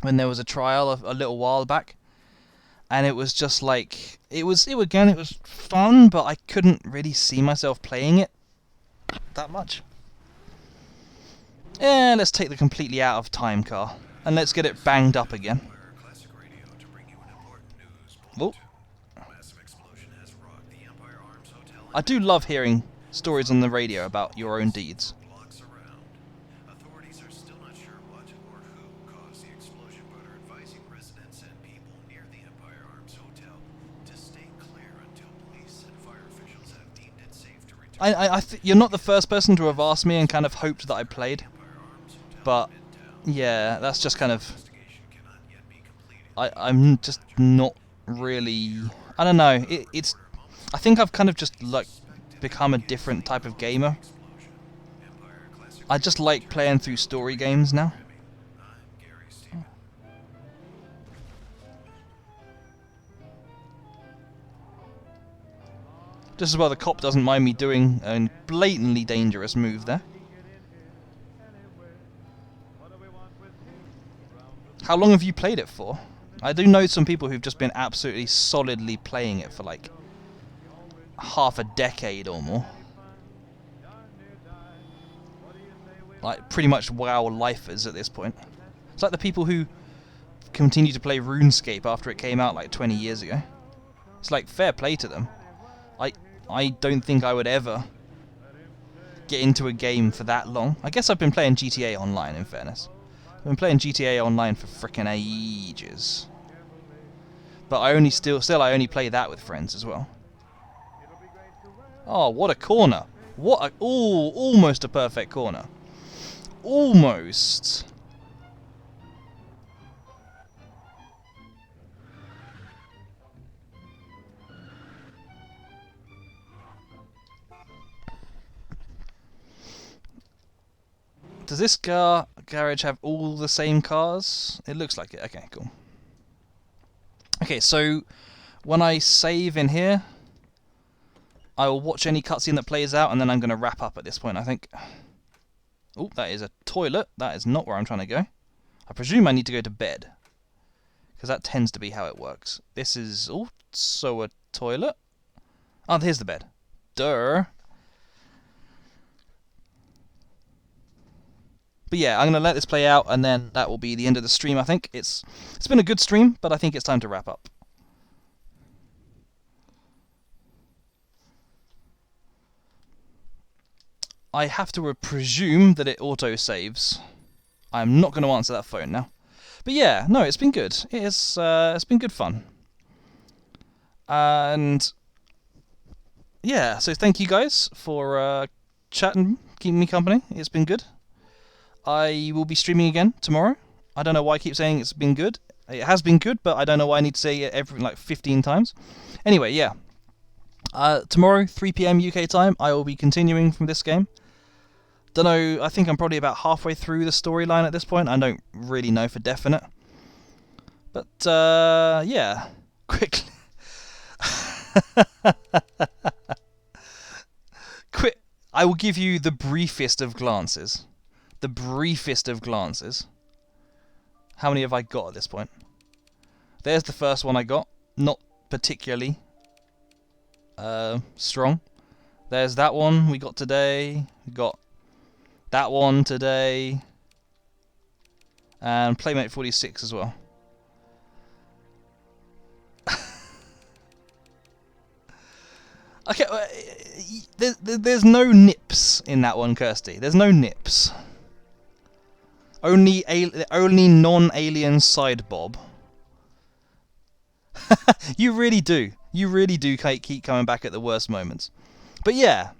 when there was a trial a little while back, and it was just like it was fun, but I couldn't really see myself playing it that much. Yeah, let's take the completely out of time car. And let's get it banged up again. Oh. I do love hearing stories on the radio about your own deeds. You're not the first person to have asked me and kind of hoped that I played. But, yeah, that's just kind of... I'm just not really... I don't know, it's... I think I've kind of just, like, become a different type of gamer. I just like playing through story games now. Just as well the cop doesn't mind me doing a blatantly dangerous move there. How long have you played it for? I do know some people who've just been absolutely solidly playing it for like half a decade or more. Like pretty much WoW lifers at this point. It's like the people who continue to play RuneScape after it came out like 20 years ago. It's like fair play to them. I don't think I would ever get into a game for that long. I guess I've been playing GTA Online, in fairness. I've been playing GTA Online for frickin' ages. But I only I only play that with friends as well. Oh, what a corner. What a... Ooh, almost a perfect corner. Almost. Does this garage have all the same cars? It looks like it. Okay, cool. Okay, so when I save in here, I will watch any cutscene that plays out, and then I'm going to wrap up at this point, I think. Oh, that is a toilet. That is not where I'm trying to go. I presume I need to go to bed, because that tends to be how it works. This is also a toilet. Oh, here's the bed. Duh. But yeah, I'm going to let this play out, and then that will be the end of the stream, I think. It's been a good stream, but I think it's time to wrap up. I have to presume that it auto-saves. I'm not going to answer that phone now. But yeah, no, it's been good. It's been good fun. And yeah, so thank you guys for chatting, keeping me company. It's been good. I will be streaming again tomorrow. I don't know why I keep saying it's been good. It has been good, but I don't know why I need to say it every like 15 times. Anyway, yeah. Tomorrow, 3 PM UK time, I will be continuing from this game. Don't know, I think I'm probably about halfway through the storyline at this point. I don't really know for definite. But, yeah. Quickly. I will give you the briefest of glances. The briefest of glances. How many have I got at this point? There's the first one I got. Not particularly strong. There's that one we got today. We got that one today. And Playmate 46 as well. Okay, there's no nips in that one, Kirsty. There's no nips. Only non-alien side bob. You really do. You really do keep coming back at the worst moments. But yeah.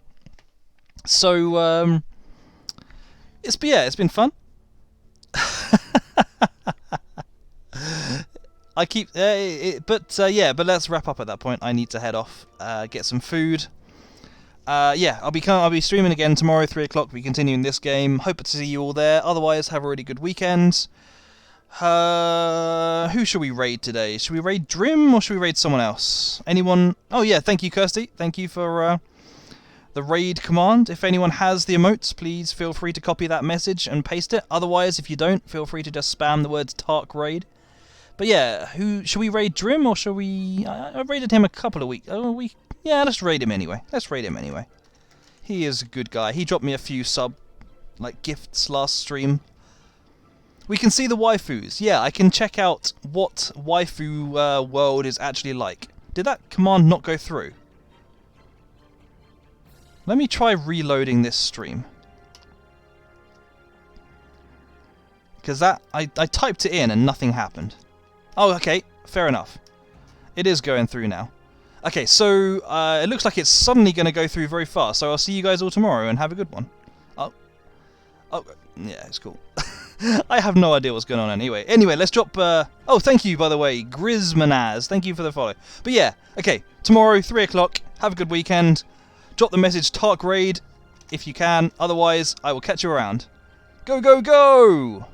So it's been fun. I keep but let's wrap up at that point. I need to head off, get some food. Yeah, I'll be streaming again tomorrow, 3 o'clock. We'll be continuing this game. Hope to see you all there. Otherwise, have a really good weekend. Who should we raid today? Should we raid Drim or should we raid someone else? Anyone? Oh yeah, thank you, Kirsty. Thank you for the raid command. If anyone has the emotes, please feel free to copy that message and paste it. Otherwise, if you don't, feel free to just spam the words Tark raid. But yeah, should we raid Drim or should we? I raided him a couple of weeks. Yeah, let's raid him anyway. He is a good guy. He dropped me a few gifts last stream. We can see the waifus. Yeah, I can check out what waifu world is actually like. Did that command not go through? Let me try reloading this stream. Because I typed it in and nothing happened. Oh, okay. Fair enough. It is going through now. Okay, so it looks like it's suddenly going to go through very fast. So I'll see you guys all tomorrow and have a good one. Oh, yeah, it's cool. I have no idea what's going on anyway. Anyway, let's drop... oh, thank you, by the way, Grizmanaz. Thank you for the follow. But yeah, okay, tomorrow, 3 o'clock. Have a good weekend. Drop the message Tark Raid if you can. Otherwise, I will catch you around. Go, go, go!